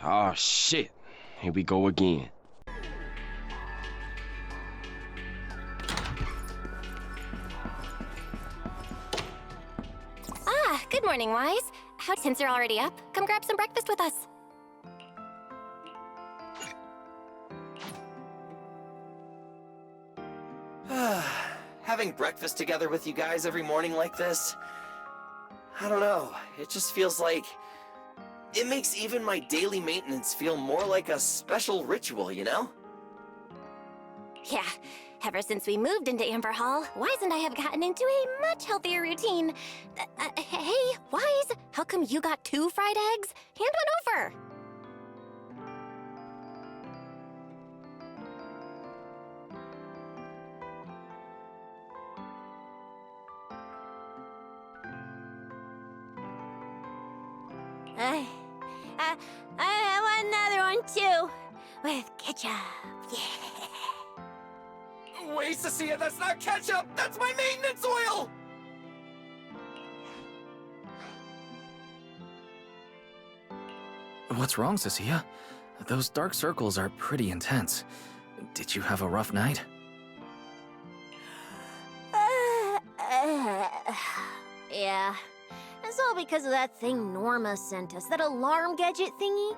Oh shit. Here we go again. Ah, good morning, Wise. Since you're already up, come grab some breakfast with us. Having breakfast together with you guys every morning like this, I don't know, it just feels like it makes even my daily maintenance feel more like a special ritual, you know? Yeah, ever since we moved into Amber Hall, Wise and I have gotten into a much healthier routine. Hey, Wise, how come you got 2 fried eggs? Hand one over. I want another one too, with ketchup. Yeah. Wait, Cecilia, that's not ketchup! That's my maintenance oil! What's wrong, Cecilia? Those dark circles are pretty intense. Did you have a rough night? Yeah. It's all because of that thing Norma sent us, that alarm gadget thingy.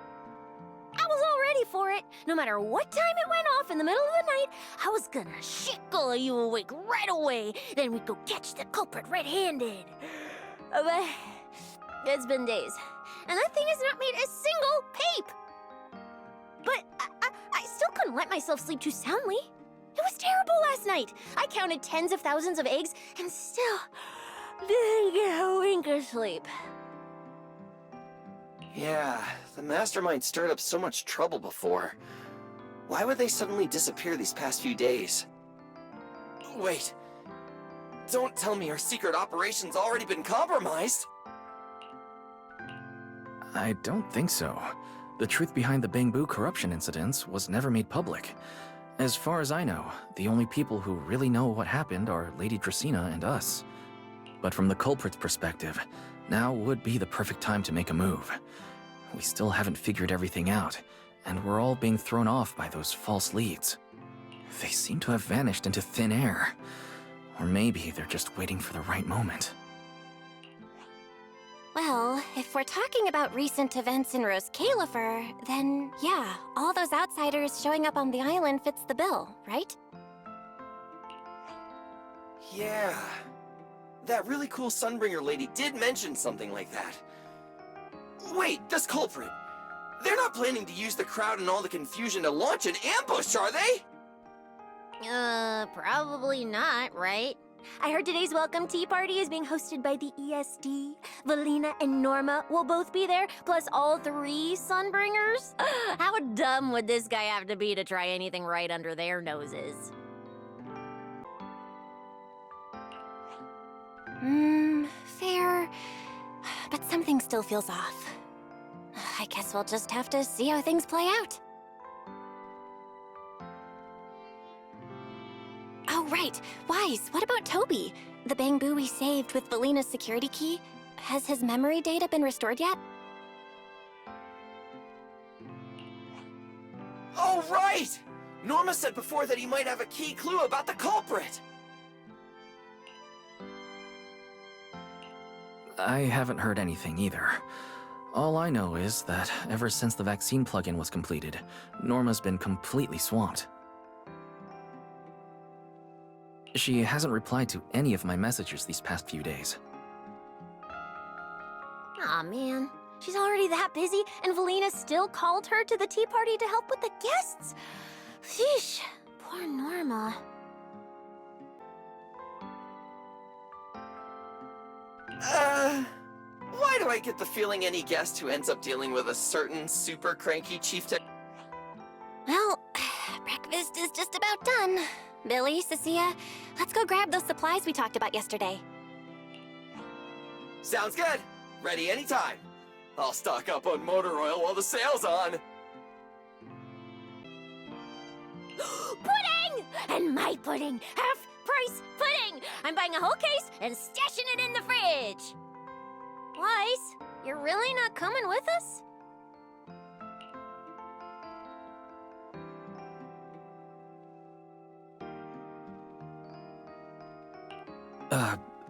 I was all ready for it. No matter what time it went off in the middle of the night, I was gonna shickle you awake right away. Then we'd go catch the culprit red-handed. But it's been days, and that thing has not made a single peep. But I still couldn't let myself sleep too soundly. It was terrible last night. I counted tens of thousands of eggs and still didn't get a wink of sleep. Yeah, the Mastermind stirred up so much trouble before. Why would they suddenly disappear these past few days? Wait, don't tell me our secret operation's already been compromised! I don't think so. The truth behind the Bangboo corruption incidents was never made public. As far as I know, the only people who really know what happened are Lady Dracaena and us. But from the culprit's perspective, now would be the perfect time to make a move. We still haven't figured everything out, and we're all being thrown off by those false leads. They seem to have vanished into thin air. Or maybe they're just waiting for the right moment. Well, if we're talking about recent events in Roscalifer, then yeah, all those outsiders showing up on the island fits the bill, right? Yeah. That really cool Sunbringer lady did mention something like that. Wait, this culprit! They're not planning to use the crowd and all the confusion to launch an ambush, are they? Probably not, right? I heard today's welcome tea party is being hosted by the ESD. Valina and Norma will both be there, plus all 3 Sunbringers. How dumb would this guy have to be to try anything right under their noses? Fair. But something still feels off. I guess we'll just have to see how things play out. Oh, right. Wise, what about Toby? The Bangboo we saved with Valina's security key? Has his memory data been restored yet? Oh, right! Norma said before that he might have a key clue about the culprit! I haven't heard anything either. All I know is that ever since the vaccine plugin was completed, Norma's been completely swamped. She hasn't replied to any of my messages these past few days. Aw, man. She's already that busy, and Valina still called her to the tea party to help with the guests? Sheesh, poor Norma. Why do I get the feeling any guest who ends up dealing with a certain super cranky chief tech? Well, breakfast is just about done. Billy, Cecilia, let's go grab those supplies we talked about yesterday. Sounds good. Ready anytime. I'll stock up on motor oil while the sale's on. Pudding! And my pudding! Half-price pudding! I'm buying a whole case and stashing it in the fridge! Wise, you're really not coming with us?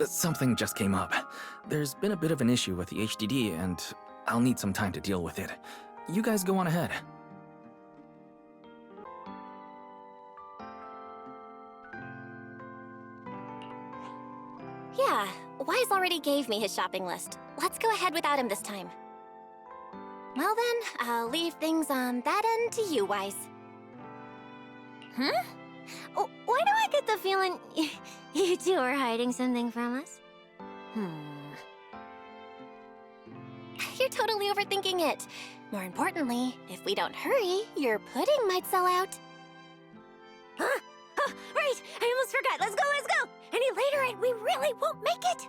Something just came up. There's been a bit of an issue with the HDD, and I'll need some time to deal with it. You guys go on ahead. Yeah, Wise already gave me his shopping list. Let's go ahead without him this time. Well then, I'll leave things on that end to you, Wise. Huh? Oh, why do I get the feeling you two are hiding something from us? You're totally overthinking it. More importantly, if we don't hurry, your pudding might sell out. Huh? Oh, right! I almost forgot. Let's go, let's go! Any later and we really won't make it!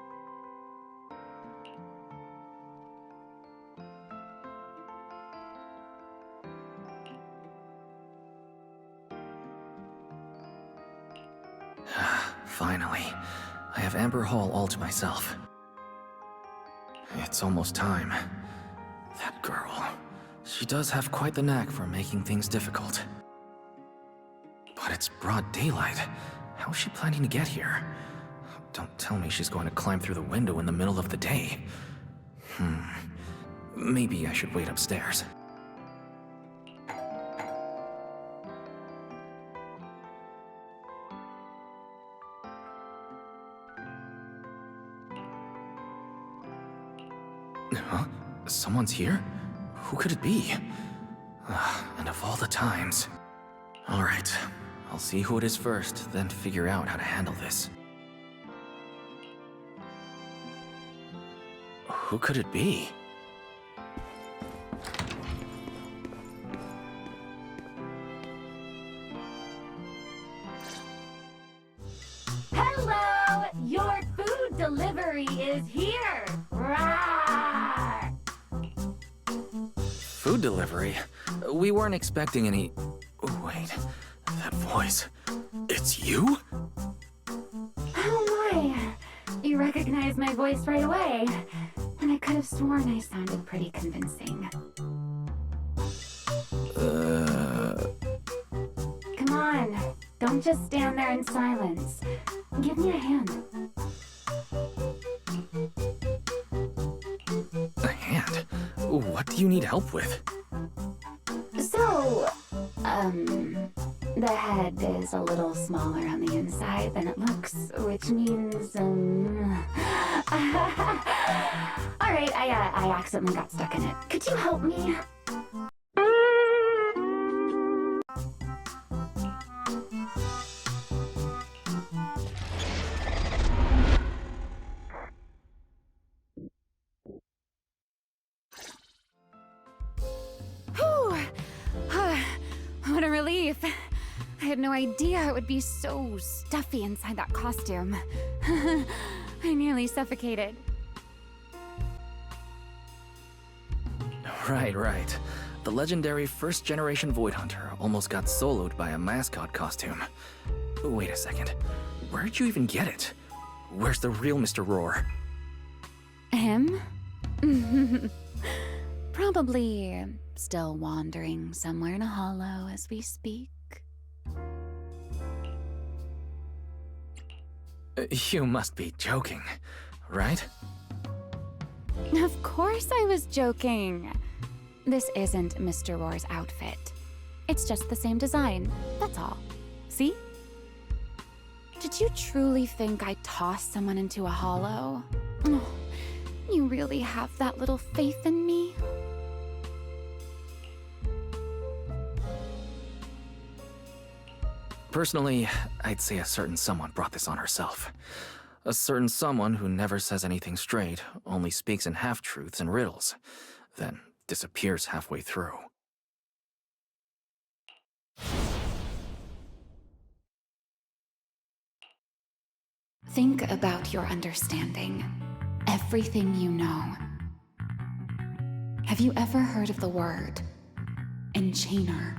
Finally, I have Amber Hall all to myself. It's almost time. That girl, she does have quite the knack for making things difficult. But it's broad daylight. How is she planning to get here? Don't tell me she's going to climb through the window in the middle of the day. Maybe I should wait upstairs. Huh? Someone's here? Who could it be? And of all the times... Alright, I'll see who it is first, then figure out how to handle this. Who could it be? Hello! Your food delivery is here! Rawr! Food delivery? We weren't expecting any... Wait, that voice... It's you? Oh my! You recognize my voice right away. And I could have sworn I sounded pretty convincing. Come on, don't just stand there in silence. Give me a hand. A hand? What do you need help with? So, the head is a little smaller on the inside than it looks, which means, Alright, I accidentally got stuck in it. Could you help me? Whew! What a relief. I had no idea it would be so stuffy inside that costume. I nearly suffocated. Right. The legendary first-generation Void Hunter almost got soloed by a mascot costume. Wait a second. Where'd you even get it? Where's the real Mr. Roar? Him? Probably still wandering somewhere in a hollow as we speak. You must be joking, right? Of course I was joking. This isn't Mr. Roar's outfit. It's just the same design, that's all. See? Did you truly think I tossed someone into a hollow? Oh, you really have that little faith in me? Personally, I'd say a certain someone brought this on herself. A certain someone who never says anything straight, only speaks in half-truths and riddles, then disappears halfway through. Think about your understanding. Everything you know. Have you ever heard of the word enchainer?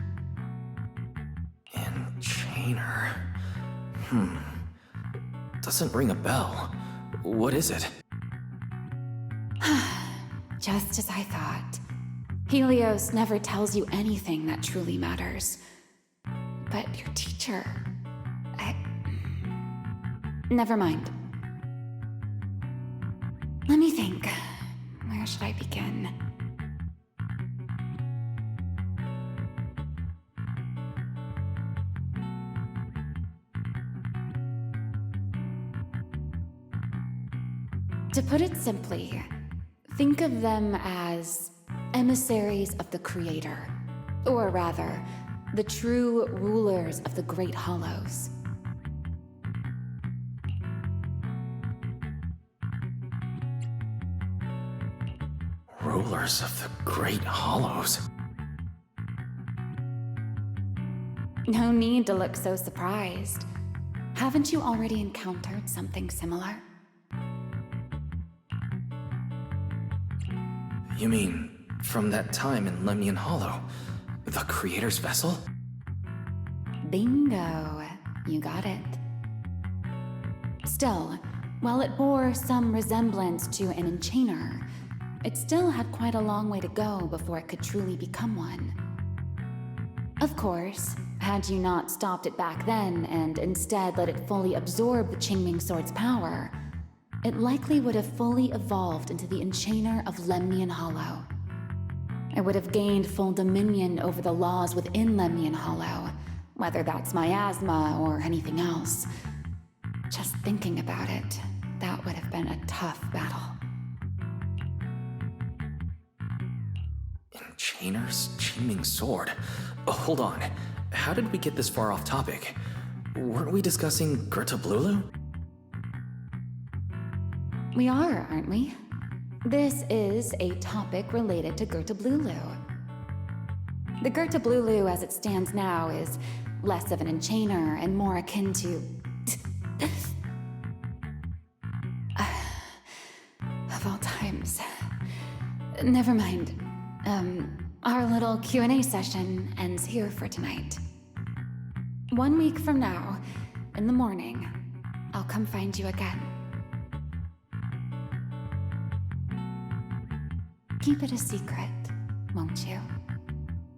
Enchainer? Doesn't ring a bell. What is it? Just as I thought. Helios never tells you anything that truly matters. But your teacher... Never mind. Let me think. Where should I begin? To put it simply, think of them as emissaries of the Creator. Or rather, the true rulers of the Great Hollows. Rulers of the Great Hollows. No need to look so surprised. Haven't you already encountered something similar? You mean, from that time in Lemnian Hollow? The Creator's vessel? Bingo. You got it. Still, while it bore some resemblance to an enchainer, it still had quite a long way to go before it could truly become one. Of course, had you not stopped it back then and instead let it fully absorb the Qingming Sword's power, it likely would have fully evolved into the Enchainer of Lemnian Hollow. It would have gained full dominion over the laws within Lemnian Hollow, whether that's miasma or anything else. Just thinking about it, that would have been a tough battle. Enchainer's Qingming Sword? Oh, hold on. How did we get this far off topic? Weren't we discussing Gertablulu? We are, aren't we? This is a topic related to Gertablulu. The Gertablulu as it stands now is less of an enchainer and more akin to... of all times. Never mind. Our little Q&A session ends here for tonight. 1 week from now, in the morning, I'll come find you again. Keep it a secret, won't you?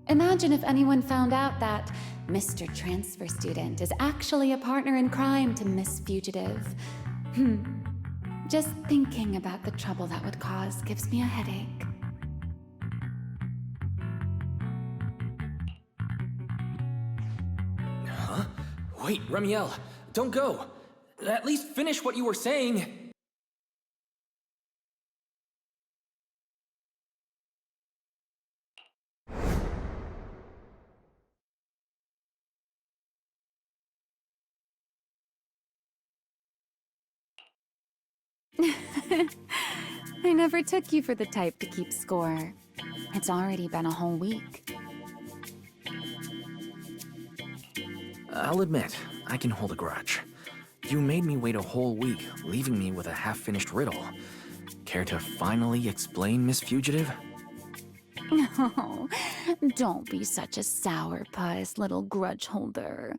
Imagine if anyone found out that Mr. Transfer Student is actually a partner in crime to Miss Fugitive. Just thinking about the trouble that would cause gives me a headache. Huh? Wait, Remielle, don't go! At least finish what you were saying! I never took you for the type to keep score. It's already been a whole week. I'll admit, I can hold a grudge. You made me wait a whole week, leaving me with a half-finished riddle. Care to finally explain, Miss Fugitive? No, don't be such a sourpuss, little grudge holder.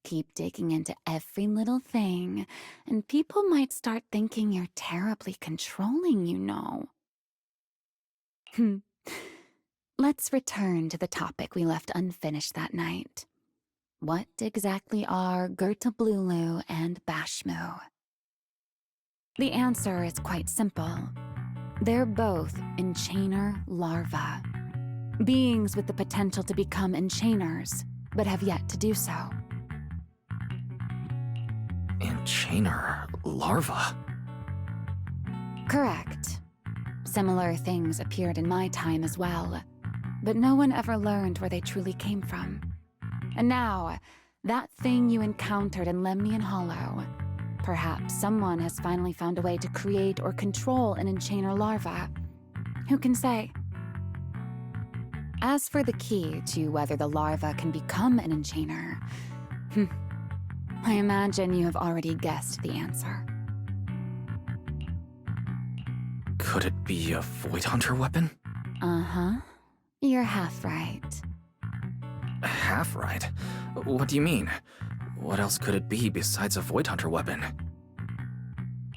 Keep digging into every little thing, and people might start thinking you're terribly controlling, you know. Let's return to the topic we left unfinished that night. What exactly are Gertablulu and Bashmu? The answer is quite simple. They're both enchainer larvae. Beings with the potential to become enchainers, but have yet to do so. Enchainer larva? Correct. Similar things appeared in my time as well, but no one ever learned where they truly came from. And now, that thing you encountered in Lemnian Hollow, perhaps someone has finally found a way to create or control an enchainer larva. Who can say? As for the key to whether the larva can become an enchainer, I imagine you have already guessed the answer. Could it be a Void Hunter weapon? Uh-huh. You're half right. Half right? What do you mean? What else could it be besides a Void Hunter weapon?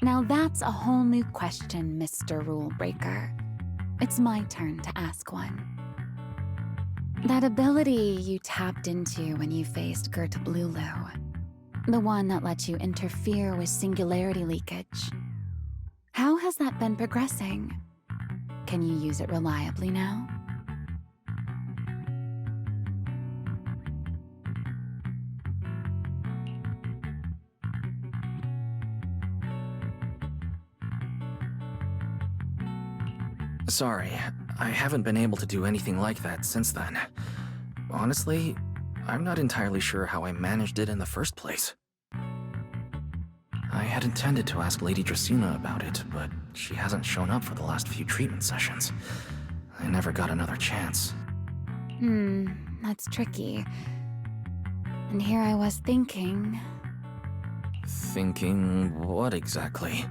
Now that's a whole new question, Mr. Rule Breaker. It's my turn to ask one. That ability you tapped into when you faced Gertablulu, the one that lets you interfere with singularity leakage. How has that been progressing? Can you use it reliably now? Sorry, I haven't been able to do anything like that since then. Honestly, I'm not entirely sure how I managed it in the first place. I had intended to ask Lady Dracaena about it, but she hasn't shown up for the last few treatment sessions. I never got another chance. That's tricky. And here I was thinking Thinking what exactly?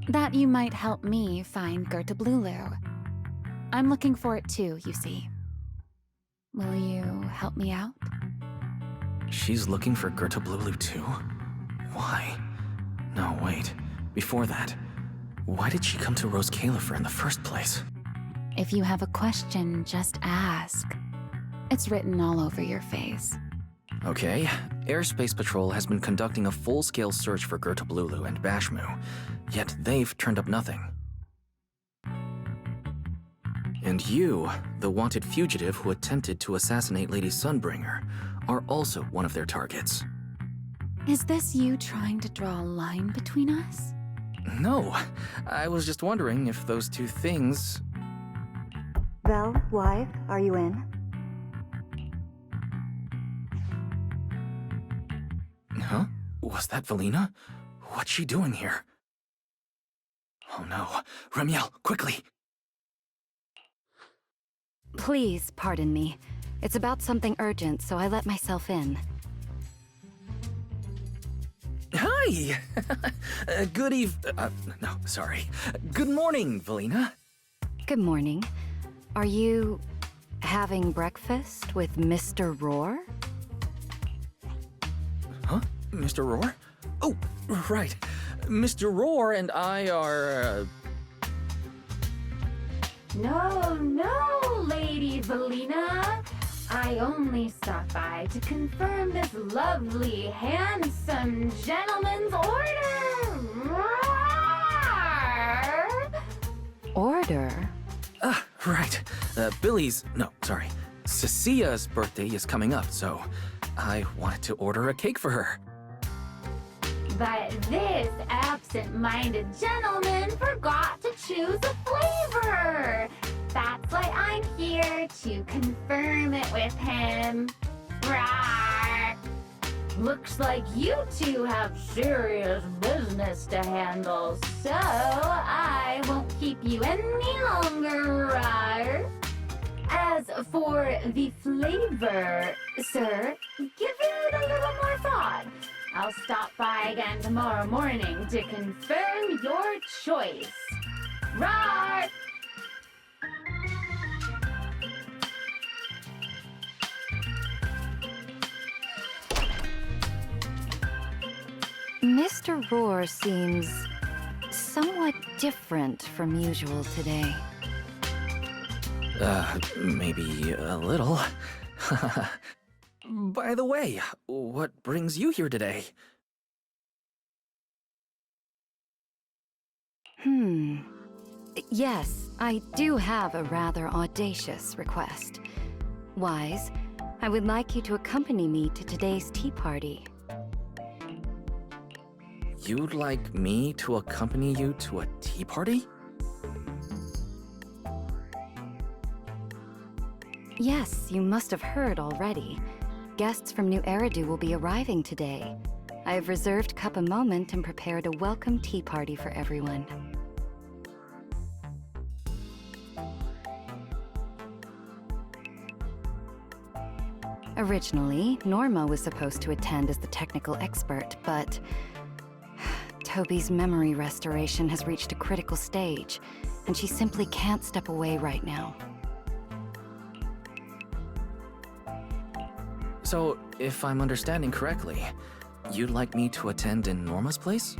that you might help me find Gerta Blulu. I'm looking for it too, you see. Will you help me out? She's looking for Gerta Blulu too? Why? No, wait. Before that, why did she come to Rose Califer in the first place? If you have a question, just ask. It's written all over your face. Okay, Airspace Patrol has been conducting a full-scale search for Gerta Blulu and Bashmu, yet they've turned up nothing. And you, the wanted fugitive who attempted to assassinate Lady Sunbringer, are also one of their targets. Is this you trying to draw a line between us? No, I was just wondering if those two things... Vel, wife, are you in? Huh? Was that Valina? What's she doing here? Oh no. Remielle, quickly! Please pardon me. It's about something urgent, so I let myself in. Hi! Good morning, Valina. Good morning. Are you having breakfast with Mr. Roar? Huh? Mr. Roar? Oh, right. Mr. Roar and I are, No, Lady Valina. I only stopped by to confirm this lovely, handsome gentleman's order. Roar! Order? right. Cecia's birthday is coming up, so I wanted to order a cake for her. But this absent-minded gentleman forgot to choose a flavor. That's why I'm here to confirm it with him. Rawr. Looks like you two have serious business to handle, so I won't keep you any longer, Rawr. As for the flavor, sir, give it a little more thought. I'll stop by again tomorrow morning to confirm your choice. Rawr! Mr. Roar seems somewhat different from usual today. Maybe a little. By the way, what brings you here today? Yes, I do have a rather audacious request. Wise, I would like you to accompany me to today's tea party. You'd like me to accompany you to a tea party? Yes, you must have heard already. Guests from New Eridu will be arriving today. I have reserved Cup a moment and prepared a welcome tea party for everyone. Originally, Norma was supposed to attend as the technical expert, but Toby's memory restoration has reached a critical stage, and she simply can't step away right now. So, if I'm understanding correctly, you'd like me to attend in Norma's place?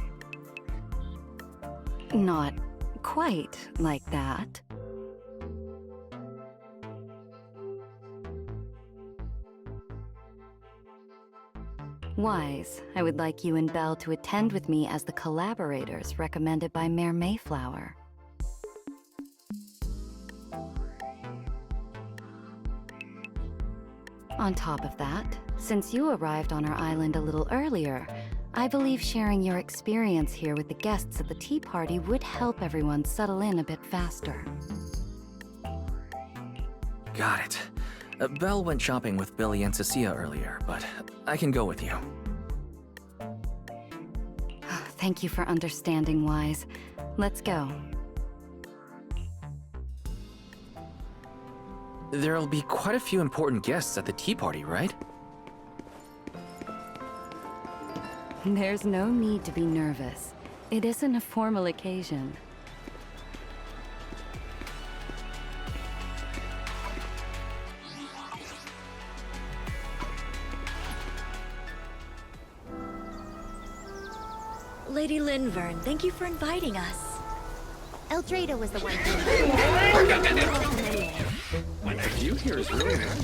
Not quite like that. Wise, I would like you and Belle to attend with me as the collaborators recommended by Mayor Mayflower. On top of that, since you arrived on our island a little earlier, I believe sharing your experience here with the guests at the tea party would help everyone settle in a bit faster. Got it. Belle went shopping with Billy and Cecilia earlier, but I can go with you. Thank you for understanding, Wise. Let's go. There'll be quite a few important guests at the tea party, right? There's no need to be nervous. It isn't a formal occasion. Lady Linvern, thank you for inviting us. Eldrada was the one who... My view here is really nice.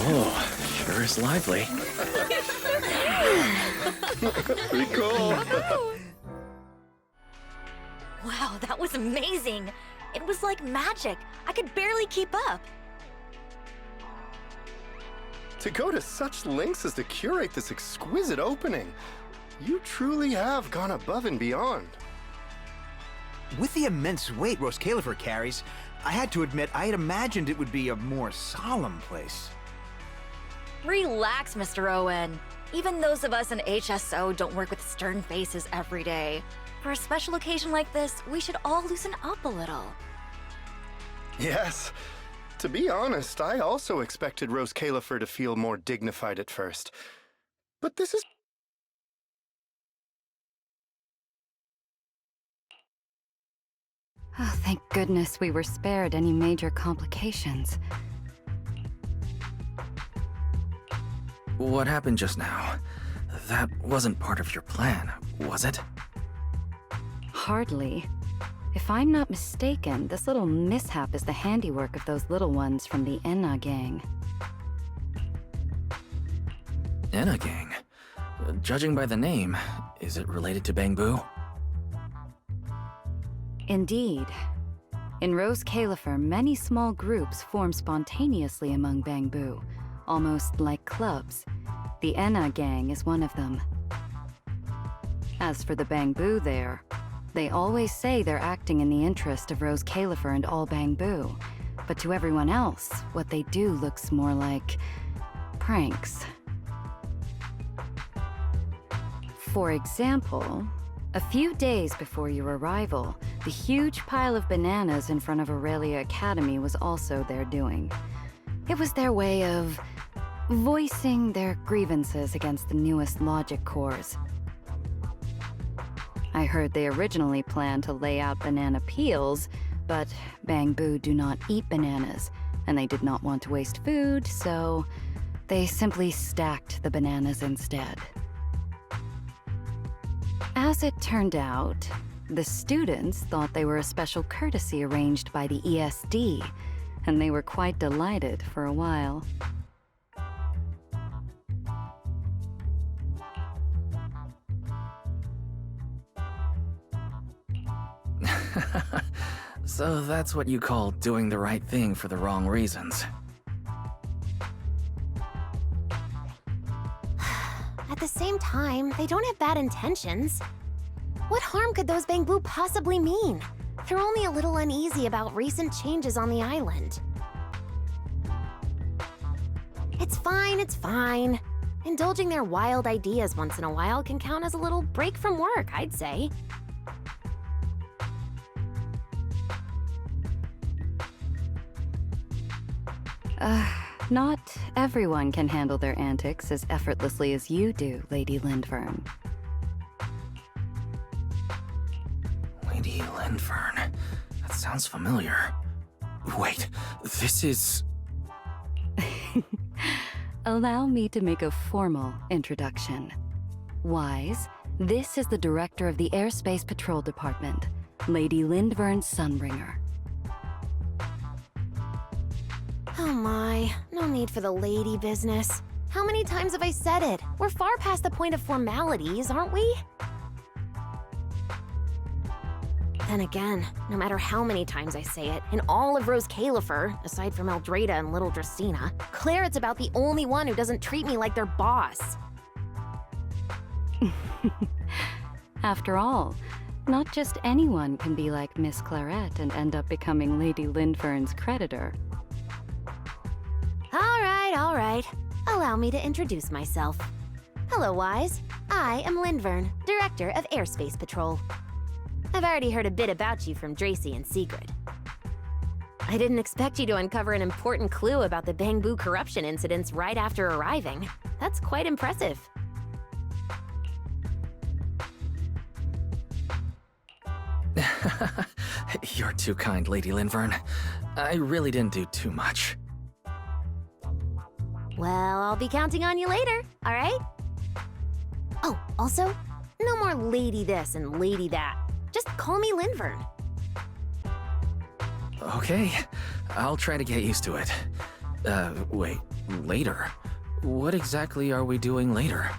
Oh, sure is lively. Pretty cool. Wow, that was amazing. It was like magic. I could barely keep up. To go to such lengths as to curate this exquisite opening, you truly have gone above and beyond. With the immense weight Roscalifer carries, I had to admit I had imagined it would be a more solemn place. Relax, Mr. Owen. Even those of us in HSO don't work with stern faces every day. For a special occasion like this, we should all loosen up a little. Yes. To be honest, I also expected Roscalifer to feel more dignified at first. But this is... Oh, thank goodness we were spared any major complications. What happened just now? That wasn't part of your plan, was it? Hardly. If I'm not mistaken, this little mishap is the handiwork of those little ones from the Enna gang. Enna gang? Judging by the name, is it related to Bangboo? Indeed. In Roscalifer, many small groups form spontaneously among Bangboo, almost like clubs. The Enna gang is one of them. As for the Bangboo there, they always say they're acting in the interest of Roscalifer and all Bangboo, but to everyone else, what they do looks more like pranks. For example, a few days before your arrival, the huge pile of bananas in front of Aurelia Academy was also their doing. It was their way of voicing their grievances against the newest logic cores. I heard they originally planned to lay out banana peels, but Bangboo do not eat bananas, and they did not want to waste food, so they simply stacked the bananas instead. As it turned out, the students thought they were a special courtesy arranged by the ESD, and they were quite delighted for a while. So that's what you call doing the right thing for the wrong reasons. At the same time, they don't have bad intentions. What harm could those Bangboo possibly mean? They're only a little uneasy about recent changes on the island. It's fine, it's fine. Indulging their wild ideas once in a while can count as a little break from work, I'd say. Not everyone can handle their antics as effortlessly as you do, Lady Lindvern. Lady Lindvern. That sounds familiar. Wait, this is... Allow me to make a formal introduction. Wise, this is the director of the Airspace Patrol Department, Lady Lindvern Sunbringer. Oh my, no need for the lady business. How many times have I said it? We're far past the point of formalities, aren't we? Then again, no matter how many times I say it, in all of Rose Califer, aside from Eldrada and little Dracena, Claret's about the only one who doesn't treat me like their boss. After all, not just anyone can be like Miss Claret and end up becoming Lady Lindvern's creditor. All right. Allow me to introduce myself. Hello, Wise. I am Lindvern, Director of Airspace Patrol. I've already heard a bit about you from Dracy and Sigrid. I didn't expect you to uncover an important clue about the Bangboo corruption incidents right after arriving. That's quite impressive. You're too kind, Lady Lindvern. I really didn't do too much. Well, I'll be counting on you later, all right? Oh, also, no more lady this and lady that. Just call me Lindvern. Okay, I'll try to get used to it. Wait, later? What exactly are we doing later?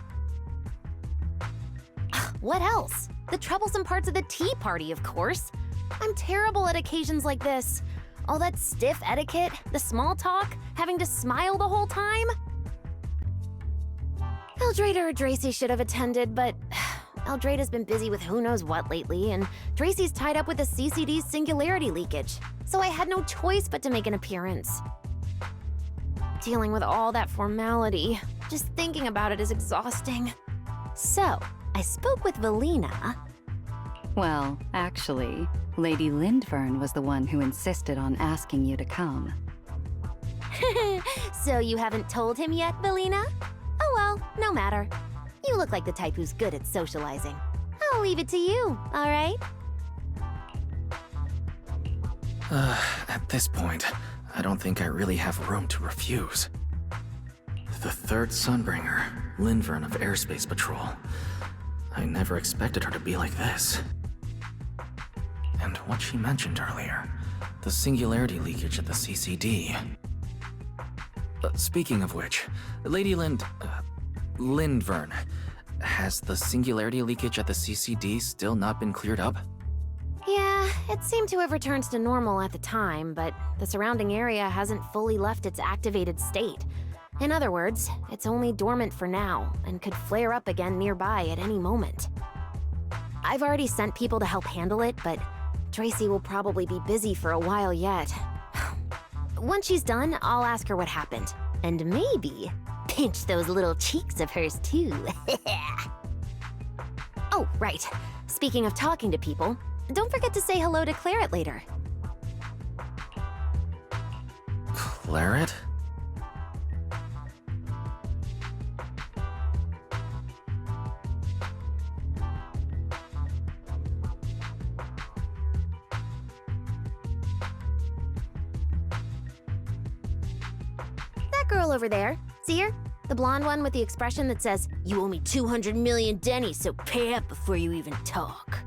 What else? The troublesome parts of the tea party, of course. I'm terrible at occasions like this. All that stiff etiquette, the small talk, having to smile the whole time. Eldrada or Dracy should have attended, but Eldrada's been busy with who knows what lately, and Dracy's tied up with the CCD's singularity leakage, so I had no choice but to make an appearance. Dealing with all that formality, just thinking about it is exhausting. So, I spoke with Valina. Well, actually, Lady Lindvern was the one who insisted on asking you to come. So you haven't told him yet, Valina? Oh well, no matter. You look like the type who's good at socializing. I'll leave it to you, all right? At this point, I don't think I really have room to refuse. The third Sunbringer, Lindvern of Airspace Patrol. I never expected her to be like this. And what she mentioned earlier, the singularity leakage at the CCD. Speaking of which, Lady Lindvern, has the singularity leakage at the CCD still not been cleared up? Yeah, it seemed to have returned to normal at the time, but the surrounding area hasn't fully left its activated state. In other words, it's only dormant for now, and could flare up again nearby at any moment. I've already sent people to help handle it, but Dracy will probably be busy for a while yet. Once she's done, I'll ask her what happened. And maybe pinch those little cheeks of hers too. Oh, right. Speaking of talking to people, don't forget to say hello to Claret later. Claret? That girl over there, see her? The blonde one with the expression that says, "You owe me 200 million dennies, so pay up before you even talk."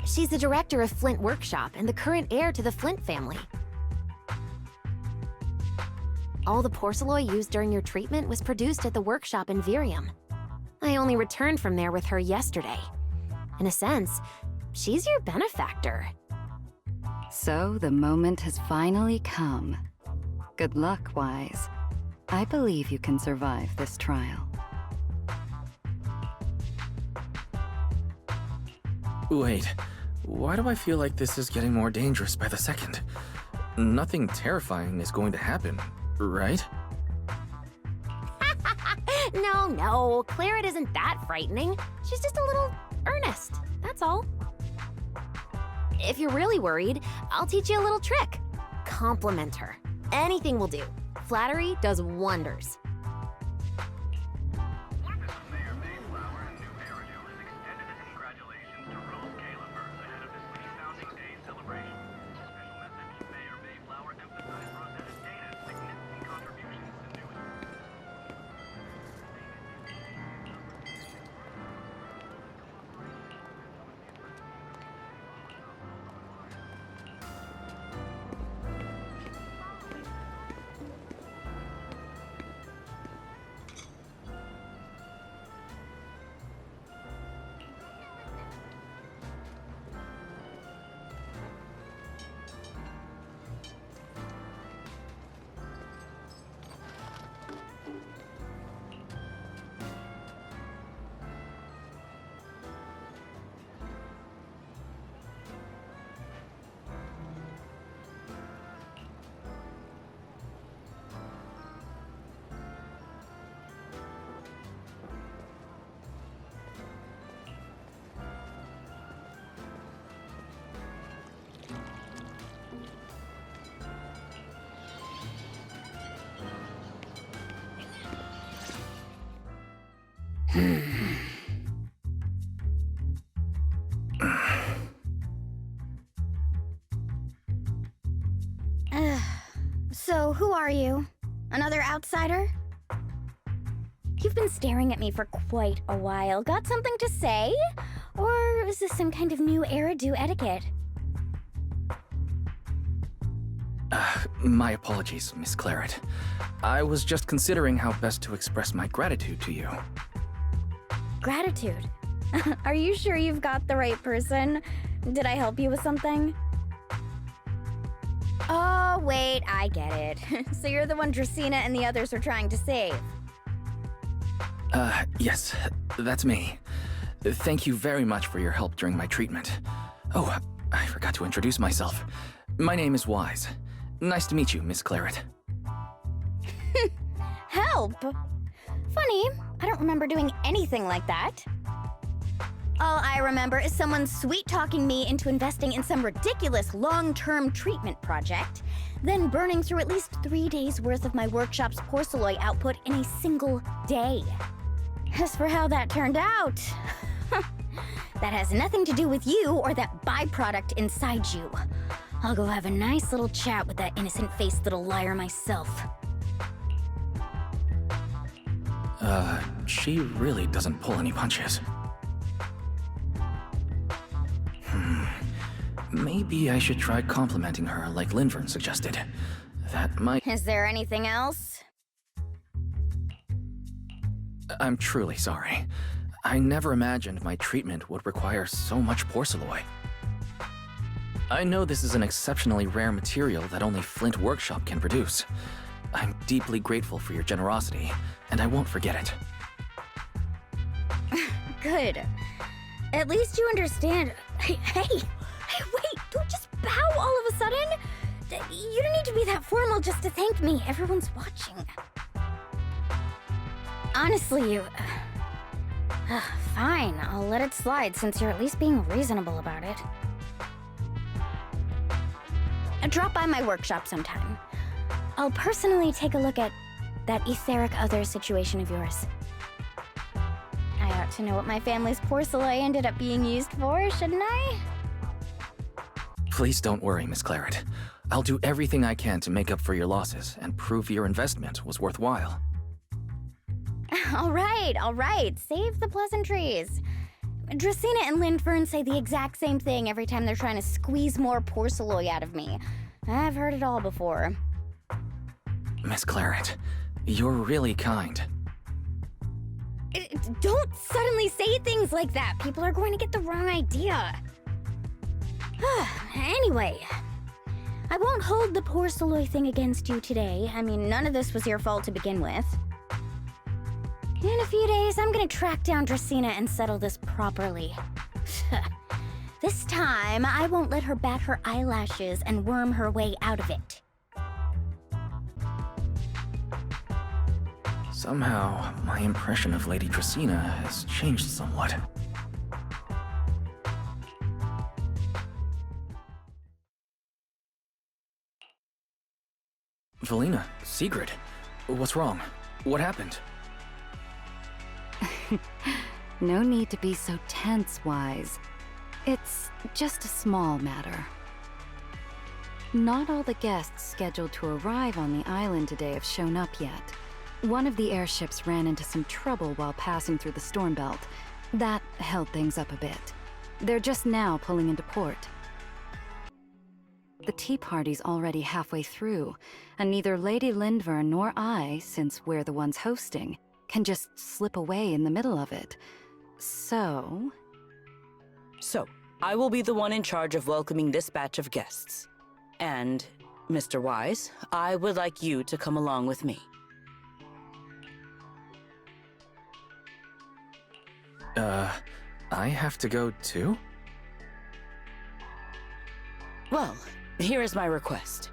She's the director of Flint Workshop and the current heir to the Flint family. All the porcelain used during your treatment was produced at the workshop in Virium. I only returned from there with her yesterday. In a sense, she's your benefactor. So the moment has finally come. Good luck, Wise. I believe you can survive this trial. Wait, Why do I feel like this is getting more dangerous by the second? Nothing terrifying is going to happen, right? No, Claret isn't that frightening. She's just a little earnest, that's all. If you're really worried, I'll teach you a little trick. Compliment her. Anything will do. Flattery does wonders. So, who are you? Another outsider? You've been staring at me for quite a while. Got something to say? Or is this some kind of new era do etiquette? My apologies, Miss Claret. I was just considering how best to express my gratitude to you. Gratitude? Are you sure you've got the right person? Did I help you with something? Oh, wait, I get it. So you're the one Dracaena and the others are trying to save. Yes, that's me. Thank you very much for your help during my treatment. Oh, I forgot to introduce myself. My name is Wise. Nice to meet you, Miss Claret. Help? Funny, I don't remember doing anything like that. All I remember is someone sweet-talking me into investing in some ridiculous long-term treatment project, then burning through at least 3 days' worth of my workshop's porcelain output in a single day. As for how that turned out, that has nothing to do with you or that byproduct inside you. I'll go have a nice little chat with that innocent-faced little liar myself. She really doesn't pull any punches. Maybe I should try complimenting her like Linvern suggested. That might... Is there anything else? I'm truly sorry. I never imagined my treatment would require so much porcelain. I know this is an exceptionally rare material that only Flint Workshop can produce. I'm deeply grateful for your generosity, and I won't forget it. Good. At least you understand. Hey, wait, don't just bow all of a sudden. You don't need to be that formal just to thank me. Everyone's watching. Honestly, you... fine, I'll let it slide since you're at least being reasonable about it. Drop by my workshop sometime. I'll personally take a look at that etheric other situation of yours. I ought to know what my family's porcelain ended up being used for, shouldn't I? Please don't worry, Miss Claret. I'll do everything I can to make up for your losses and prove your investment was worthwhile. All right. Save the pleasantries. Dracaena and Linfern say the exact same thing every time they're trying to squeeze more porcelain out of me. I've heard it all before. Miss Claret, you're really kind. Don't suddenly say things like that. People are going to get the wrong idea. Anyway, I won't hold the porcelain thing against you today. I mean, none of this was your fault to begin with. In a few days, I'm gonna track down Dracaena and settle this properly. This time, I won't let her bat her eyelashes and worm her way out of it. Somehow, my impression of Lady Dracaena has changed somewhat. Valina, Sigrid, what's wrong? What happened? No need to be so tense, Wise. It's just a small matter. Not all the guests scheduled to arrive on the island today have shown up yet. One of the airships ran into some trouble while passing through the storm belt. That held things up a bit. They're just now pulling into port. The tea party's already halfway through, and neither Lady Lindver nor I, since we're the ones hosting, can just slip away in the middle of it. So, I will be the one in charge of welcoming this batch of guests. And, Mr. Wise, I would like you to come along with me. I have to go too? Well, here is my request.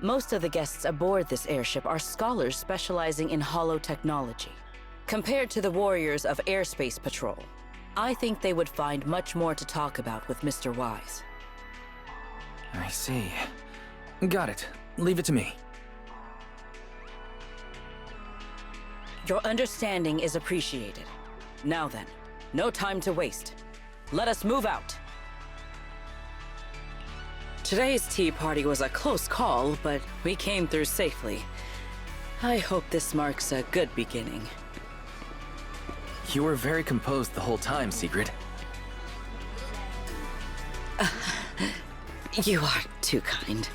Most of the guests aboard this airship are scholars specializing in holotechnology. Compared to the warriors of Airspace Patrol, I think they would find much more to talk about with Mr. Wise. I see. Got it. Leave it to me. Your understanding is appreciated. Now then, no time to waste. Let us move out. Today's tea party was a close call, but we came through safely. I hope this marks a good beginning. You were very composed the whole time, Sigrid. You are too kind.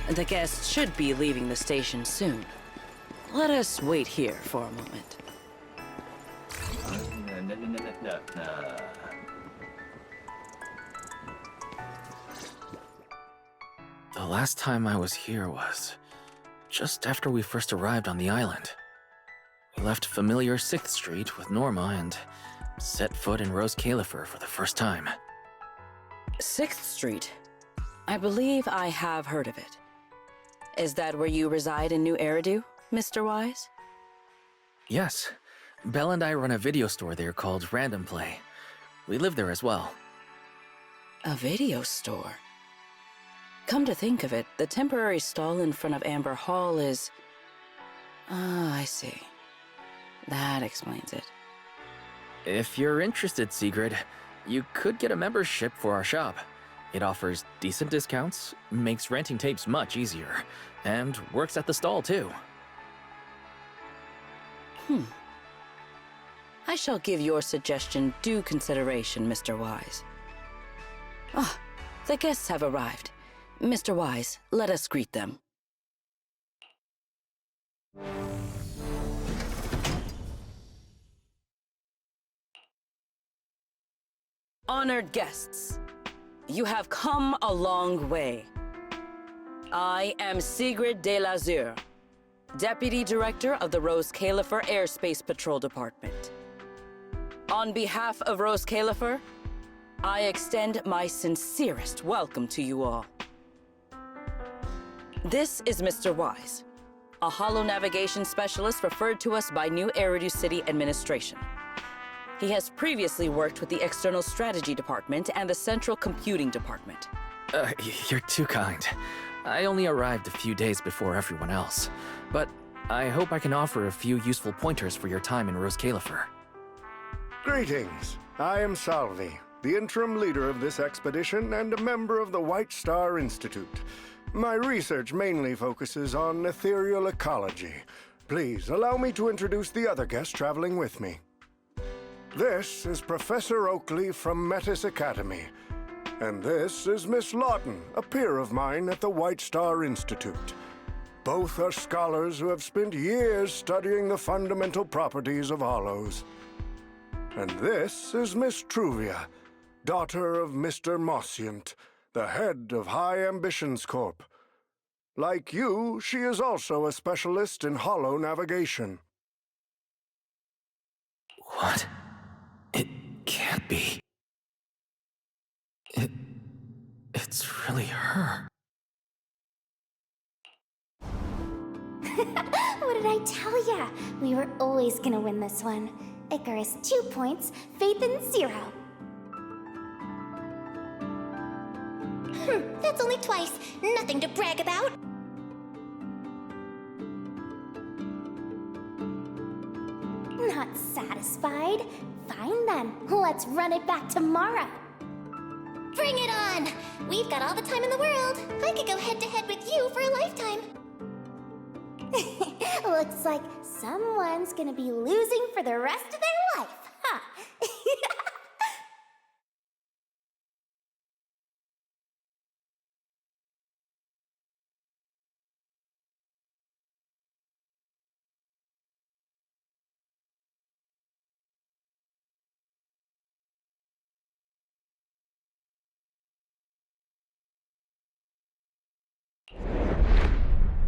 The guests should be leaving the station soon. Let us wait here for a moment. The last time I was here was just after we first arrived on the island. We left familiar 6th Street with Norma and set foot in Rose Califer for the first time. 6th Street. I believe I have heard of it. Is that where you reside in New Eridu, Mr. Wise? Yes. Belle and I run a video store there called Random Play. We live there as well. A video store? Come to think of it, the temporary stall in front of Amber Hall is... Ah, I see. That explains it. If you're interested, Sigrid, you could get a membership for our shop. It offers decent discounts, makes renting tapes much easier, and works at the stall too. I shall give your suggestion due consideration, Mr. Wise. Ah, the guests have arrived. Mr. Wise, let us greet them. Honored guests, you have come a long way. I am Sigrid de Lazure, Deputy Director of the Rose Califer Airspace Patrol Department. On behalf of Rose Califer, I extend my sincerest welcome to you all. This is Mr. Wise, a holo navigation specialist referred to us by New Eridu City Administration. He has previously worked with the External Strategy Department and the Central Computing Department. You're too kind. I only arrived a few days before everyone else, but I hope I can offer a few useful pointers for your time in Rose Califer. Greetings. I am Salvi, the interim leader of this expedition and a member of the White Star Institute. My research mainly focuses on ethereal ecology. Please allow me to introduce the other guests traveling with me. This is Professor Oakley from Metis Academy. And this is Miss Lawton, a peer of mine at the White Star Institute. Both are scholars who have spent years studying the fundamental properties of hollows. And this is Miss Truvia, daughter of Mr. Mossient, the head of High Ambitions Corp. Like you, she is also a specialist in holo navigation. What? It can't be. It's really her. What did I tell ya? We were always gonna win this one. Icarus 2 points, Phaethon 0. That's only twice. Nothing to brag about. Not satisfied? Fine then, let's run it back tomorrow. Bring it on! We've got all the time in the world. I could go head-to-head with you for a lifetime. Looks like someone's gonna be losing for the rest of their life, huh?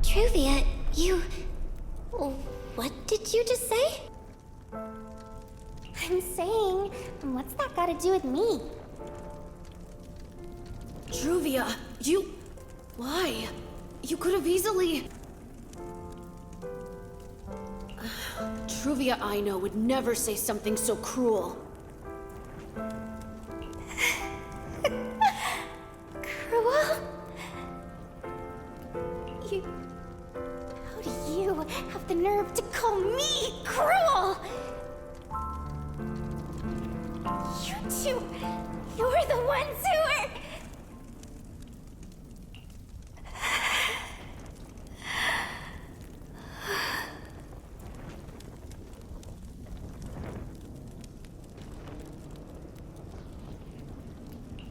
Truvia, you... What did you just say? I'm saying, what's that got to do with me? Truvia, you... Why? You could have easily... Truvia I know would never say something so cruel. Cruel? How do you have the nerve to call me cruel? You two, you're the ones who are...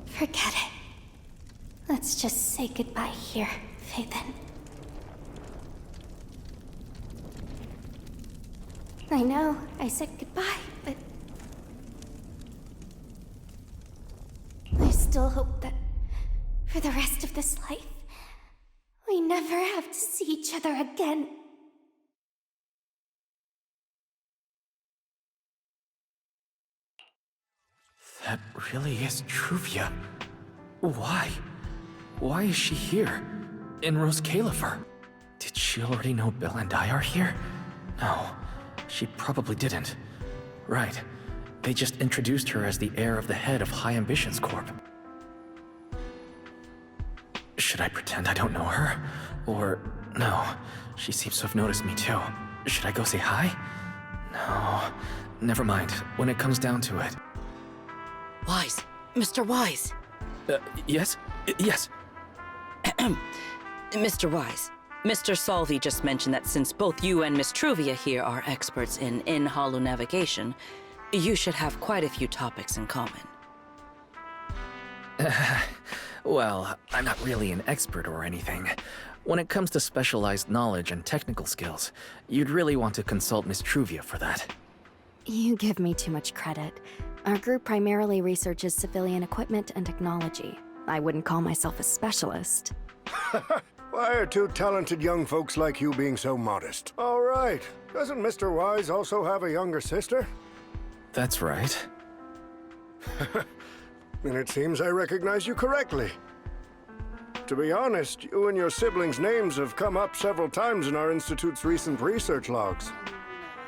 Forget it. Let's just say goodbye here, Phaethon. I know, I said goodbye, but... I still hope that for the rest of this life, we never have to see each other again. That really is Truvia. Why? Why is she here? In Rose Califer? Did she already know Bill and I are here? No, she probably didn't. Right. They just introduced her as the heir of the head of High Ambitions Corp. Should I pretend I don't know her? Or, no, she seems to have noticed me too. Should I go say hi? No, never mind, when it comes down to it. Wise. Mr. Wise. Yes? Yes. Mr. Wise, Mr. Salvi just mentioned that since both you and Miss Truvia here are experts in hollow navigation, you should have quite a few topics in common. Well, I'm not really an expert or anything. When it comes to specialized knowledge and technical skills, you'd really want to consult Miss Truvia for that. You give me too much credit. Our group primarily researches civilian equipment and technology. I wouldn't call myself a specialist. Why are two talented young folks like you being so modest? All right. Doesn't Mr. Wise also have a younger sister? That's right. Then it seems I recognize you correctly. To be honest, you and your siblings' names have come up several times in our Institute's recent research logs.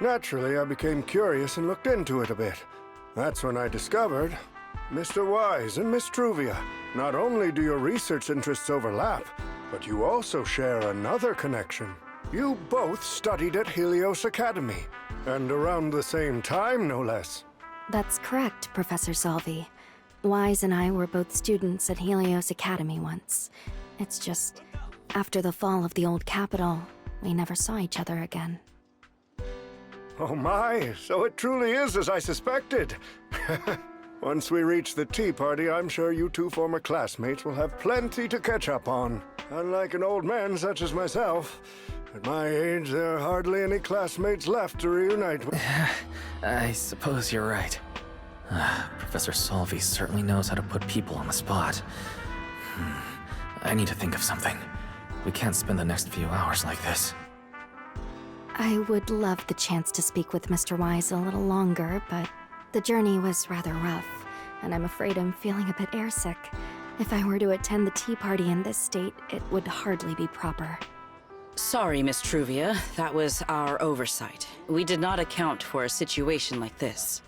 Naturally, I became curious and looked into it a bit. That's when I discovered Mr. Wise and Miss Truvia. Not only do your research interests overlap, but you also share another connection. You both studied at Helios Academy, and around the same time, no less. That's correct, Professor Salvi. Wise and I were both students at Helios Academy once. It's just, after the fall of the old capital, we never saw each other again. Oh my, so it truly is as I suspected. Once we reach the tea party, I'm sure you two former classmates will have plenty to catch up on. Unlike an old man such as myself, at my age, there are hardly any classmates left to reunite with. I suppose you're right. Professor Salvi certainly knows how to put people on the spot. I need to think of something. We can't spend the next few hours like this. I would love the chance to speak with Mr. Wise a little longer, but the journey was rather rough, and I'm afraid I'm feeling a bit airsick. If I were to attend the tea party in this state, it would hardly be proper. Sorry, Miss Truvia. That was our oversight. We did not account for a situation like this.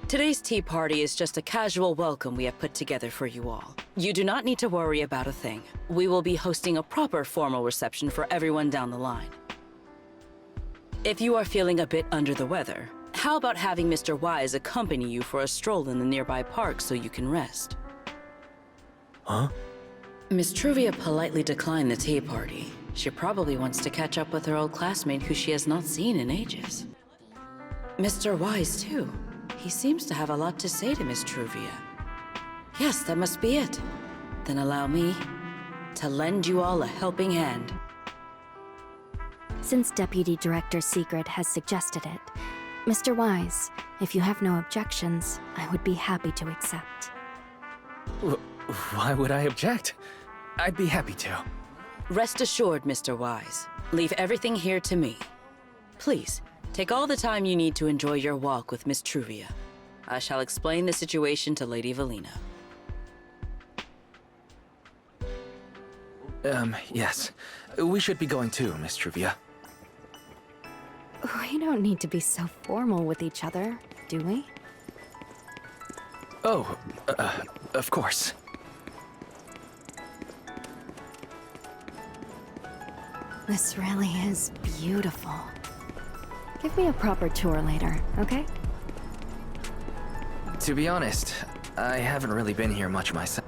Today's tea party is just a casual welcome we have put together for you all. You do not need to worry about a thing. We will be hosting a proper formal reception for everyone down the line. If you are feeling a bit under the weather, how about having Mr. Wise accompany you for a stroll in the nearby park so you can rest? Huh? Miss Truvia politely declined the tea party. She probably wants to catch up with her old classmate who she has not seen in ages. Mr. Wise, too. He seems to have a lot to say to Miss Truvia. Yes, that must be it. Then allow me to lend you all a helping hand. Since Deputy Director Secret has suggested it, Mr. Wise, if you have no objections, I would be happy to accept. Why would I object? I'd be happy to. Rest assured, Mr. Wise. Leave everything here to me. Please, take all the time you need to enjoy your walk with Miss Truvia. I shall explain the situation to Lady Valina. Yes. We should be going too, Miss Truvia. We don't need to be so formal with each other, do we? Oh, of course. This really is beautiful. Give me a proper tour later, okay? To be honest, I haven't really been here much myself.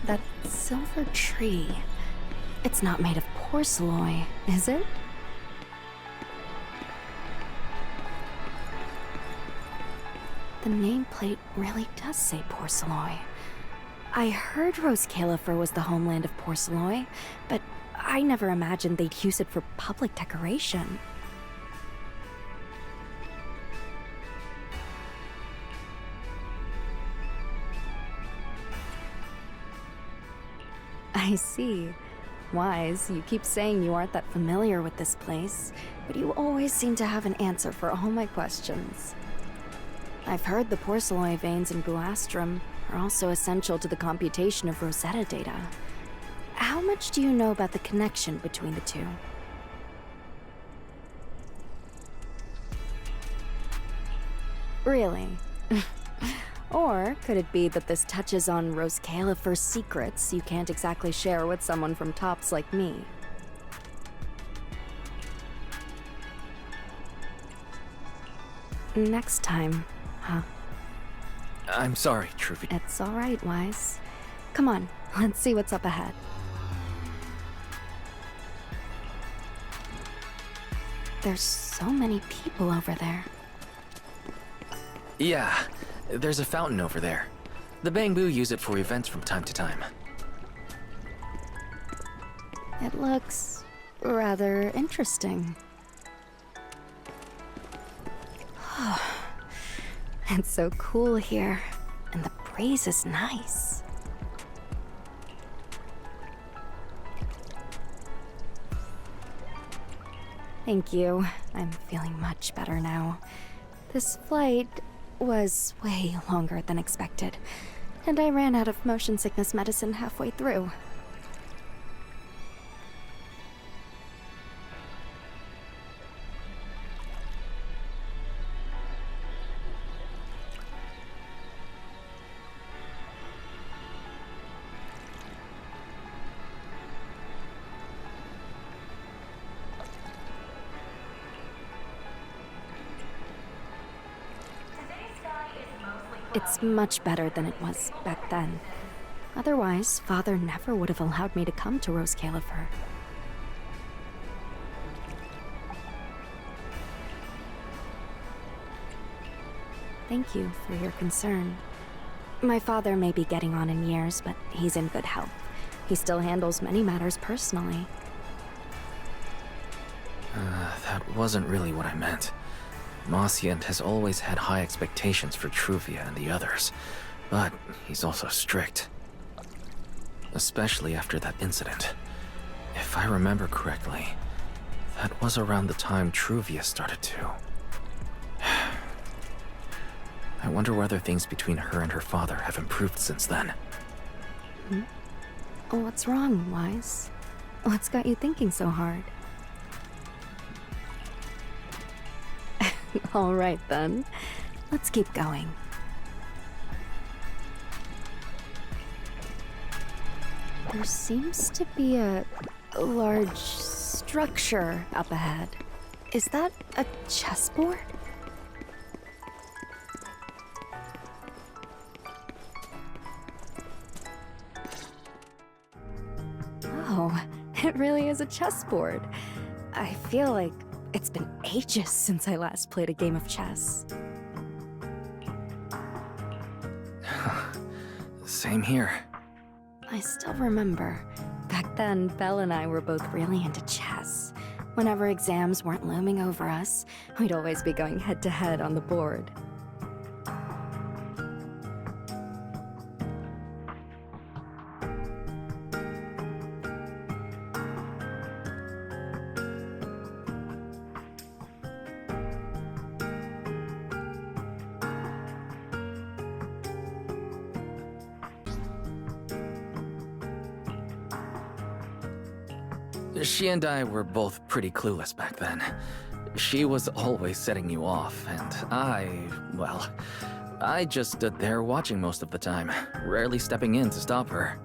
That silver tree. It's not made of porcelain, is it? The nameplate really does say porcelain. I heard Rose Califer was the homeland of Porceloy, but I never imagined they'd use it for public decoration. I see. Wise, you keep saying you aren't that familiar with this place, but you always seem to have an answer for all my questions. I've heard the Porceloy veins in Buastrum are also essential to the computation of Rosetta data. How much do you know about the connection between the two? Really? Or could it be that this touches on Rose Califer's secrets you can't exactly share with someone from Tops like me? Next time, huh? I'm sorry, Truvia. It's all right, Wise. Come on, let's see what's up ahead. There's so many people over there. Yeah, there's a fountain over there. The Bangboo use it for events from time to time. It looks rather interesting. It's so cool here, and the breeze is nice. Thank you. I'm feeling much better now. This flight was way longer than expected, and I ran out of motion sickness medicine halfway through. It's much better than it was back then. Otherwise, Father never would have allowed me to come to Rose Califer. Thank you for your concern. My father may be getting on in years, but he's in good health. He still handles many matters personally. That wasn't really what I meant. Mossiant has always had high expectations for Truvia and the others, but he's also strict. Especially after that incident. If I remember correctly, that was around the time Truvia started to. I wonder whether things between her and her father have improved since then. What's wrong, Wise? What's got you thinking so hard? All right, then. Let's keep going. There seems to be a large structure up ahead. Is that a chessboard? Oh, it really is a chessboard. I feel like it's been ages since I last played a game of chess. Same here. I still remember. Back then, Belle and I were both really into chess. Whenever exams weren't looming over us, we'd always be going head-to-head on the board. She and I were both pretty clueless back then. She was always setting you off, and I just stood there watching most of the time, rarely stepping in to stop her.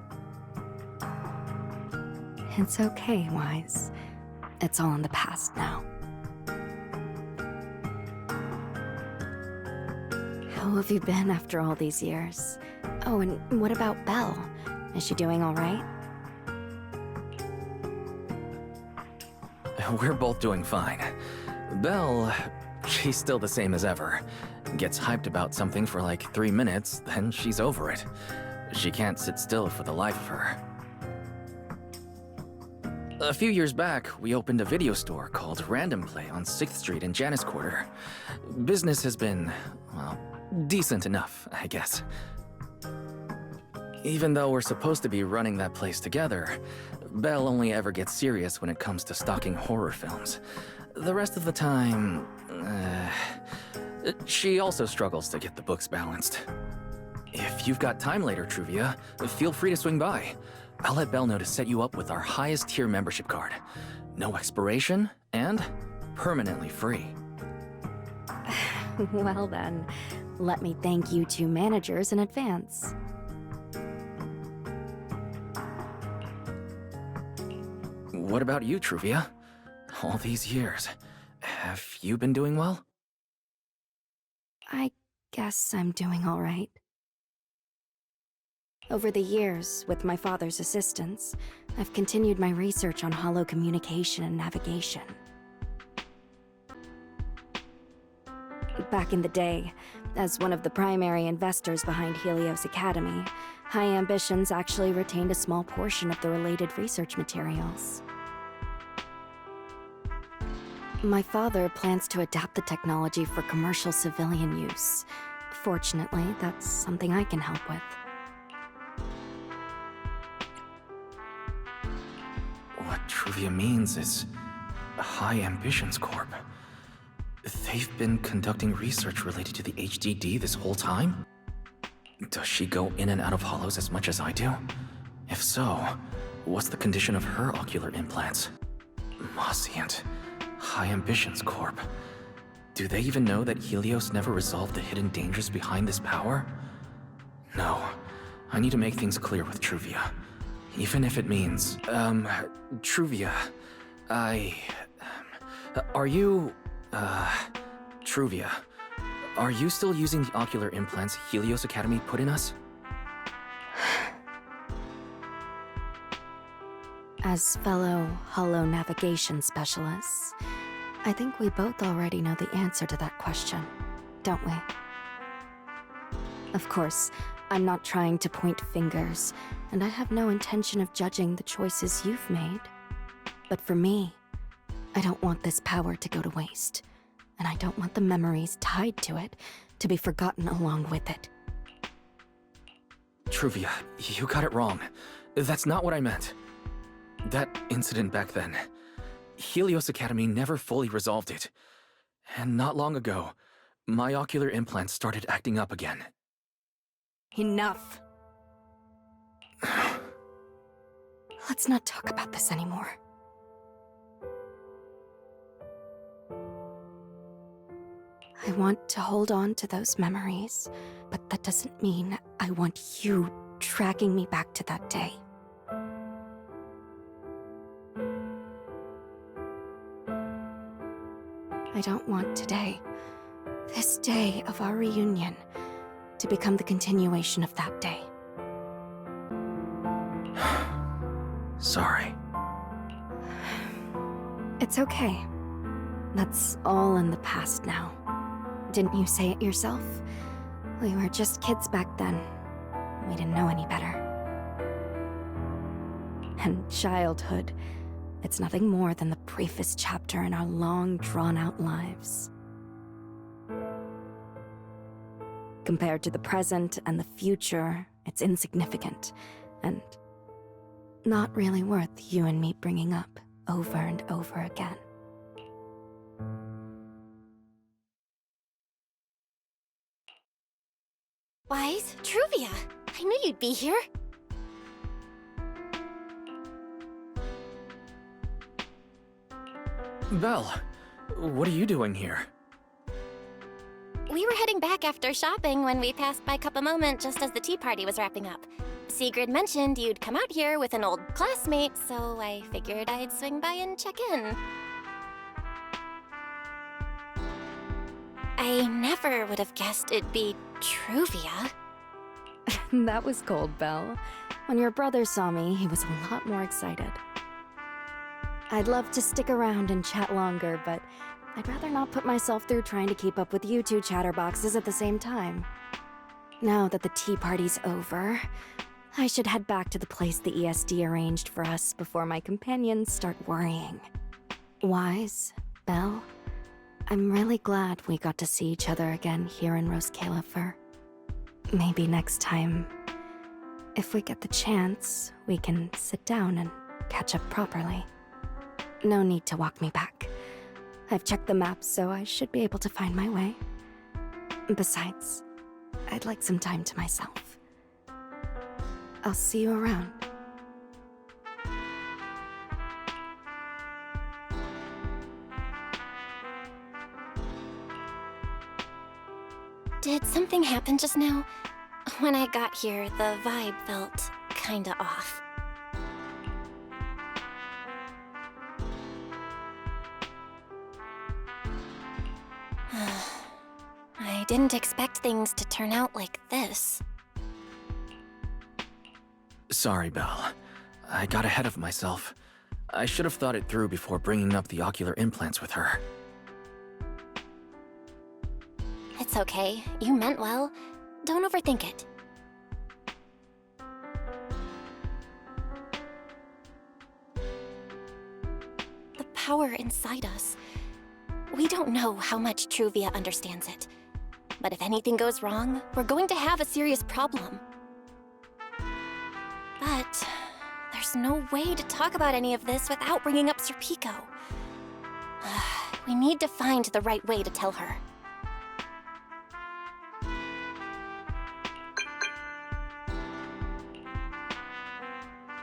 It's okay, Wise. It's all in the past now. How have you been after all these years? Oh, and what about Belle? Is she doing all right? We're both doing fine. Belle, she's still the same as ever. Gets hyped about something for like 3 minutes, then she's over it. She can't sit still for the life of her. A few years back, we opened a video store called Random Play on 6th Street in Janus Quarter. Business has been, well, decent enough, I guess. Even though we're supposed to be running that place together, Belle only ever gets serious when it comes to stocking horror films. The rest of the time, she also struggles to get the books balanced. If you've got time later, Truvia, feel free to swing by. I'll let Belle know to set you up with our highest tier membership card. No expiration, and permanently free. Well then, let me thank you two managers in advance. What about you, Truvia? All these years, have you been doing well? I guess I'm doing all right. Over the years, with my father's assistance, I've continued my research on holo communication and navigation. Back in the day, as one of the primary investors behind Helios Academy, High Ambitions actually retained a small portion of the related research materials. My father plans to adapt the technology for commercial civilian use. Fortunately, that's something I can help with. What Truvia means is High Ambitions Corp. They've been conducting research related to the HDD this whole time? Does she go in and out of hollows as much as I do? If so, what's the condition of her ocular implants? Moscient. High Ambitions Corp. Do they even know that Helios never resolved the hidden dangers behind this power? No. I need to make things clear with Truvia. Even if it means, Truvia, are you, Truvia, are you still using the ocular implants Helios Academy put in us? As fellow holo navigation specialists, I think we both already know the answer to that question, don't we? Of course, I'm not trying to point fingers, and I have no intention of judging the choices you've made. But for me, I don't want this power to go to waste, and I don't want the memories tied to it to be forgotten along with it. Truvia, you got it wrong. That's not what I meant. That incident back then, Helios Academy never fully resolved it. And not long ago, my ocular implants started acting up again. Enough. Let's not talk about this anymore. I want to hold on to those memories, but that doesn't mean I want you dragging me back to that day. I don't want today, this day of our reunion, to become the continuation of that day. Sorry. It's okay. That's all in the past now. Didn't you say it yourself? We were just kids back then. We didn't know any better. And childhood, it's nothing more than the briefest chapter in our long, drawn-out lives. Compared to the present and the future, it's insignificant, and not really worth you and me bringing up over and over again. Wise, Truvia, I knew you'd be here. Belle, what are you doing here? We were heading back after shopping when we passed by Cup a Moment just as the tea party was wrapping up. Sigrid mentioned you'd come out here with an old classmate, so I figured I'd swing by and check in. I never would have guessed it'd be Truvia. That was cold, Belle. When your brother saw me, he was a lot more excited. I'd love to stick around and chat longer, but I'd rather not put myself through trying to keep up with you two chatterboxes at the same time. Now that the tea party's over, I should head back to the place the ESD arranged for us before my companions start worrying. Wise, Belle, I'm really glad we got to see each other again here in Roscalifer. Maybe next time, if we get the chance, we can sit down and catch up properly. No need to walk me back. I've checked the map, so I should be able to find my way. Besides, I'd like some time to myself. I'll see you around. Did something happen just now? When I got here, the vibe felt kinda off. I didn't expect things to turn out like this. Sorry, Belle. I got ahead of myself. I should have thought it through before bringing up the ocular implants with her. It's okay. You meant well. Don't overthink it. The power inside us. We don't know how much Truvia understands it. But if anything goes wrong, we're going to have a serious problem. But there's no way to talk about any of this without bringing up Serpico. We need to find the right way to tell her.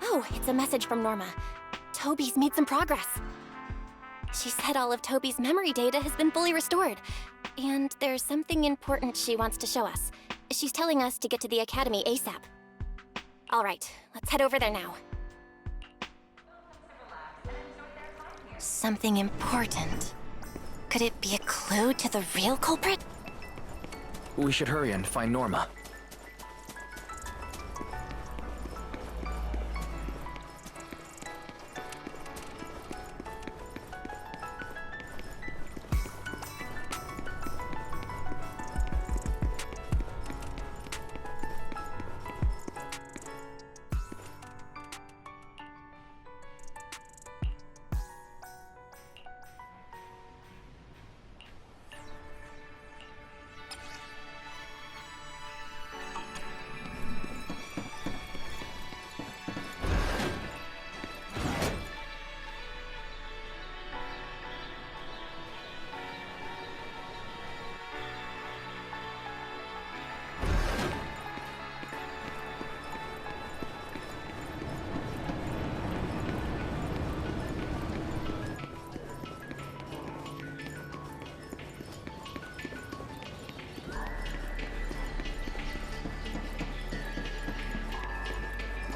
Oh, it's a message from Norma. Toby's made some progress. She said all of Toby's memory data has been fully restored. And there's something important she wants to show us. She's telling us to get to the academy ASAP. All right, let's head over there now. Something important. Could it be a clue to the real culprit? We should hurry and find Norma.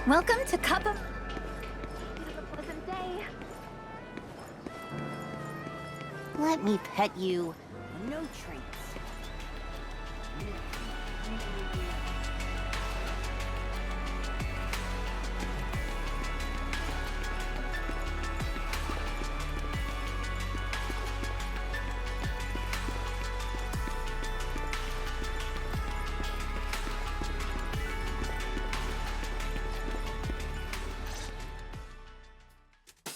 Welcome to Cup of... Have a pleasant day. Let me pet you. No treats.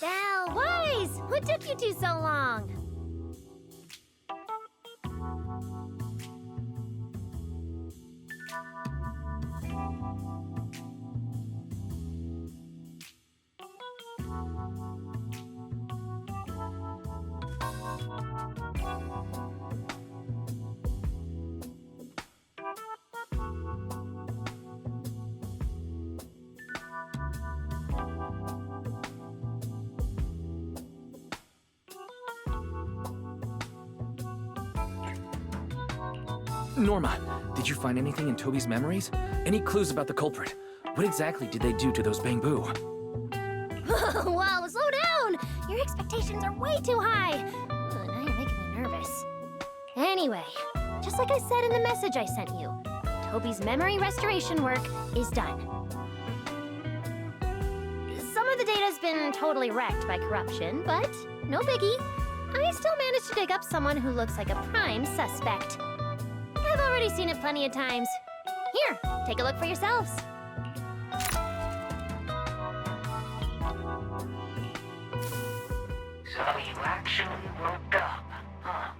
Belle, Wise! What took you two so long? Norma, did you find anything in Toby's memories? Any clues about the culprit? What exactly did they do to those Bangboo? Whoa, slow down! Your expectations are way too high. Now you're making me nervous. Anyway, just like I said in the message I sent you, Toby's memory restoration work is done. Some of the data's been totally wrecked by corruption, but no biggie. I still managed to dig up someone who looks like a prime suspect. I've already seen it plenty of times. Here, take a look for yourselves. So you actually woke up, huh?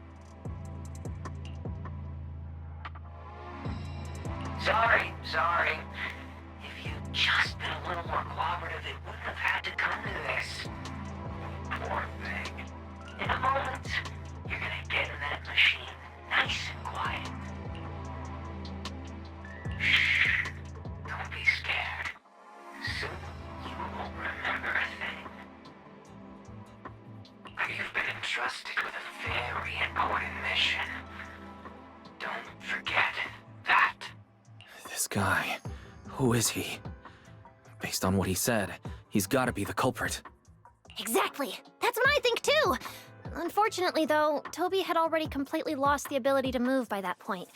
Sorry. If you'd just been a little more cooperative, it wouldn't have had to come to this. Poor thing. In a moment, you're gonna get in that machine, nice and quiet. Shh. Don't be scared. Soon you won't remember a thing. You've been entrusted with a very important mission. Don't forget that. This guy, who is he? Based on what he said, he's gotta be the culprit. Exactly. That's what I think too. Unfortunately, though, Toby had already completely lost the ability to move by that point.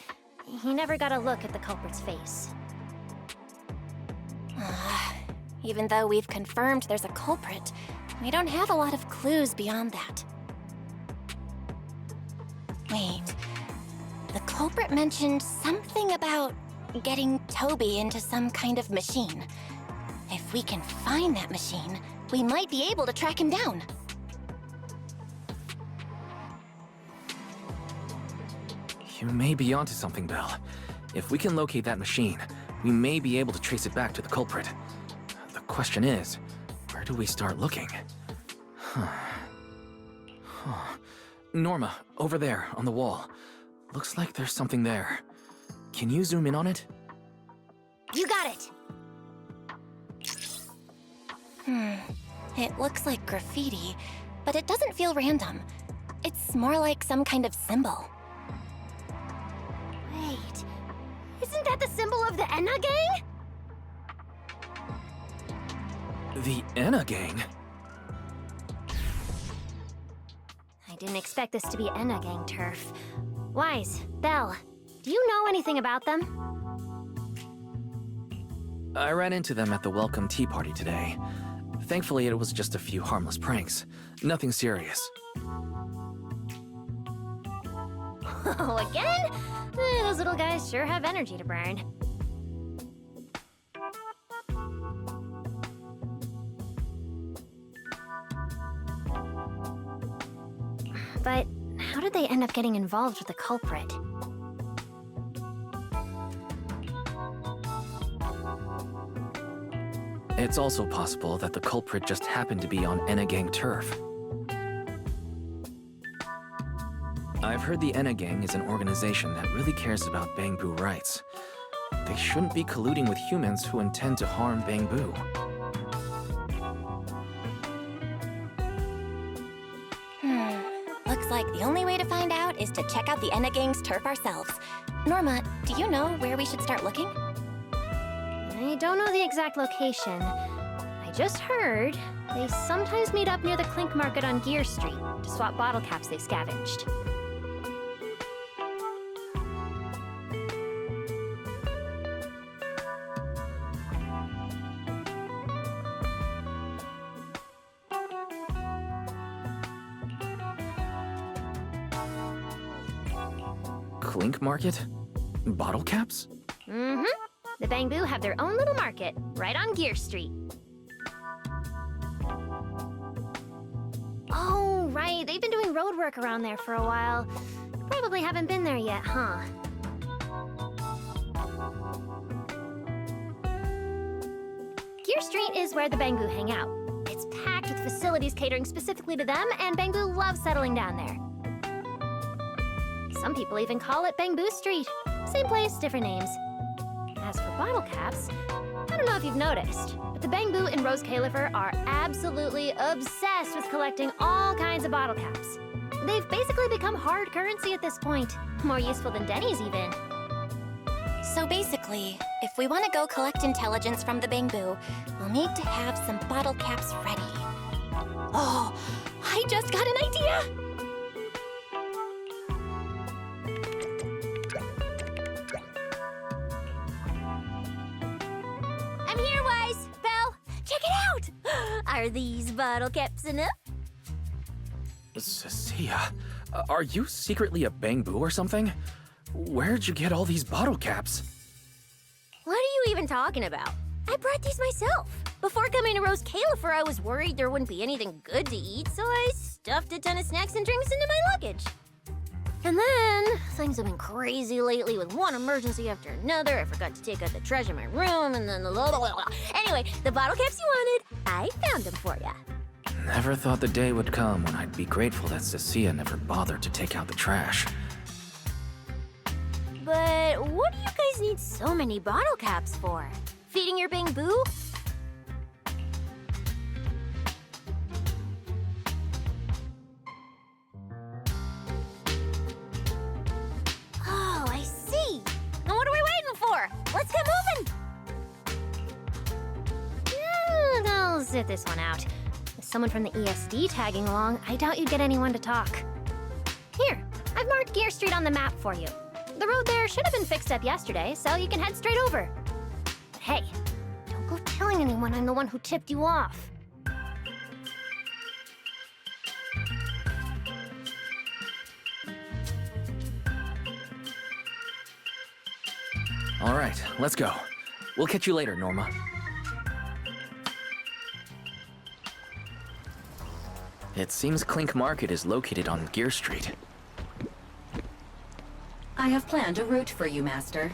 He never got a look at the culprit's face. Even though we've confirmed there's a culprit, we don't have a lot of clues beyond that. Wait. The culprit mentioned something about getting Toby into some kind of machine. If we can find that machine, we might be able to track him down. You may be onto something, Belle. If we can locate that machine, we may be able to trace it back to the culprit. The question is, where do we start looking? Norma, over there, on the wall. Looks like there's something there. Can you zoom in on it? You got it! It looks like graffiti, but it doesn't feel random. It's more like some kind of symbol. Wait, isn't that the symbol of the Enna Gang? The Enna Gang? I didn't expect this to be Enna Gang turf. Wise, Belle, do you know anything about them? I ran into them at the welcome tea party today. Thankfully, it was just a few harmless pranks. Nothing serious. Oh, again? Those little guys sure have energy to burn. But how did they end up getting involved with the culprit? It's also possible that the culprit just happened to be on Enna Gang turf. I've heard the Enna Gang is an organization that really cares about Bangboo rights. They shouldn't be colluding with humans who intend to harm Bangboo. Looks like the only way to find out is to check out the Enna Gang's turf ourselves. Norma, do you know where we should start looking? I don't know the exact location. I just heard they sometimes meet up near the Clink Market on Gear Street to swap bottle caps they scavenged. Clink Market? Bottle caps? Mm-hmm. The Bangboo have their own little market, right on Gear Street. Oh, right. They've been doing road work around there for a while. Probably haven't been there yet, huh? Gear Street is where the Bangboo hang out. It's packed with facilities catering specifically to them, and Bangboo loves settling down there. Some people even call it Bangboo Street. Same place, different names. As for bottle caps, I don't know if you've noticed, but the Bangboo and Rose Califer are absolutely obsessed with collecting all kinds of bottle caps. They've basically become hard currency at this point, more useful than Denny's even. So basically, if we want to go collect intelligence from the Bangboo, we'll need to have some bottle caps ready. Oh, I just got an idea! I'm here, Wise! Belle, check it out! Are these bottle caps enough? Sia, are you secretly a Bangboo or something? Where'd you get all these bottle caps? you even talking about? I brought these myself. Before coming to Rose Califer, I was worried there wouldn't be anything good to eat, so I stuffed a ton of snacks and drinks into my luggage. And then, things have been crazy lately with one emergency after another. I forgot to take out the trash in my room, and then Anyway, the bottle caps you wanted, I found them for ya. Never thought the day would come when I'd be grateful that Cecilia never bothered to take out the trash. But what do you guys need so many bottle caps for? Feeding your Bangboo? Oh, I see. Now what are we waiting for? Let's get moving. I'll sit this one out. With someone from the ESD tagging along, I doubt you'd get anyone to talk. Here, I've marked Gear Street on the map for you. The road there should have been fixed up yesterday, so you can head straight over. But hey, don't go telling anyone I'm the one who tipped you off. All right, let's go. We'll catch you later, Norma. It seems Clink Market is located on Gear Street. I have planned a route for you, Master.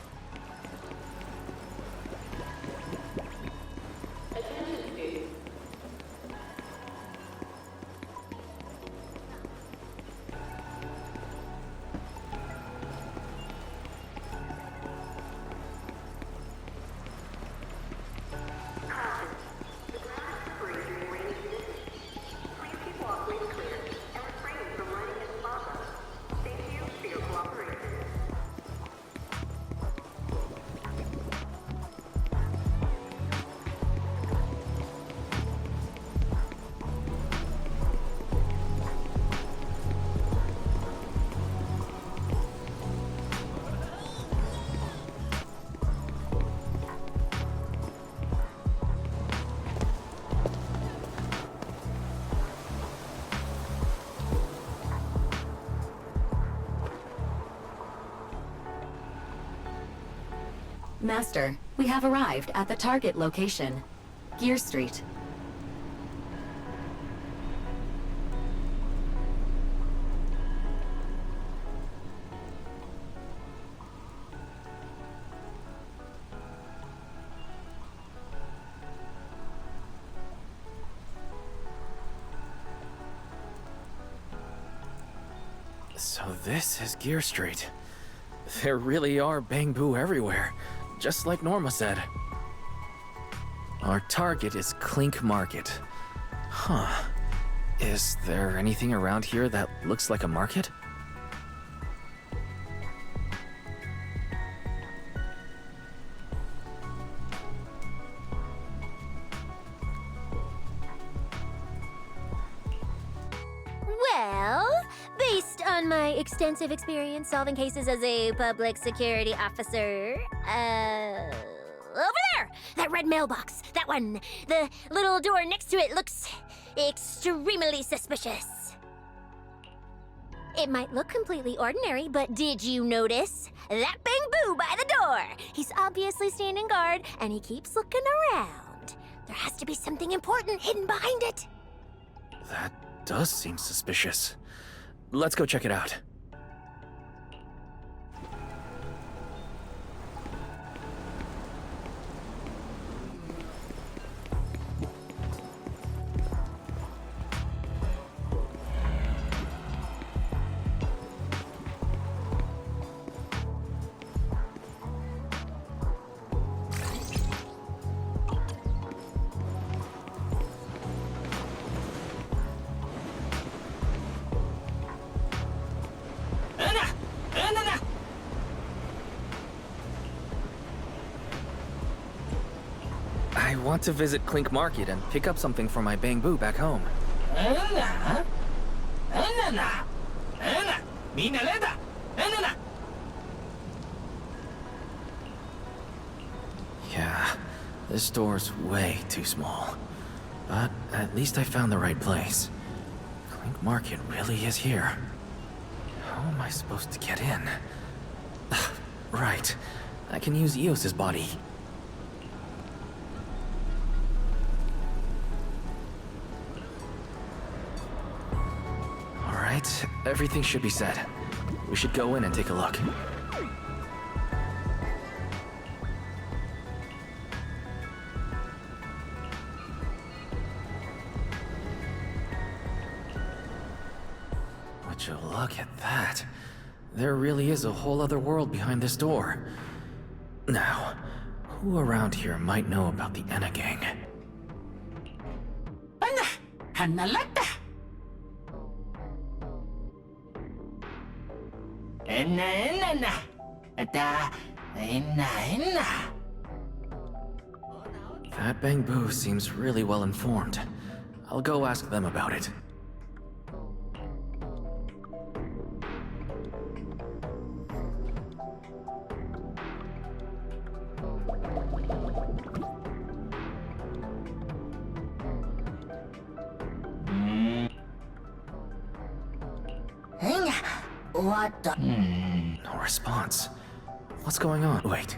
Master, we have arrived at the target location, Gear Street. So this is Gear Street. There really are Bangboo everywhere, just like Norma said. Our target is Clink Market. Huh. Is there anything around here that looks like a market? Well, based on my extensive experience solving cases as a public security officer, over there! That red mailbox! That one! The little door next to it looks extremely suspicious. It might look completely ordinary, but did you notice? That Bangboo by the door! He's obviously standing guard, and he keeps looking around. There has to be something important hidden behind it. That does seem suspicious. Let's go check it out. I want to visit Clink Market and pick up something for my Bangboo back home. Yeah, this store's way too small. But at least I found the right place. Clink Market really is here. How am I supposed to get in? Right, I can use Eos's body. Everything should be set. We should go in and take a look. Would you look at that? There really is a whole other world behind this door. Now, who around here might know about the Enna gang? That Bangboo seems really well informed. I'll go ask them about it. No response. What's going on? Wait.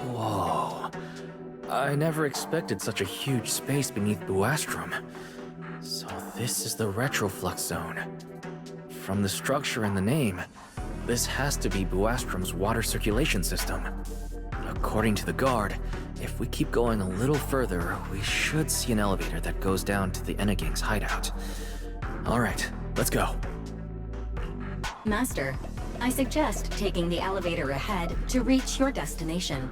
Whoa. I never expected such a huge space beneath Buastrum. So this is the retroflux zone. From the structure and the name, this has to be Buastrum's water circulation system. According to the guard, if we keep going a little further, we should see an elevator that goes down to the Enna gang's hideout. Alright, let's go. Master, I suggest taking the elevator ahead to reach your destination.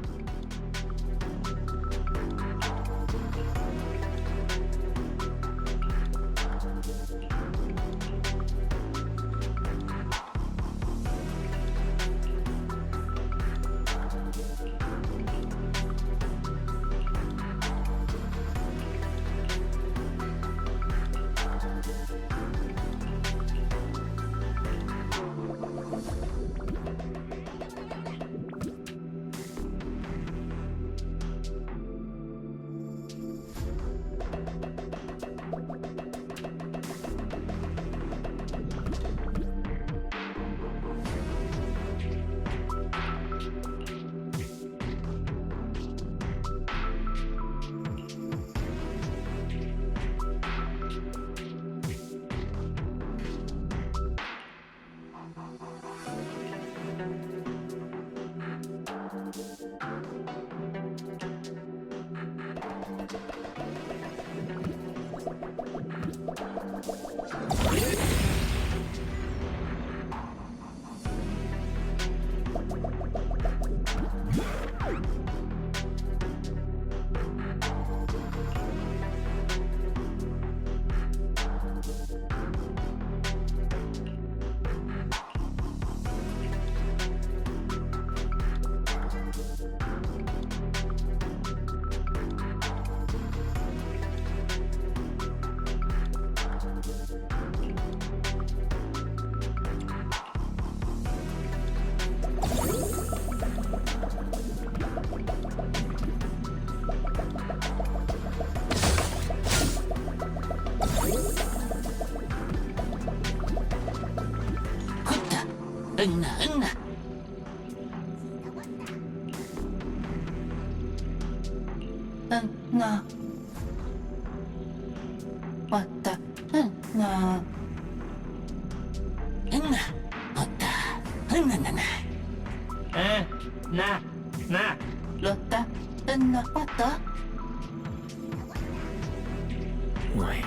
Wait,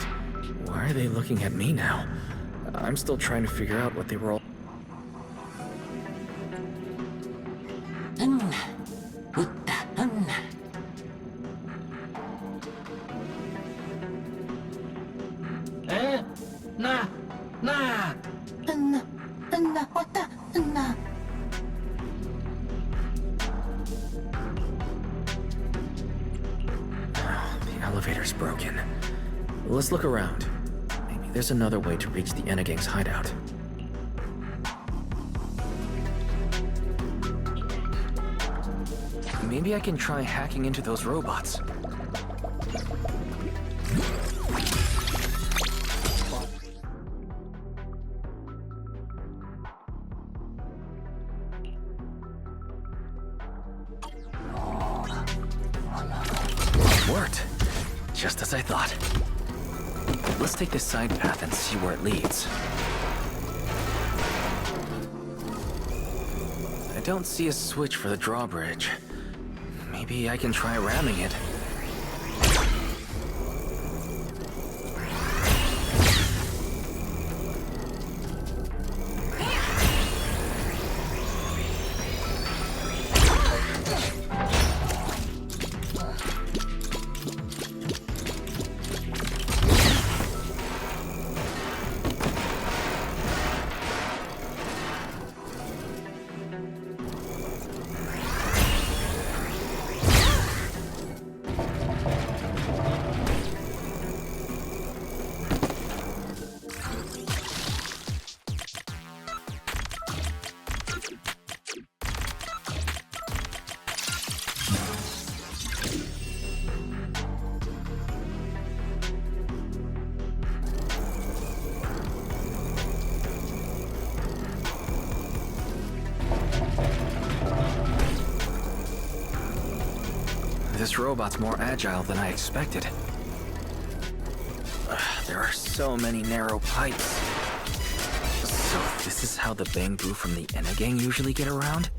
why are they looking at me now? I'm still trying to figure out what they were all... The elevator's broken. Let's look around. Maybe there's another way to reach the Enna Gang's hideout. Maybe I can try hacking into those robots. Worked. Just as I thought. Let's take this side path and see where it leads. I don't see a switch for the drawbridge. Maybe I can try ramming it. This robot's more agile than I expected. There are so many narrow pipes. So this is how the Bangboo from the Enna Gang usually get around?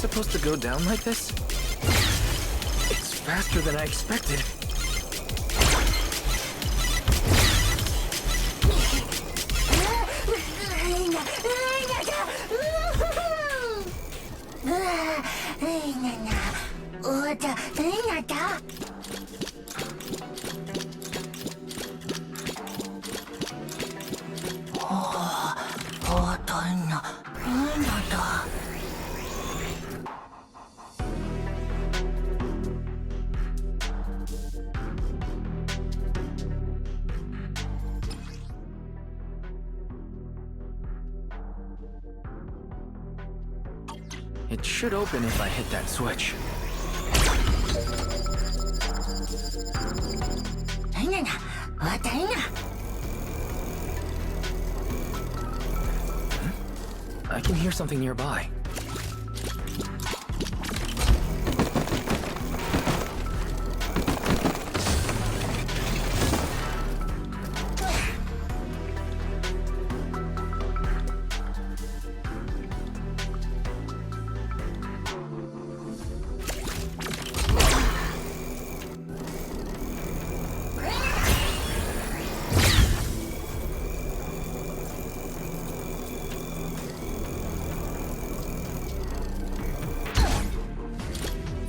supposed to go down like this? It's faster than I expected. It should open if I hit that switch. I can hear something nearby.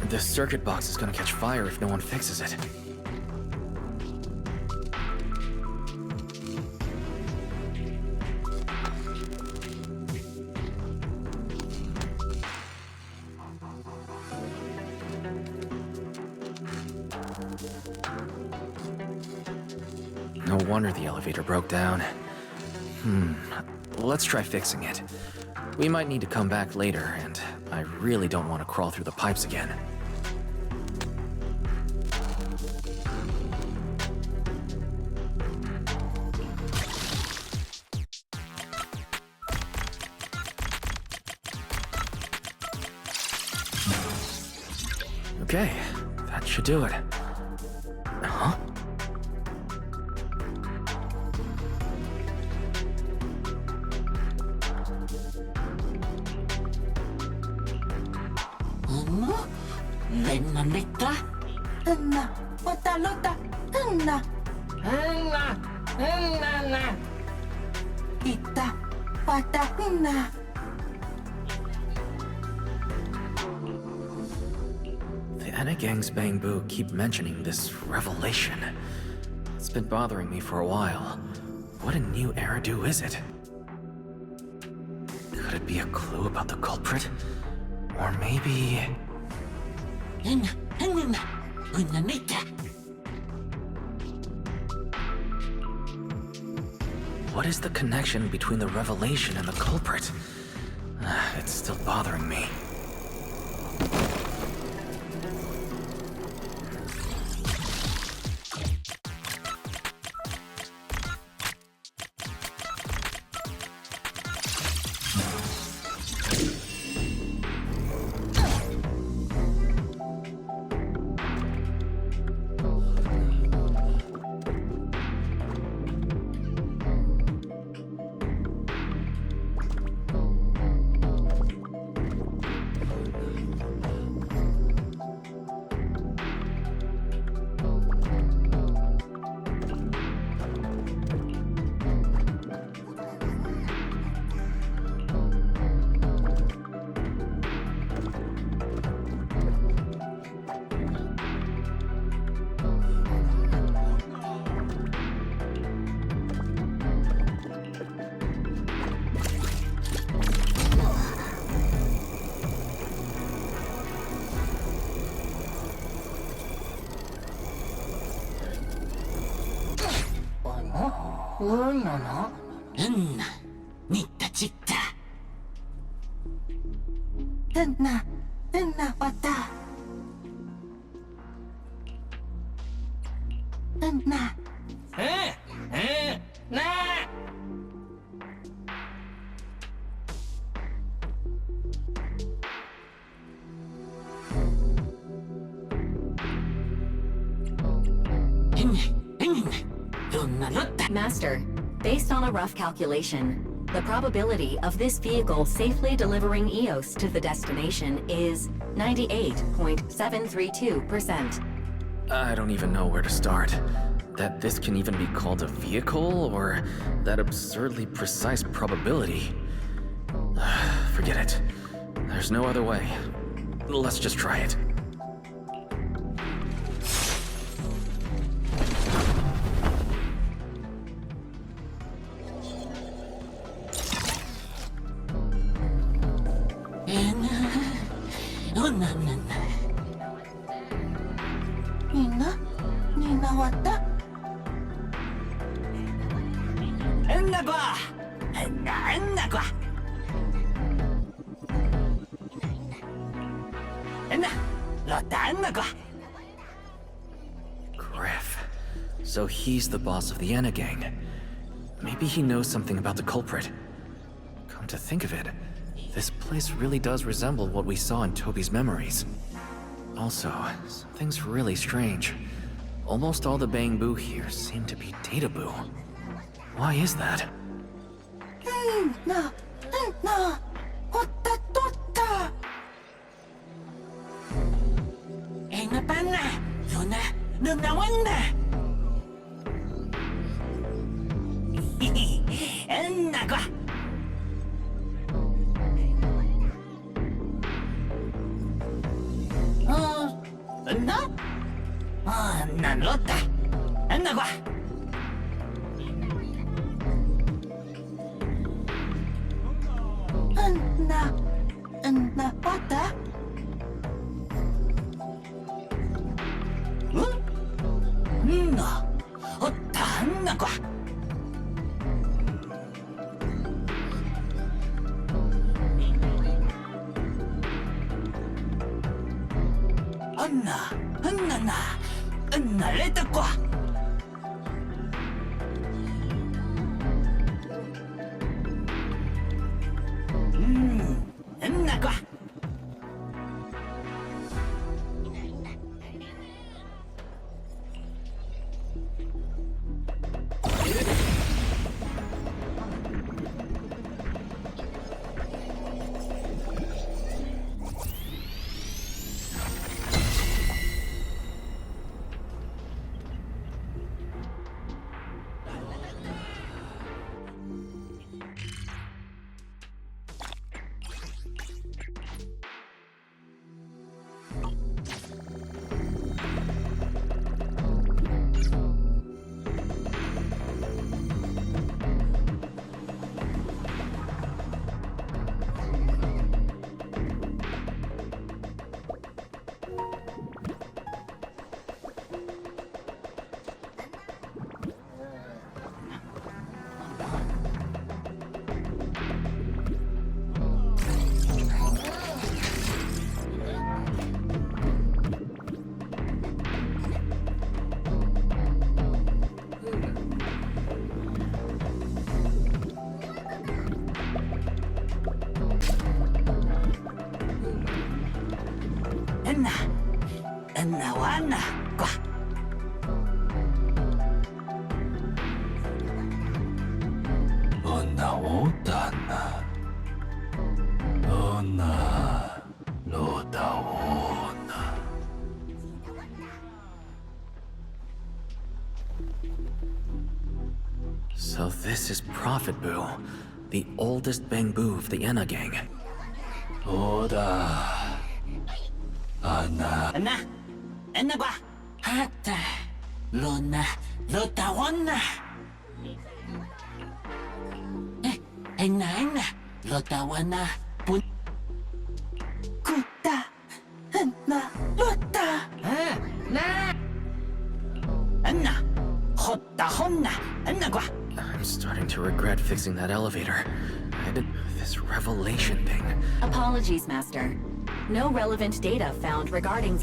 This circuit box is gonna catch fire if no one fixes it. No wonder the elevator broke down. Let's try fixing it. We might need to come back later, and I really don't want to crawl through the pipes again. Okay, that should do it. Huh? The Enna Gang's Bangboo keep mentioning this revelation. It's been bothering me for a while. What a new Eridu is it? Could it be a clue about the culprit? Or maybe... What is the connection between the revelation and the culprit? It's still bothering me. Master, based on a rough calculation, The probability of this vehicle safely delivering EOS to the destination is 98.732%. I don't even know where to start. That this can even be called a vehicle, or that absurdly precise probability. Forget it. There's no other way. Let's just try it. Griff. So he's the boss of the Enna gang. Maybe he knows something about the culprit. Come to think of it, this place really does resemble what we saw in Toby's memories. Also, something's really strange. Almost all the Bangboo here seem to be Databoo. Why is that? So this is Prophet Boo, the oldest Bangboo of the Enna gang. Oda. Anna. Enna gua. Hata. Luna. Lotawana. Enna. Lotawana. Pun. Kuta. Enna. Lota. Na. Enna. Hotta honna. Enna gua. I'm starting to regret fixing that elevator. This revelation thing. Apologies, Master. No relevant data found regarding...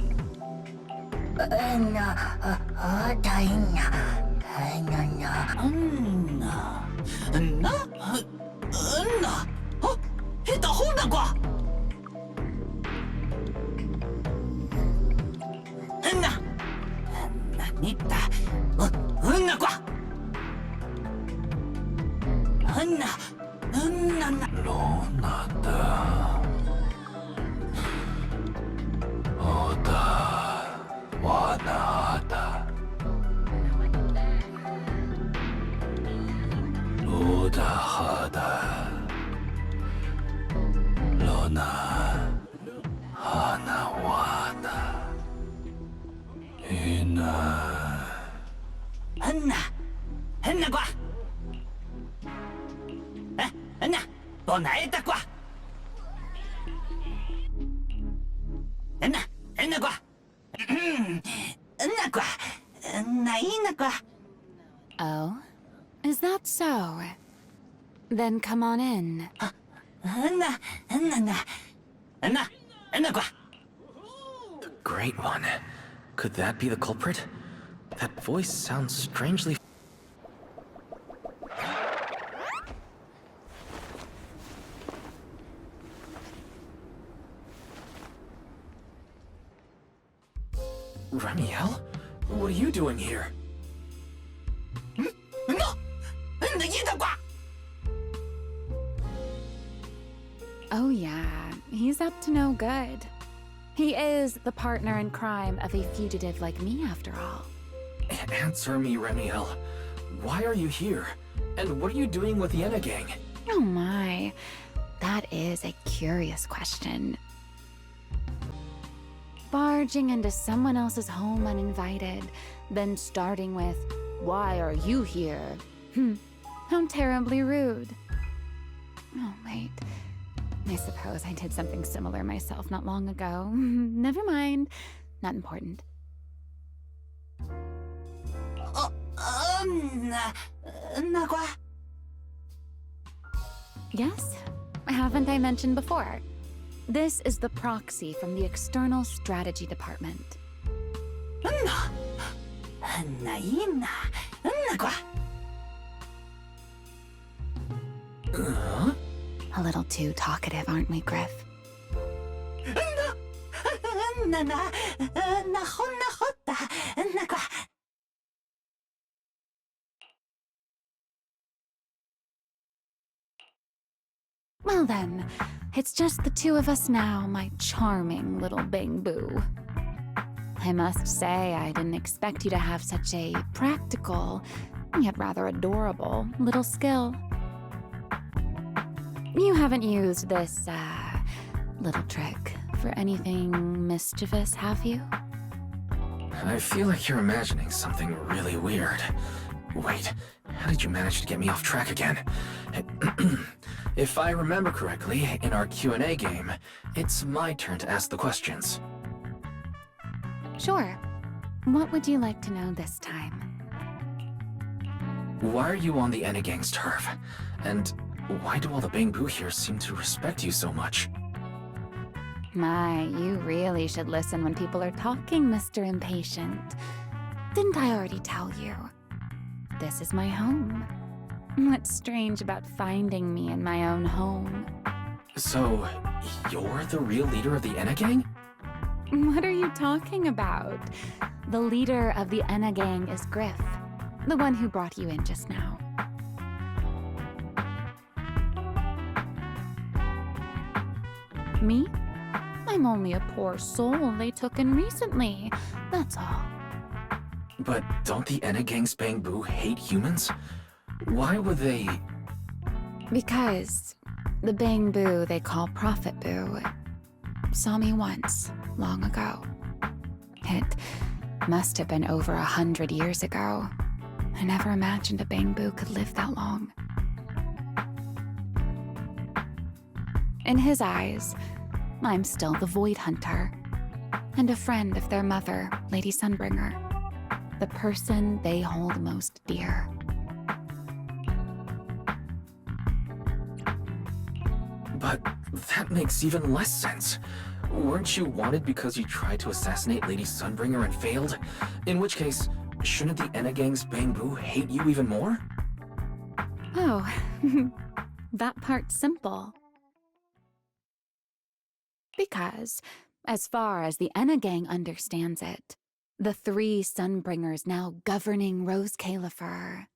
로나다 오다 와나다 우다하다 로나 하나와다 이나 한나과 한나 보나에다과 한나과 한나과 나이나과. Oh? Is that so? Then come on in. 한나과. The Great One. Could that be the culprit? That voice sounds strangely... Remielle? What are you doing here? Oh yeah, he's up to no good. He is the partner in crime of a fugitive like me, after all. Answer me, Remielle. Why are you here? And what are you doing with the Enna gang? Oh my, that is a curious question. Barging into someone else's home uninvited, then starting with, "Why are you here?" How terribly rude. Oh, wait. I suppose I did something similar myself not long ago. Never mind. Not important. Yes? Haven't I mentioned before? This is the proxy from the External Strategy Department. A little too talkative, aren't we, Griff? Well then, it's just the two of us now, my charming little Bangboo. I must say, I didn't expect you to have such a practical, yet rather adorable, little skill. You haven't used this, little trick for anything mischievous, have you? I feel like you're imagining something really weird. Wait, how did you manage to get me off track again? If I remember correctly, in our Q&A game, it's my turn to ask the questions. Sure. What would you like to know this time? Why are you on the Enna gang's turf? And why do all the Bangboo here seem to respect you so much? My, you really should listen when people are talking, Mr. Impatient. Didn't I already tell you? This is my home. What's strange about finding me in my own home? So, you're the real leader of the Enna gang? What are you talking about? The leader of the Enna gang is Griff, the one who brought you in just now. Me? I'm only a poor soul they took in recently, that's all. But don't the Enna gang's Bangboo hate humans? Why would they... Because the Bangboo they call Prophet Boo saw me once, long ago. It must have been over 100 years ago. I never imagined a Bangboo could live that long. In his eyes, I'm still the Void Hunter, and a friend of their mother, Lady Sunbringer, the person they hold most dear. But that makes even less sense. Weren't you wanted because you tried to assassinate Lady Sunbringer and failed? In which case, shouldn't the Enna gang's Bangboo hate you even more? Oh, that part's simple. Because, as far as the Enna gang understands it, the three Sunbringers now governing Rose Califer,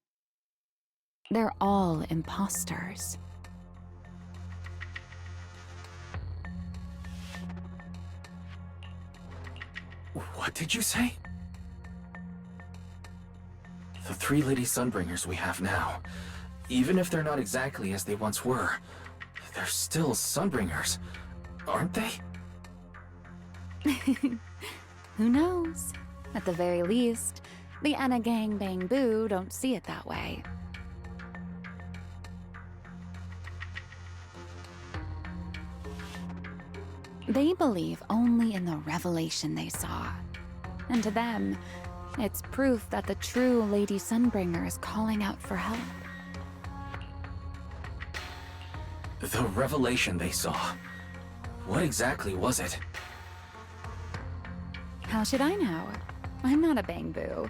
they're all imposters. What did you say? The 3 Lady Sunbringers we have now, even if they're not exactly as they once were, they're still Sunbringers, aren't they? Who knows? At the very least, the Enna Gang Bangboo don't see it that way. They believe only in the revelation they saw. And to them, it's proof that the true Lady Sunbringer is calling out for help. The revelation they saw. What exactly was it? How should I know? I'm not a Bangboo.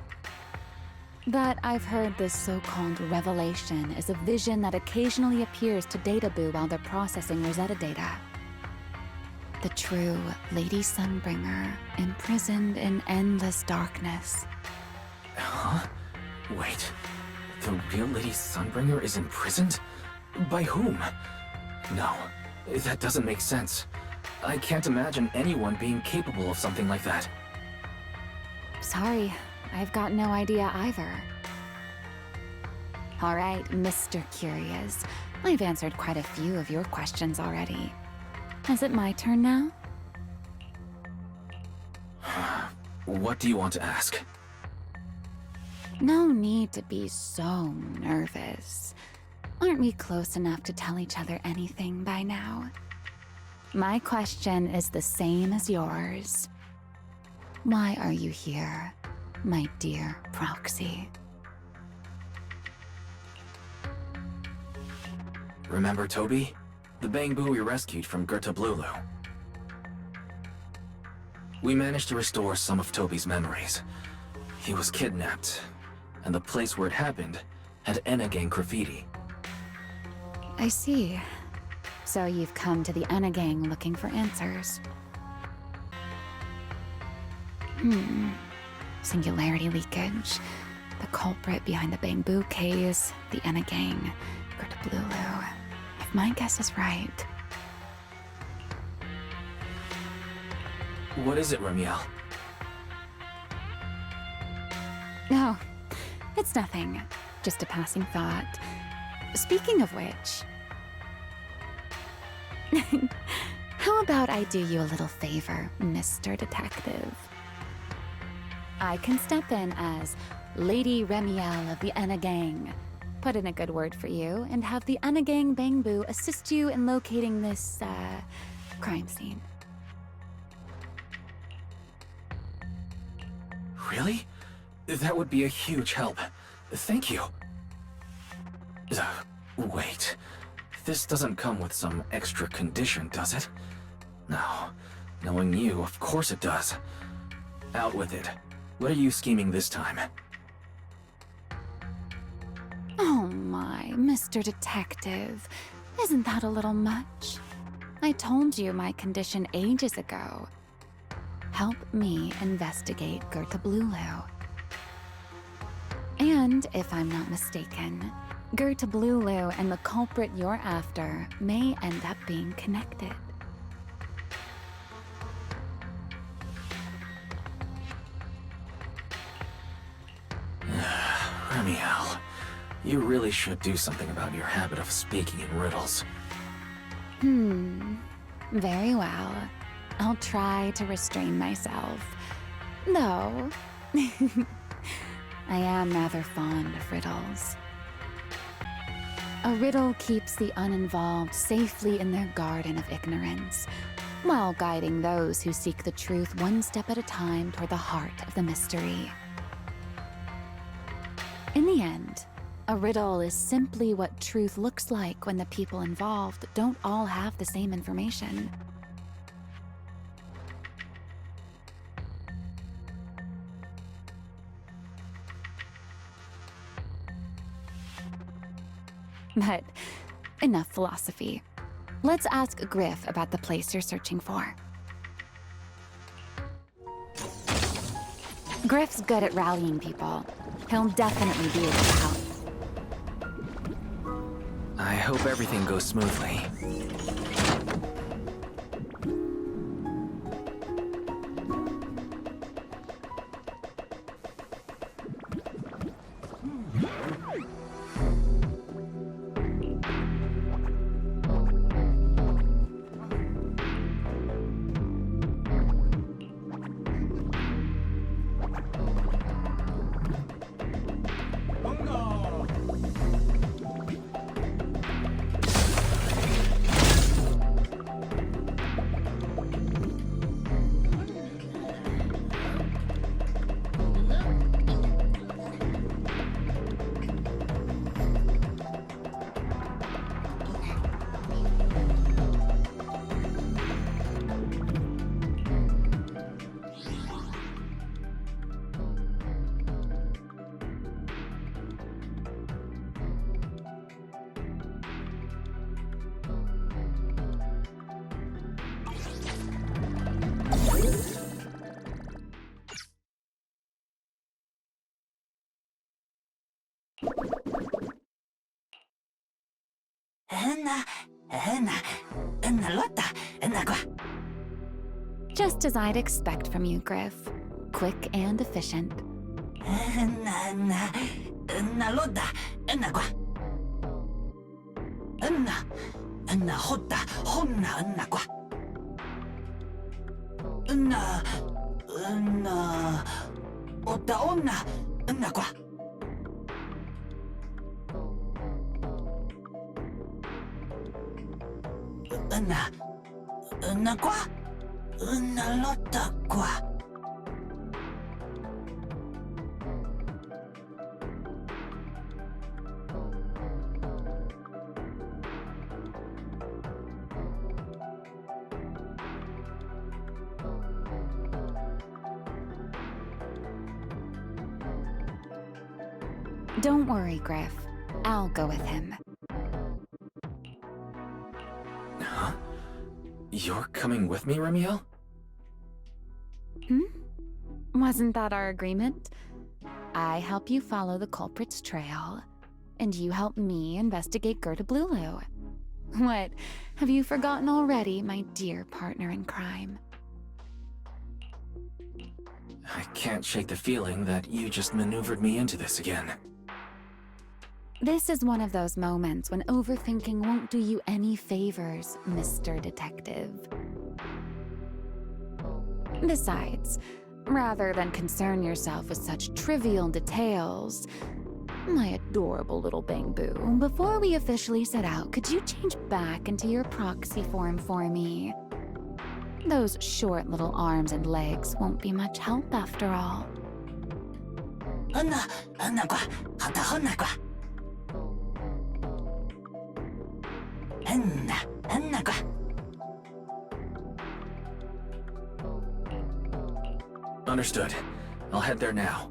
But I've heard this so-called revelation is a vision that occasionally appears to Databoo while they're processing Rosetta data. The true Lady Sunbringer, imprisoned in endless darkness. Huh? Wait, the real Lady Sunbringer is imprisoned? By whom? No, that doesn't make sense. I can't imagine anyone being capable of something like that. Sorry, I've got no idea either. All right, Mr. Curious. I've answered quite a few of your questions already. Is it my turn now? What do you want to ask? No need to be so nervous. Aren't we close enough to tell each other anything by now? My question is the same as yours. Why are you here, my dear proxy? Remember Toby? The Bangboo we rescued from Gertablulu. We managed to restore some of Toby's memories. He was kidnapped, and the place where it happened had Enna Gang graffiti. I see. So you've come to the Enna Gang looking for answers. Singularity leakage, the culprit behind the Bangboo case, the Enna Gang, Gertablulu. If my guess is right. What is it, Remielle? No, it's nothing. Just a passing thought. Speaking of which... how about I do you a little favor, Mr. Detective? I can step in as Lady Remielle of the Enna Gang, put in a good word for you, and have the Enna Gang Bangboo assist you in locating this, crime scene. Really? That would be a huge help. Thank you. Wait. This doesn't come with some extra condition, does it? No. Knowing you, of course it does. Out with it. What are you scheming this time? Oh my, Mr. Detective. Isn't that a little much? I told you my condition ages ago. Help me investigate Gertablulu. And, if I'm not mistaken, Gertablulu and the culprit you're after may end up being connected. Remielle, you really should do something about your habit of speaking in riddles. Very well. I'll try to restrain myself. Though, I am rather fond of riddles. A riddle keeps the uninvolved safely in their garden of ignorance, while guiding those who seek the truth one step at a time toward the heart of the mystery. In the end, a riddle is simply what truth looks like when the people involved don't all have the same information. But enough philosophy. Let's ask Griff about the place you're searching for. Griff's good at rallying people. He'll definitely be able to help. I hope everything goes smoothly. Just as I'd expect from you, Griff. Quick and efficient. Don't worry, Griff. I'll go with him. Huh? You're coming with me, Remielle? Wasn't that our agreement? I help you follow the culprit's trail, and you help me investigate Gerta Blulu. What, have you forgotten already, my dear partner in crime? I can't shake the feeling that you just maneuvered me into this again. This is one of those moments when overthinking won't do you any favors, Mr. Detective. Besides, rather than concern yourself with such trivial details, my adorable little Bangboo, before we officially set out, could you change back into your proxy form for me? Those short little arms and legs won't be much help after all. Understood. I'll head there now.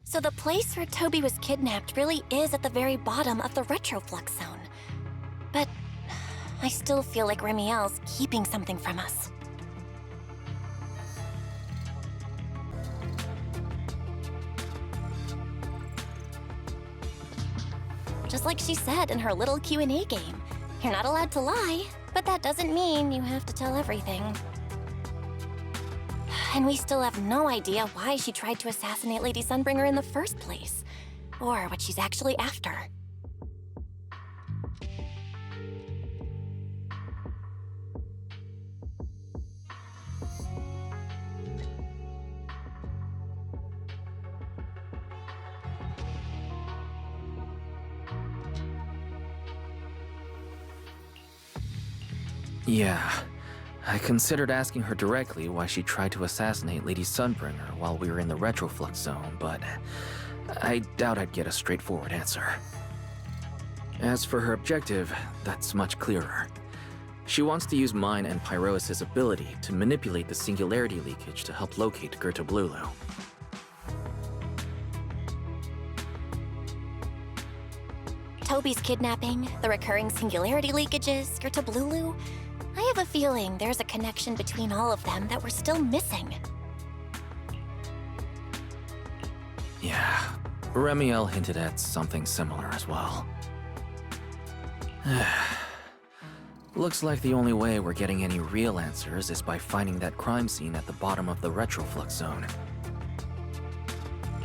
So the place where Toby was kidnapped really is at the very bottom of the retroflux zone. But I still feel like Remielle's keeping something from us. Just like she said in her little Q&A game, you're not allowed to lie, but that doesn't mean you have to tell everything. And we still have no idea why she tried to assassinate Lady Sunbringer in the first place, or what she's actually after. Yeah, I considered asking her directly why she tried to assassinate Lady Sunbringer while we were in the retroflux zone, but I doubt I'd get a straightforward answer. As for her objective, that's much clearer. She wants to use mine and Pyrois' ability to manipulate the singularity leakage to help locate Gerta Blulu. Toby's kidnapping, the recurring singularity leakages, Gerta Blulu. I have a feeling there's a connection between all of them that we're still missing. Yeah, Remielle hinted at something similar as well. Looks like the only way we're getting any real answers is by finding that crime scene at the bottom of the retroflux zone.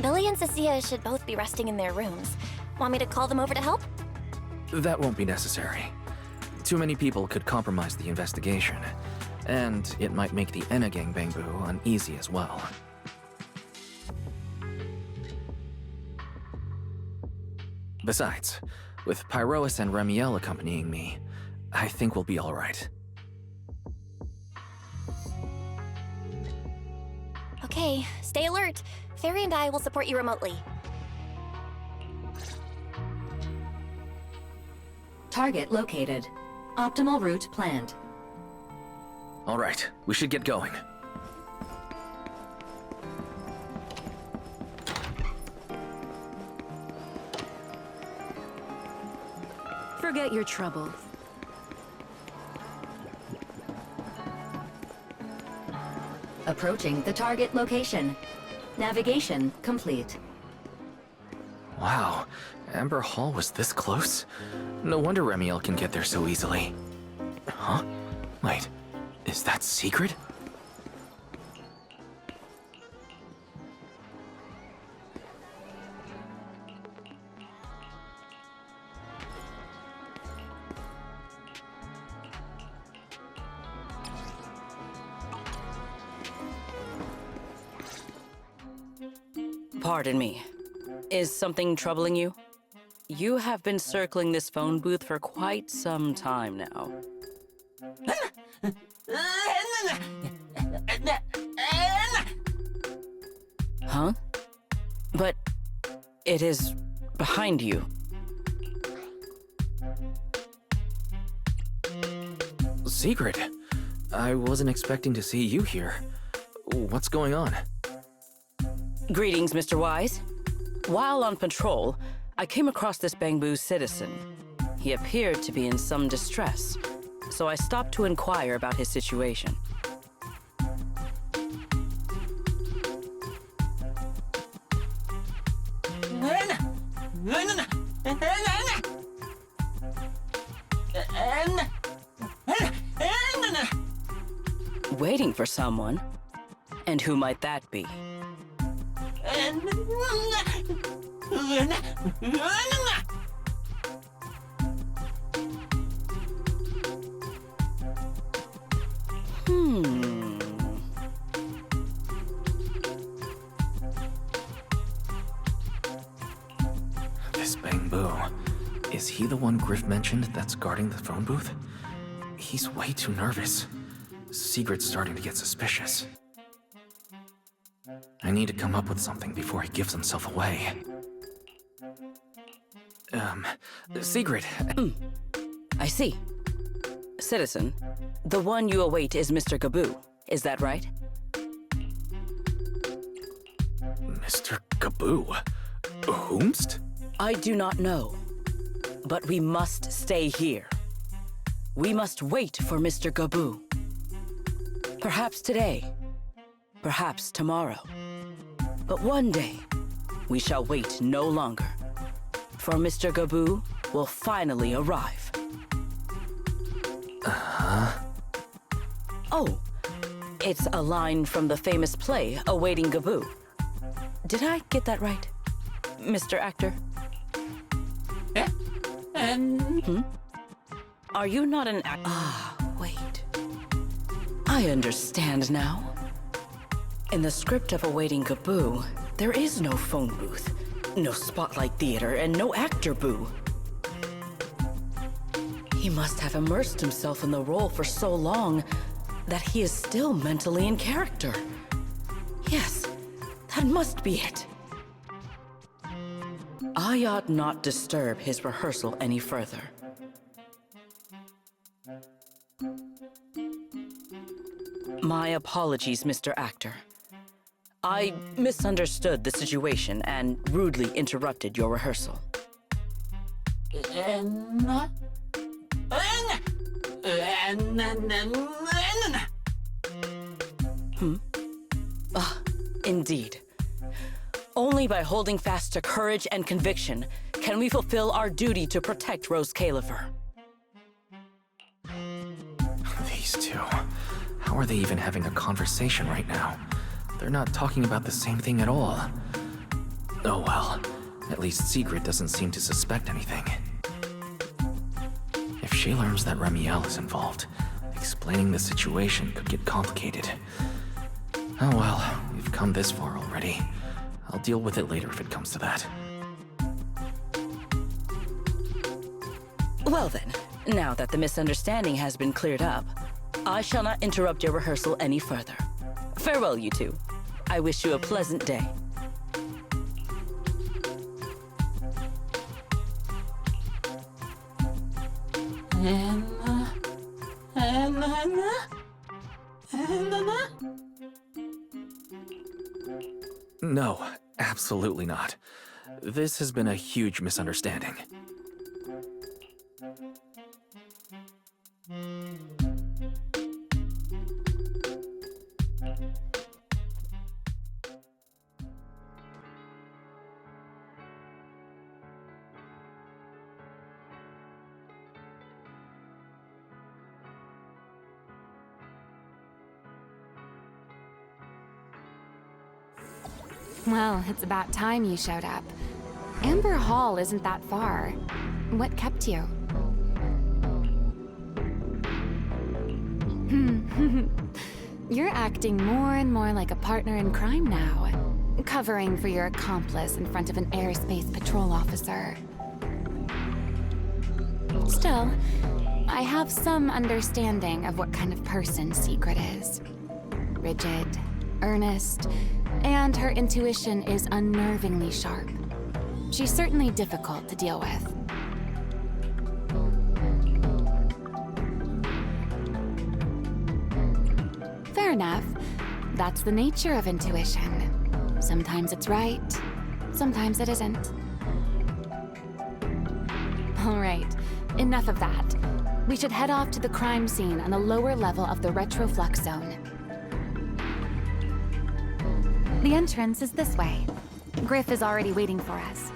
Billy and Cecilia should both be resting in their rooms. Want me to call them over to help? That won't be necessary. Too many people could compromise the investigation, and it might make the Enna gang Bangboo uneasy as well. Besides, with Pyrois and Remielle accompanying me, I think we'll be all right. Okay, stay alert. Fairy and I will support you remotely. Target located. Optimal route planned. All right, we should get going. Forget your troubles. Approaching the target location. Navigation complete. Wow, Amber Hall was this close? No wonder Remielle can get there so easily. Huh? Wait, is that secret? Pardon me. Is something troubling you? You have been circling this phone booth for quite some time now. Huh? But it is behind you. Secret? I wasn't expecting to see you here. What's going on? Greetings, Mr. Wise. While on patrol, I came across this Bangboo citizen. He appeared to be in some distress, so I stopped to inquire about his situation. Waiting for someone? And who might that be? This Bangboo. Is he the one Griff mentioned that's guarding the phone booth? He's way too nervous. Secret's starting to get suspicious. I need to come up with something before he gives himself away. Secret. I see. Citizen, the one you await is Mr. Gaboo. Is that right? Mr. Gaboo? Whomst? I do not know. But we must stay here. We must wait for Mr. Gaboo. Perhaps today. Perhaps tomorrow. But one day, we shall wait no longer. For Mr. Gaboo will finally arrive. Oh, it's a line from the famous play, Awaiting Gaboo. Did I get that right, Mr. Actor? Are you not an actor? Ah, wait. I understand now. In the script of Awaiting Gaboo, there is no phone booth, no spotlight theater, and no actor boo. He must have immersed himself in the role for so long that he is still mentally in character. Yes, that must be it. I ought not disturb his rehearsal any further. My apologies, Mr. Actor. I misunderstood the situation and rudely interrupted your rehearsal. Indeed. Only by holding fast to courage and conviction can we fulfill our duty to protect Rose Califer. These two. How are they even having a conversation right now? They're not talking about the same thing at all. Oh well. At least Secret doesn't seem to suspect anything. If she learns that Remielle is involved, explaining the situation could get complicated. Oh well, we've come this far already. I'll deal with it later if it comes to that. Well then, now that the misunderstanding has been cleared up, I shall not interrupt your rehearsal any further. Farewell, you two. I wish you a pleasant day. No, absolutely not. This has been a huge misunderstanding. Well, it's about time you showed up. Amber Hall isn't that far. What kept you? You're acting more and more like a partner in crime now. Covering for your accomplice in front of an airspace patrol officer. Still, I have some understanding of what kind of person Secret is. Rigid, earnest, and her intuition is unnervingly sharp. She's certainly difficult to deal with. Fair enough. That's the nature of intuition. Sometimes it's right, sometimes it isn't. All right, enough of that. We should head off to the crime scene on the lower level of the retroflux zone. The entrance is this way. Griff is already waiting for us.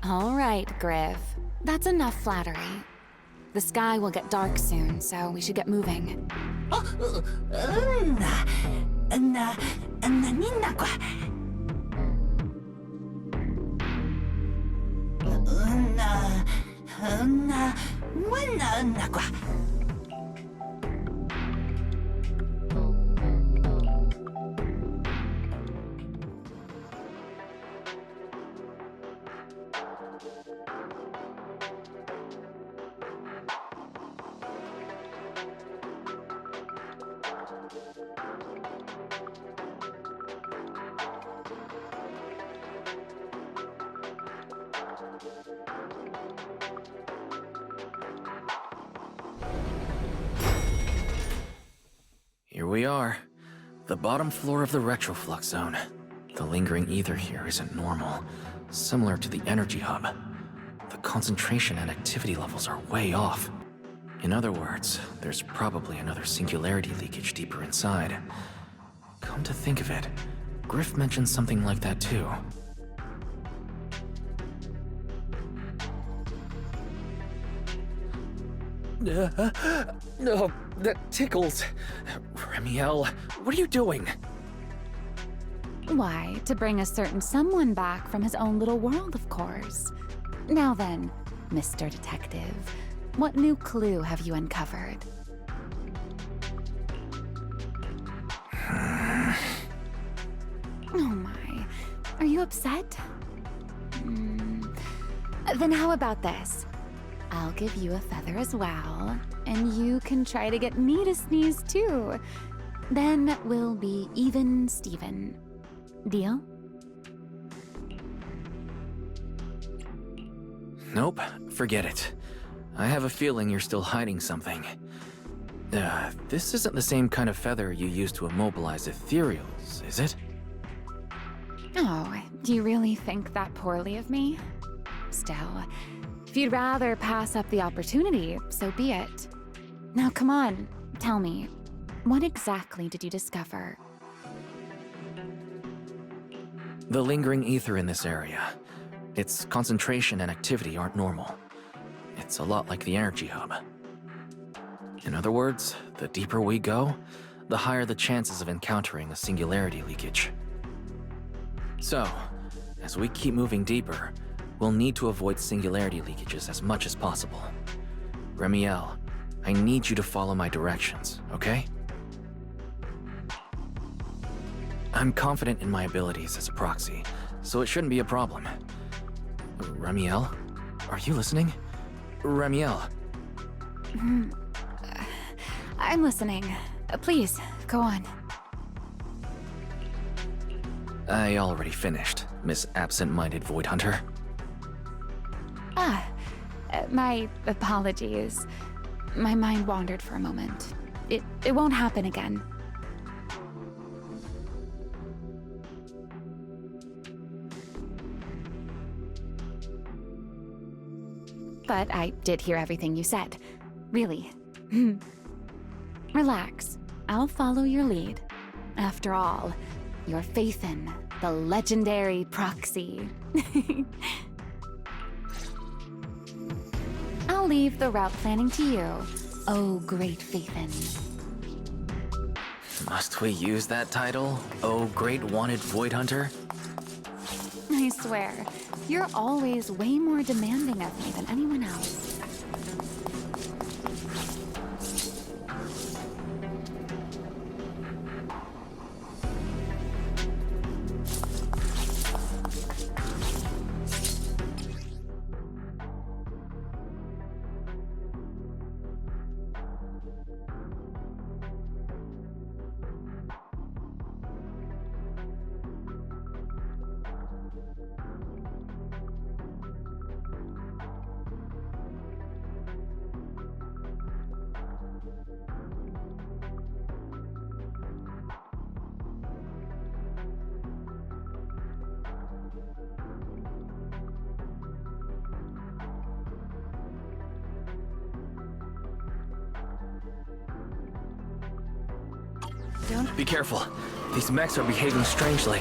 All right, Griff. That's enough flattery. The sky will get dark soon, so we should get moving. Here we are. The bottom floor of the retroflux zone. The lingering ether here isn't normal, similar to the energy hub. The concentration and activity levels are way off. In other words, there's probably another singularity leakage deeper inside. Come to think of it, Griff mentioned something like that too. No, that tickles. Remielle, what are you doing? Why, to bring a certain someone back from his own little world, of course. Now then, Mr. Detective, what new clue have you uncovered? Oh my, are you upset? Then how about this? I'll give you a feather as well, and you can try to get me to sneeze too. Then we'll be even Steven. Deal? Nope, forget it. I have a feeling you're still hiding something. This isn't the same kind of feather you use to immobilize ethereals, is it? Oh, do you really think that poorly of me? Still, if you'd rather pass up the opportunity, so be it. Now come on, tell me, what exactly did you discover? The lingering ether in this area. Its concentration and activity aren't normal. It's a lot like the energy hub. In other words, the deeper we go, the higher the chances of encountering a singularity leakage. So, as we keep moving deeper, we'll need to avoid singularity leakages as much as possible. Remielle, I need you to follow my directions, okay? I'm confident in my abilities as a proxy, so it shouldn't be a problem. Remielle? Are you listening? Remielle? I'm listening. Please, go on. I already finished, Miss Absent-Minded Void Hunter. My apologies. My mind wandered for a moment. It won't happen again. but I did hear everything you said. Really. Relax. I'll follow your lead. After all, you're Faithin, the legendary proxy. I'll leave the route planning to you, oh great Faithin. Must we use that title? Oh, great wanted void hunter? I swear, you're always way more demanding of me than anyone else. Be careful. These mechs are behaving strangely.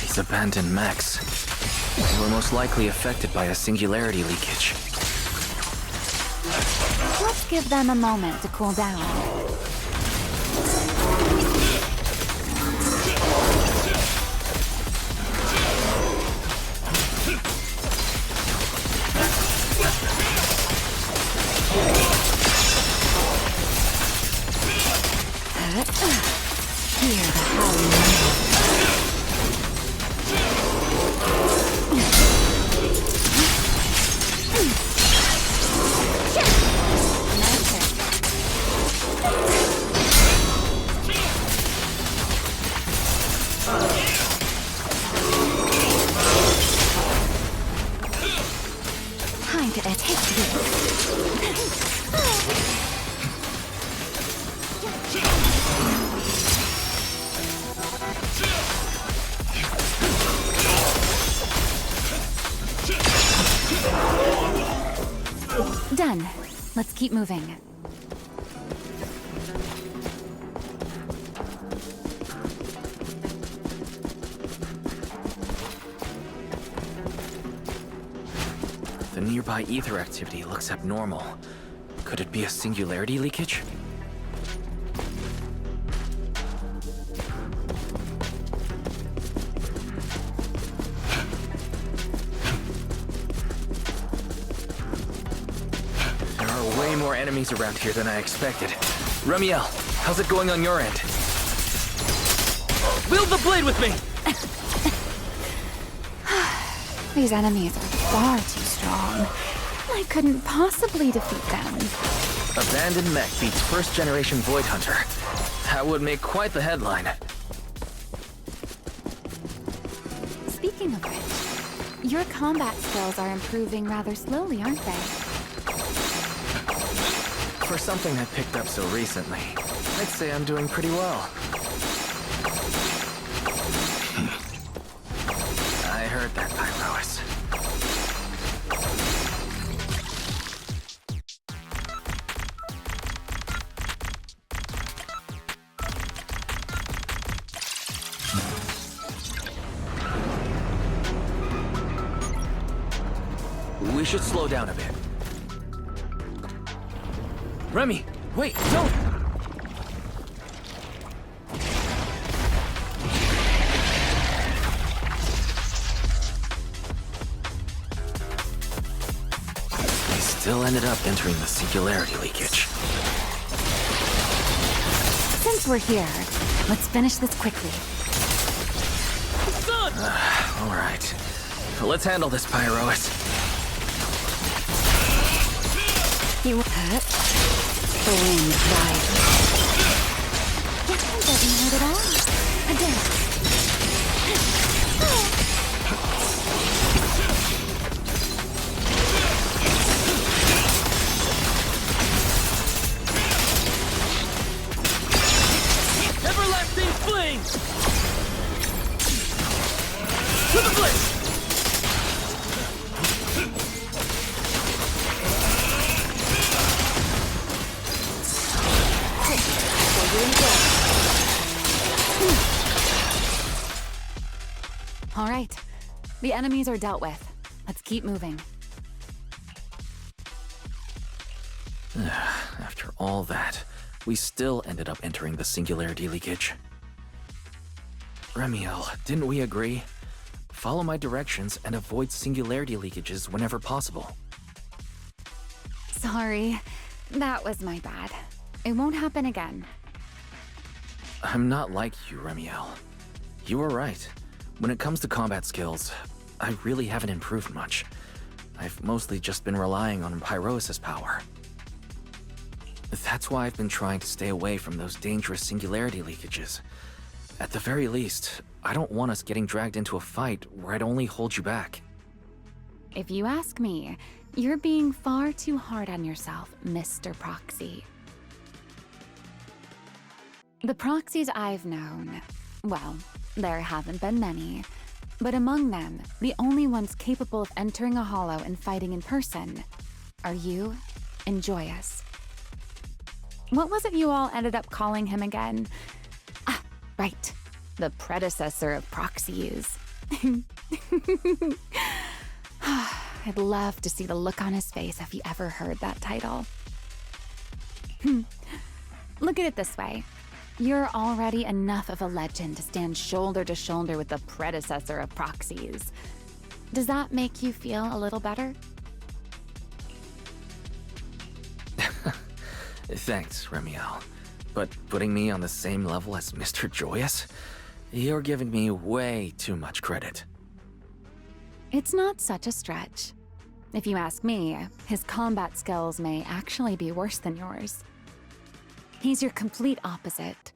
These abandoned mechs. They were most likely affected by a singularity leakage. Let's give them a moment to cool down. Time to attack this. Done. Let's keep moving. The nearby ether activity looks abnormal. Could it be a singularity leakage? There are way more enemies around here than I expected. Remielle, how's it going on your end? Wield the blade with me! These enemies are far too strong. I couldn't possibly defeat them. Abandoned mech beats first-generation void hunter. That would make quite the headline. Speaking of which, your combat skills are improving rather slowly, aren't they? For something I picked up so recently, I'd say I'm doing pretty well. I heard that, Pyrois. We should slow down a bit. Remy, wait, don't! We still ended up entering the singularity leakage. Since we're here, let's finish this quickly. All right. Let's handle this, Pyrois. You hurt? The wind rises. That doesn't hurt at all. Again. Everlasting fling! To the blade! Here we go. All right. The enemies are dealt with. Let's keep moving. After all that, we still ended up entering the singularity leakage. Remielle, didn't we agree? Follow my directions and avoid singularity leakages whenever possible. Sorry. That was my bad. It won't happen again. I'm not like you, Remielle. You were right. When it comes to combat skills, I really haven't improved much. I've mostly just been relying on Pyrois' power. That's why I've been trying to stay away from those dangerous singularity leakages. At the very least, I don't want us getting dragged into a fight where I'd only hold you back. If you ask me, you're being far too hard on yourself, Mr. Proxy. The proxies I've known, well, there haven't been many, but among them, the only ones capable of entering a hollow and fighting in person are you and Joyous. What was it you all ended up calling him again? Ah, right. The predecessor of proxies. I'd love to see the look on his face if he ever heard that title. Look at it this way. You're already enough of a legend to stand shoulder to shoulder with the predecessor of proxies. Does that make you feel a little better? Thanks, Remielle. But putting me on the same level as Mr. Joyous? You're giving me way too much credit. It's not such a stretch. If you ask me, his combat skills may actually be worse than yours. He's your complete opposite.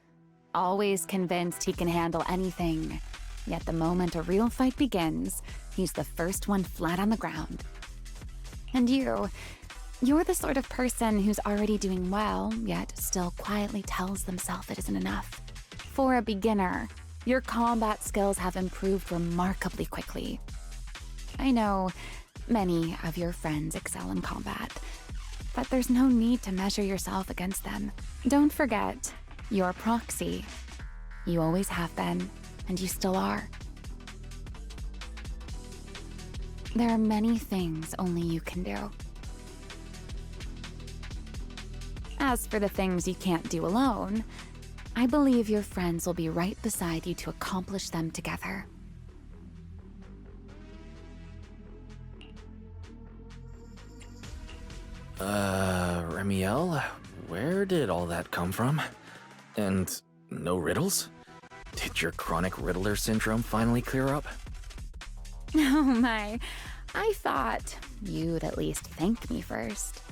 Always convinced he can handle anything. Yet the moment a real fight begins, he's the first one flat on the ground. And you're the sort of person who's already doing well, yet still quietly tells themselves it isn't enough. For a beginner, your combat skills have improved remarkably quickly. I know many of your friends excel in combat, but there's no need to measure yourself against them. Don't forget, you're a proxy. You always have been, and you still are. There are many things only you can do. As for the things you can't do alone, I believe your friends will be right beside you to accomplish them together. Remielle, where did all that come from? And no riddles? Did your chronic Riddler syndrome finally clear up? Oh my, I thought you'd at least thank me first.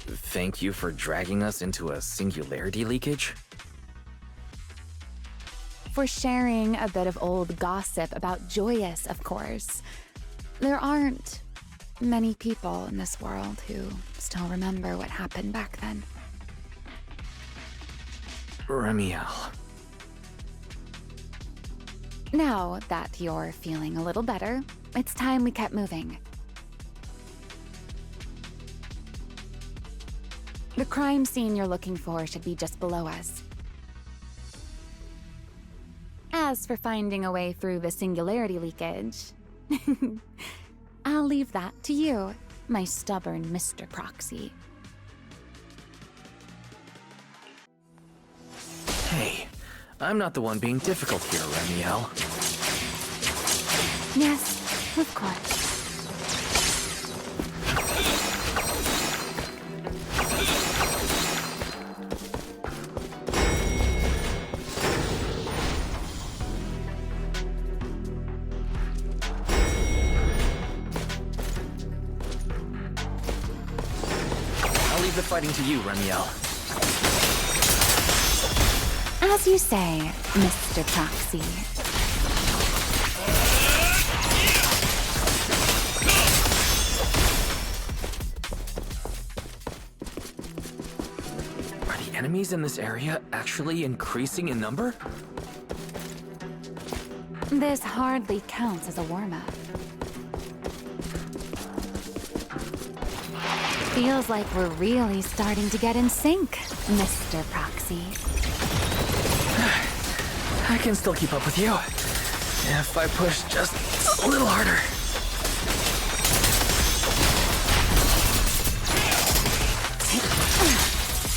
Thank you for dragging us into a singularity leakage? For sharing a bit of old gossip about Joyous, of course. There aren't many people in this world who still remember what happened back then. Remielle. Now that you're feeling a little better, it's time we kept moving. The crime scene you're looking for should be just below us. As for finding a way through the singularity leakage, I'll leave that to you, my stubborn Mr. Proxy. Hey, I'm not the one being difficult here, Remielle. Yes, of course. I'll leave the fighting to you, Remielle. As you say, Mr. Proxy. Are the enemies in this area actually increasing in number? This hardly counts as a warm-up. Feels like we're really starting to get in sync, Mr. Proxy. I can still keep up with you. If I push just a little harder.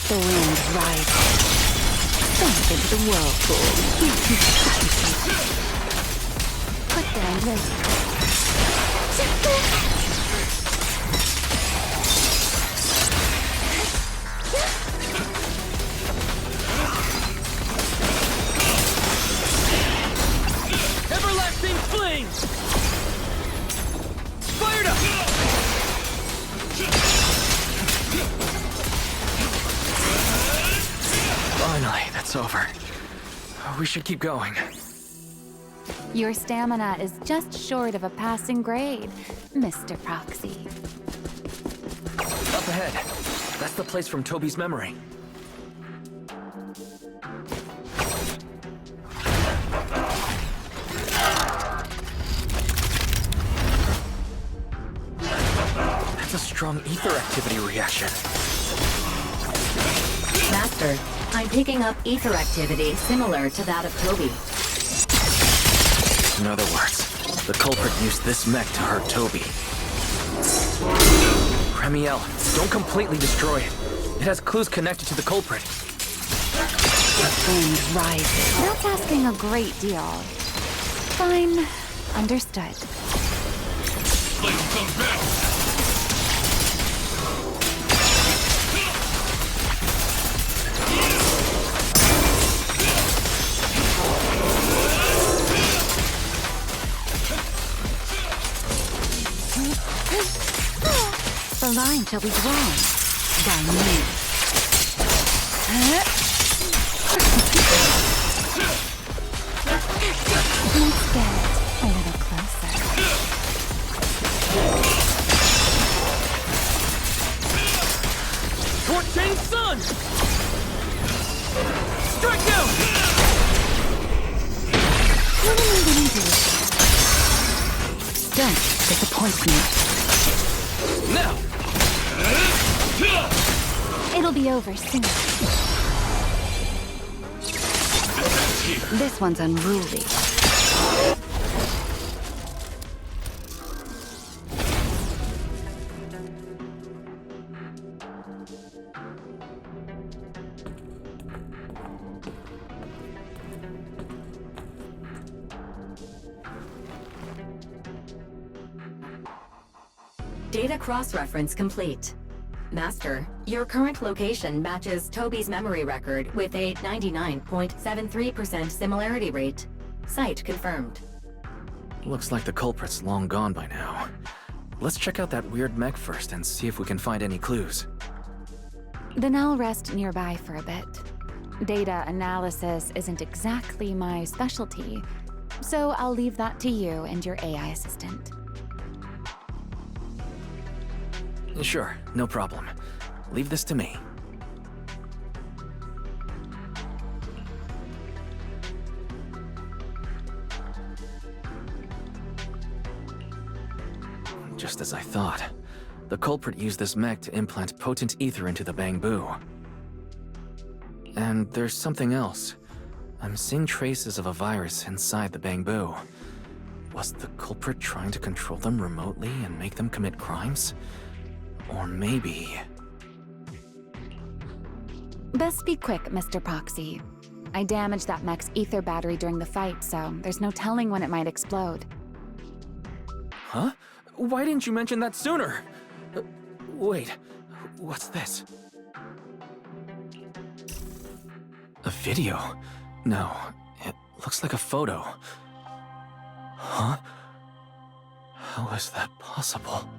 The wind rises. Sink into the whirlpool. Put down this. Everlasting fling! Fired up! Finally, that's over. We should keep going. Your stamina is just short of a passing grade, Mr. Proxy. Up ahead. That's the place from Toby's memory. That's a strong ether activity reaction. Master, I'm picking up ether activity similar to that of Toby. In other words, the culprit used this mech to hurt Toby. Remielle, don't completely destroy it. It has clues connected to the culprit. The wind rises. That's asking a great deal. Fine. Understood. The line shall be drawn by me. Let's get a little closer. Torching sun! Strike down! What am I gonna do? Don't disappoint me. Now! It'll be over soon. This one's unruly. Data cross-reference complete. Master, your current location matches Toby's memory record with a 99.73% similarity rate. Site confirmed. Looks like the culprit's long gone by now. Let's check out that weird mech first and see if we can find any clues. Then I'll rest nearby for a bit. Data analysis isn't exactly my specialty, so I'll leave that to you and your AI assistant. Sure, no problem. Leave this to me. Just as I thought. The culprit used this mech to implant potent ether into the Bangboo. And there's something else. I'm seeing traces of a virus inside the Bangboo. Was the culprit trying to control them remotely and make them commit crimes? Or maybe... Best be quick, Mr. Proxy. I damaged that mech's ether battery during the fight, so there's no telling when it might explode. Huh? Why didn't you mention that sooner? Wait, what's this? A video? No, it looks like a photo. Huh? How is that possible?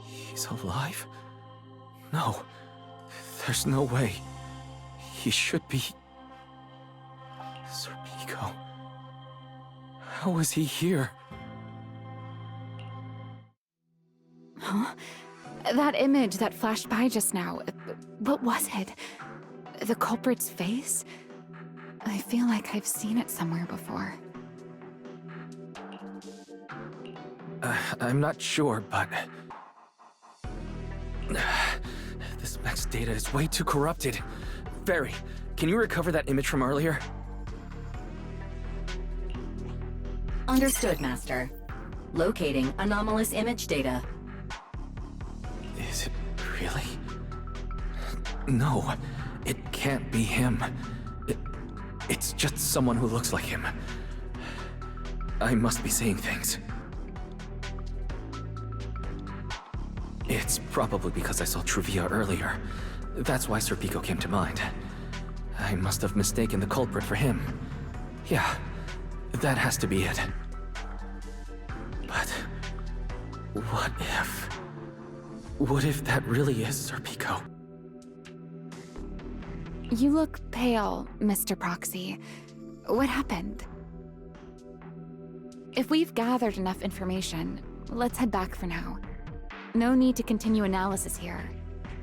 He's alive? No, there's no way. He should be... Serpico. How is he here? Huh? That image that flashed by just now, what was it? The culprit's face? I feel like I've seen it somewhere before. I'm not sure, but... This mech's data is way too corrupted. Barry, can you recover that image from earlier? Understood, Master. Locating anomalous image data. Is it really? No, it can't be him. It's just someone who looks like him. I must be seeing things. It's probably because I saw Truvia earlier. That's why Serpico came to mind. I must have mistaken the culprit for him. Yeah, that has to be it. But... what if... what if that really is Serpico? You look pale, Mr. Proxy. What happened? If we've gathered enough information, let's head back for now. No need to continue analysis here.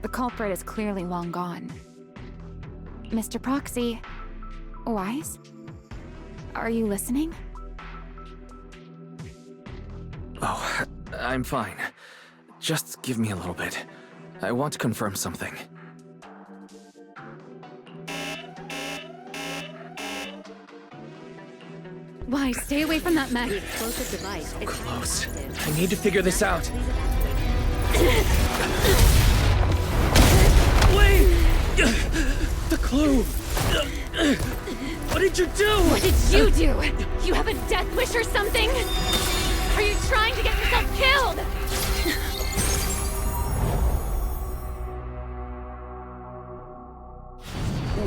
The culprit is clearly long gone. Mr. Proxy... Wise? Are you listening? Oh, I'm fine. Just give me a little bit. I want to confirm something. Wise, stay away from that mech. The explosive device is Close. I need to figure this out. Wait! The clue! What did you do? What did you do? You have a death wish or something? Are you trying to get yourself killed?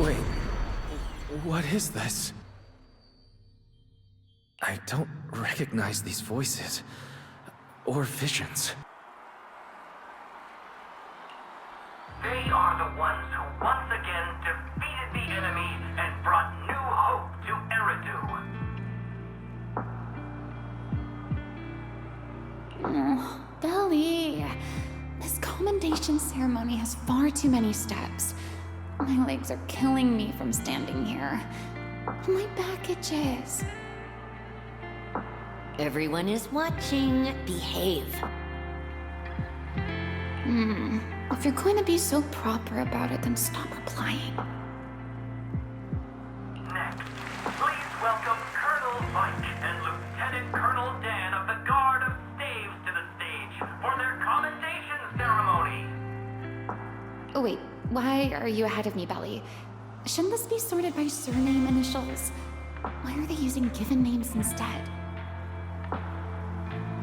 Wait, what is this? I don't recognize these voices or visions. They are the ones who once again defeated the enemy and brought new hope to Eridu. Oh, Belly. This commendation ceremony has far too many steps. My legs are killing me from standing here. My back itches. Everyone is watching. Behave. If you're going to be so proper about it, then stop replying. Next, please welcome Colonel Mike and Lieutenant Colonel Dan of the Guard of Staves to the stage for their commendation ceremony. Oh wait, why are you ahead of me, Belly? Shouldn't this be sorted by surname initials? Why are they using given names instead?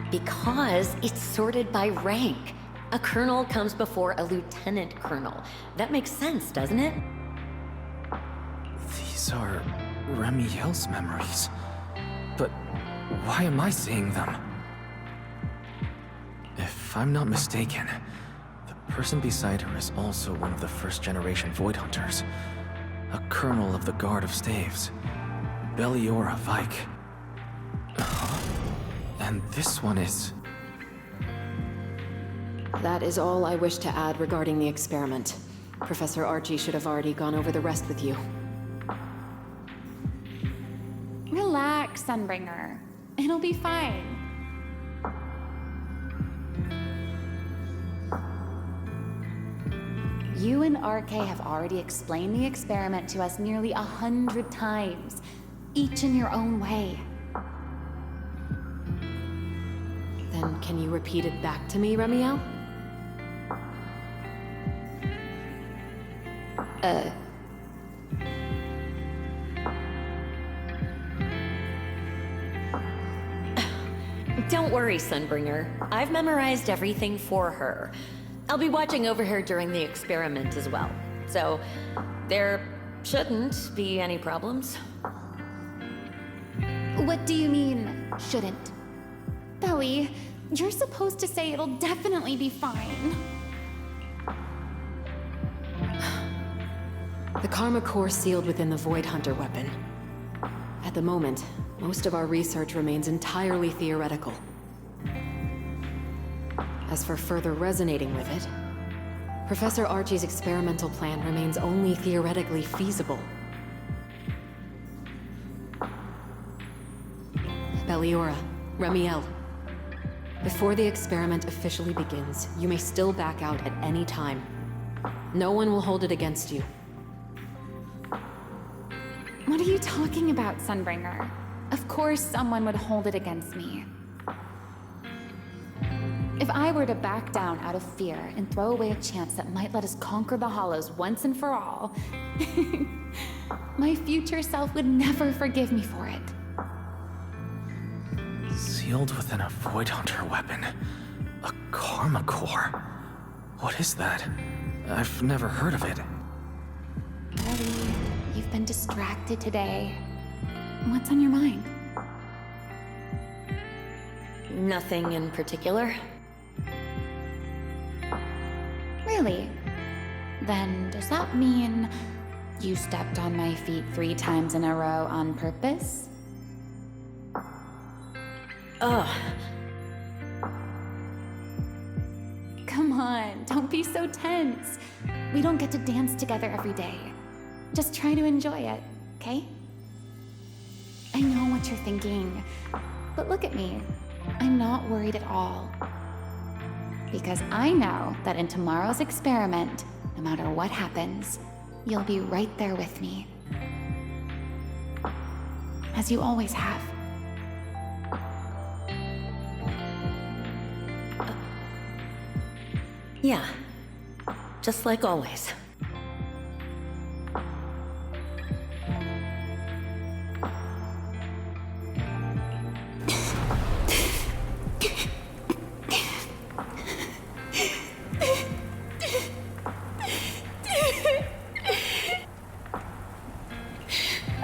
Because it's sorted by rank. A colonel comes before a lieutenant colonel. That makes sense, doesn't it? These are Remielle's memories. But why am I seeing them? If I'm not mistaken, the person beside her is also one of the first-generation Void Hunters. A colonel of the Guard of Staves. Belliora Vike. And this one is... That is all I wish to add regarding the experiment. Professor Archie should have already gone over the rest with you. Relax, Sunbringer. It'll be fine. You and RK have already explained the experiment to us nearly 100 times, each in your own way. Then can you repeat it back to me, Remielle? Don't worry, Sunbringer. I've memorized everything for her. I'll be watching over her during the experiment as well. So, there shouldn't be any problems. What do you mean, shouldn't? Belly, you're supposed to say it'll definitely be fine. The Karma Core sealed within the Void Hunter weapon. At the moment, most of our research remains entirely theoretical. As for further resonating with it, Professor Archie's experimental plan remains only theoretically feasible. Belliora, Remielle, Before the experiment officially begins, you may still back out at any time. No one will hold it against you. What are you talking about, Sunbringer? Of course someone would hold it against me. If I were to back down out of fear and throw away a chance that might let us conquer the Hollows once and for all, my future self would never forgive me for it. Sealed within a Void Hunter weapon. A Karma Core. What is that? I've never heard of it. Ellie, you've been distracted today. What's on your mind? Nothing in particular. Really? Then does that mean you stepped on my feet 3 times in a row on purpose? Ugh. Come on, don't be so tense. We don't get to dance together every day. Just try to enjoy it, okay? I know what you're thinking, but look at me. I'm not worried at all. Because I know that in tomorrow's experiment, no matter what happens, you'll be right there with me. As you always have. Yeah. Just like always.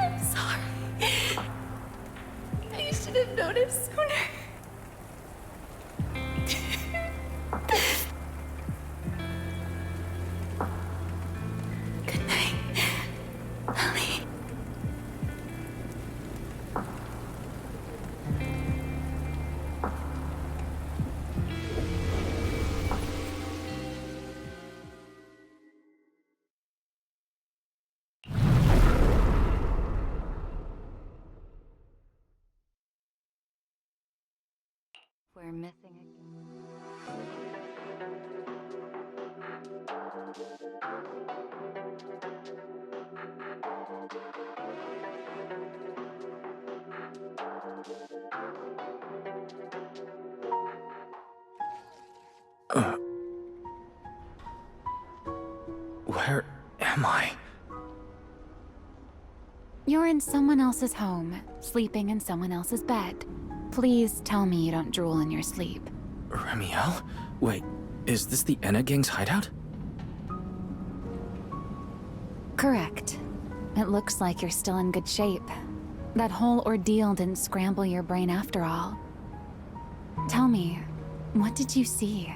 I'm sorry. I should have noticed sooner. Good night, Ellie. We're missing Where am I? You're in someone else's home, sleeping in someone else's bed. Please tell me you don't drool in your sleep. Remielle? Wait, is this the Enna Gang's hideout? Correct. It looks like you're still in good shape. That whole ordeal didn't scramble your brain after all. Tell me, what did you see?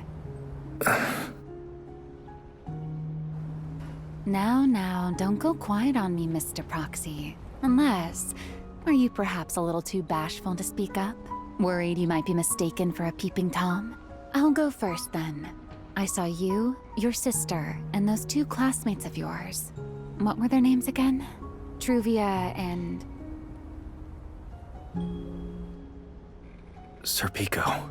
Now, don't go quiet on me, Mr. Proxy. Unless, are you perhaps a little too bashful to speak up? Worried you might be mistaken for a peeping Tom? I'll go first then. I saw you, your sister, and those 2 classmates of yours. What were their names again? Truvia and... Sir Pico.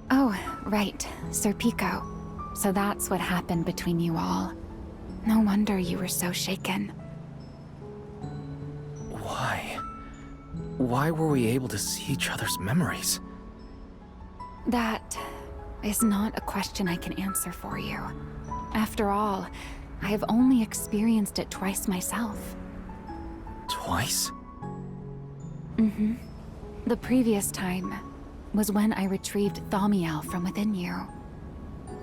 Oh, right, Sir Pico. So that's what happened between you all. No wonder you were so shaken. Why? Why were we able to see each other's memories? That is not a question I can answer for you. After all, I have only experienced it twice myself. Twice? Mm-hmm. The previous time was when I retrieved Thaumiel from within you.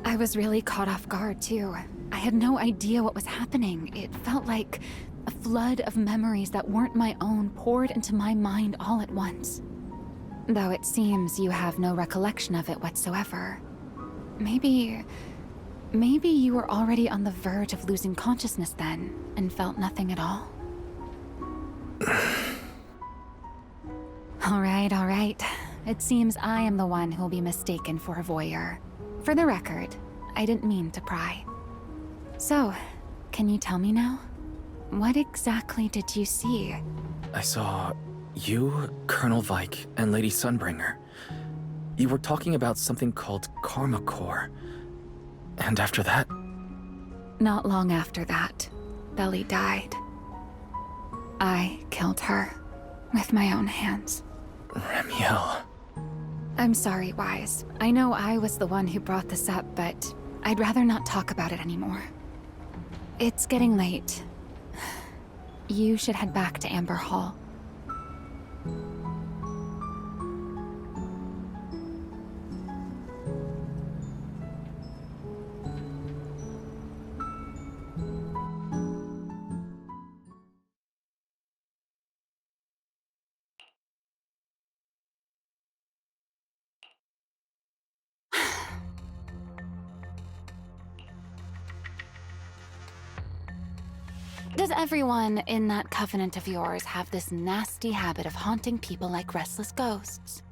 I was really caught off guard, too. I had no idea what was happening. It felt like a flood of memories that weren't my own poured into my mind all at once. Though it seems you have no recollection of it whatsoever. Maybe you were already on the verge of losing consciousness then, and felt nothing at all? All right. It seems I am the one who'll be mistaken for a voyeur. For the record, I didn't mean to pry. So, can you tell me now? What exactly did you see? I saw you, Colonel Vike, and Lady Sunbringer. You were talking about something called Karma Core. And after that? Not long after that, Belly died. I killed her with my own hands. Remielle. I'm sorry, Wise. I know I was the one who brought this up, but I'd rather not talk about it anymore. It's getting late. You should head back to Amber Hall. Does everyone in that covenant of yours have this nasty habit of haunting people like restless ghosts?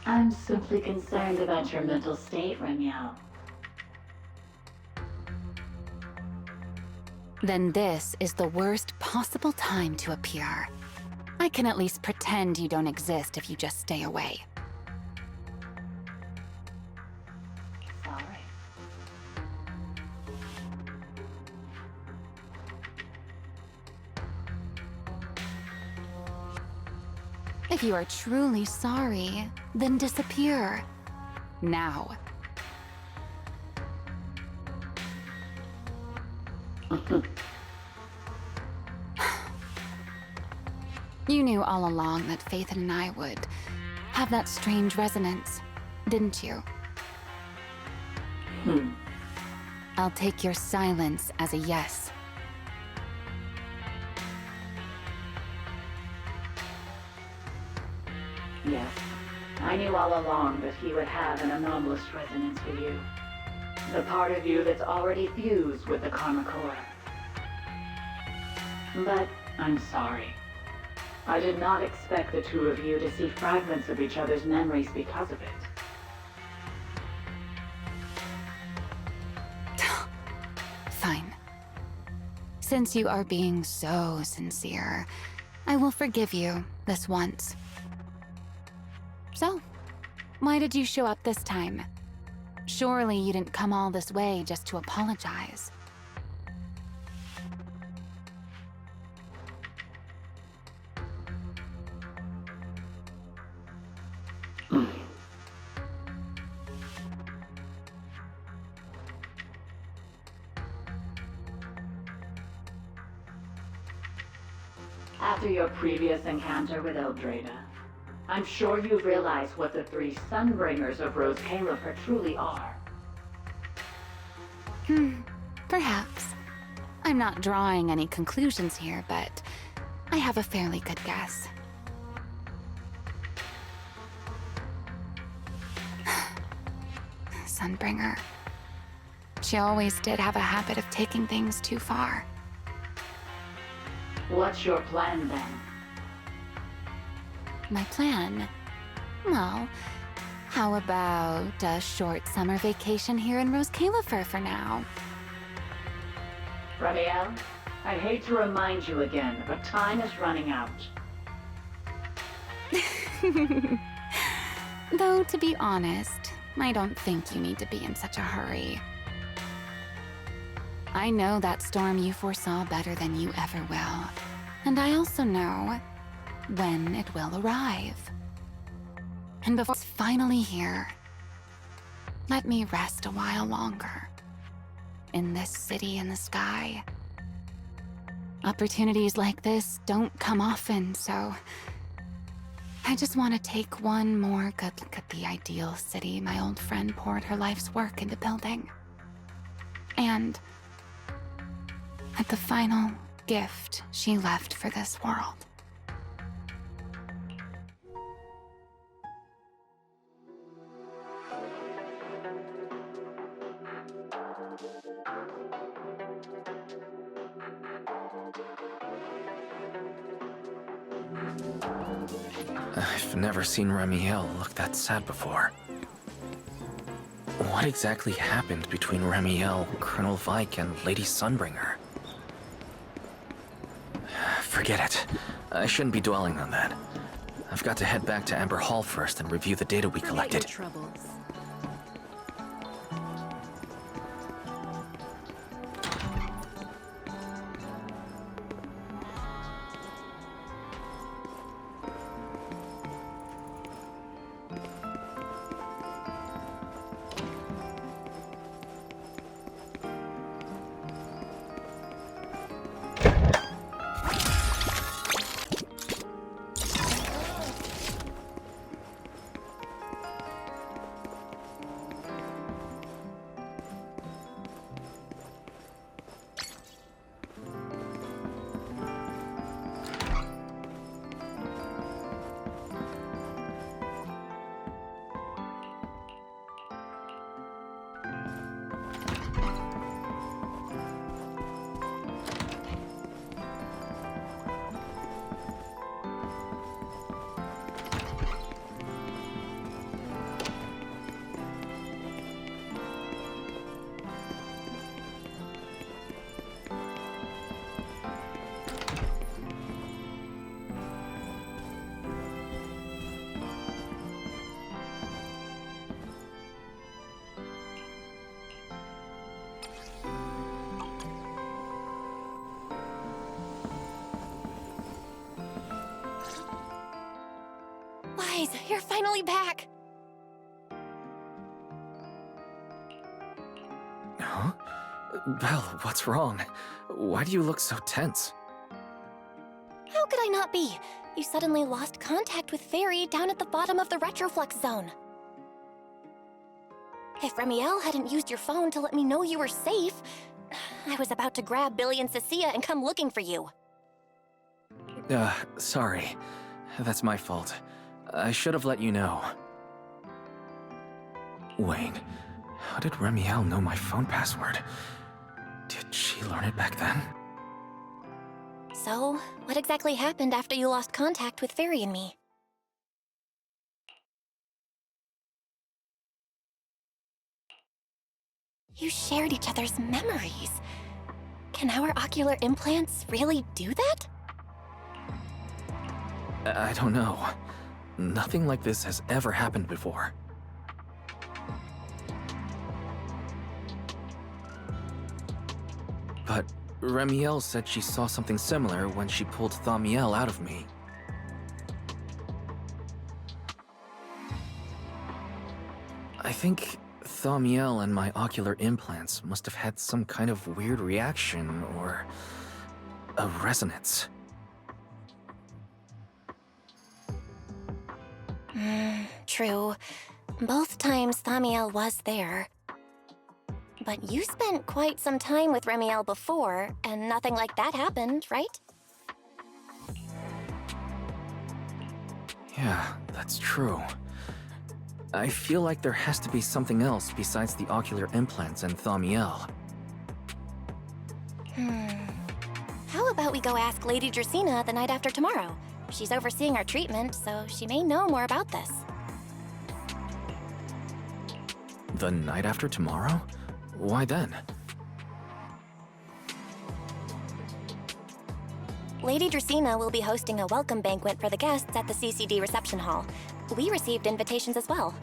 I'm simply concerned about your mental state, Remielle. Then this is the worst possible time to appear. I can at least pretend you don't exist if you just stay away. Sorry. If you are truly sorry, then disappear. Now. You knew all along that Faith and I would have that strange resonance, didn't you? I'll take your silence as a yes. Yes, I knew all along that he would have an anomalous resonance with you. The part of you that's already fused with the Karma Core. But I'm sorry. I did not expect the two of you to see fragments of each other's memories because of it. Fine. Since you are being so sincere, I will forgive you this once. So, why did you show up this time? Surely you didn't come all this way just to apologize. After your previous encounter with Eldrada, I'm sure you realize what the three Sunbringers of Rose Califer truly are. Perhaps. I'm not drawing any conclusions here, but I have a fairly good guess. Sunbringer. She always did have a habit of taking things too far. What's your plan then? My plan? Well, how about a short summer vacation here in Rose Califer for now? Remielle, I hate to remind you again, but time is running out. Though, to be honest, I don't think you need to be in such a hurry. I know that storm you foresaw better than you ever will. And I also know when it will arrive. And before it's finally here, let me rest a while longer. In this city in the sky. Opportunities like this don't come often, so I just want to take one more good look at the ideal city my old friend poured her life's work into building. And at the final gift she left for this world. I've never seen Remielle look that sad before. What exactly happened between Remielle, Colonel Vike, and Lady Sunbringer? Forget it. I shouldn't be dwelling on that. I've got to head back to Amber Hall first and review the data we collected. Troubles. Wise, you're finally back! Huh? Belle, what's wrong? Why do you look so tense? How could I not be? You suddenly lost contact with Fairy down at the bottom of the retroflux zone. If Remielle hadn't used your phone to let me know you were safe, I was about to grab Billy and Cecilia and come looking for you. Sorry. That's my fault. I should have let you know. Wait, how did Remielle know my phone password? Did she learn it back then? So, what exactly happened after you lost contact with Fairy and me? You shared each other's memories. Can our ocular implants really do that? I don't know. Nothing like this has ever happened before. But Remielle said she saw something similar when she pulled Thamiel out of me. I think Thamiel and my ocular implants must have had some kind of weird reaction or a resonance. True. Both times Thamiel was there. But you spent quite some time with Remielle before, and nothing like that happened, right? Yeah, that's true. I feel like there has to be something else besides the ocular implants and Thamiel. How about we go ask Lady Dracena the night after tomorrow? She's overseeing our treatment, so she may know more about this. The night after tomorrow? Why then? Lady Dracena will be hosting a welcome banquet for the guests at the CCD reception hall. We received invitations as well.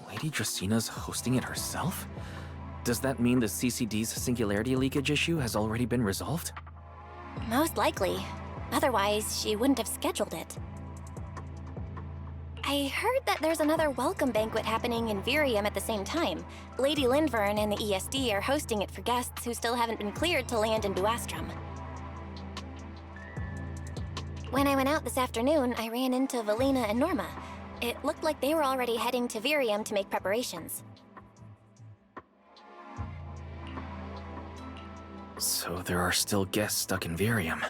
Lady Dracena's hosting it herself? Does that mean the CCD's singularity leakage issue has already been resolved? Most likely. Otherwise, she wouldn't have scheduled it. I heard that there's another welcome banquet happening in Virium at the same time. Lady Lindvern and the ESD are hosting it for guests who still haven't been cleared to land in Buastrom. When I went out this afternoon, I ran into Valina and Norma. It looked like they were already heading to Virium to make preparations. So there are still guests stuck in Virium.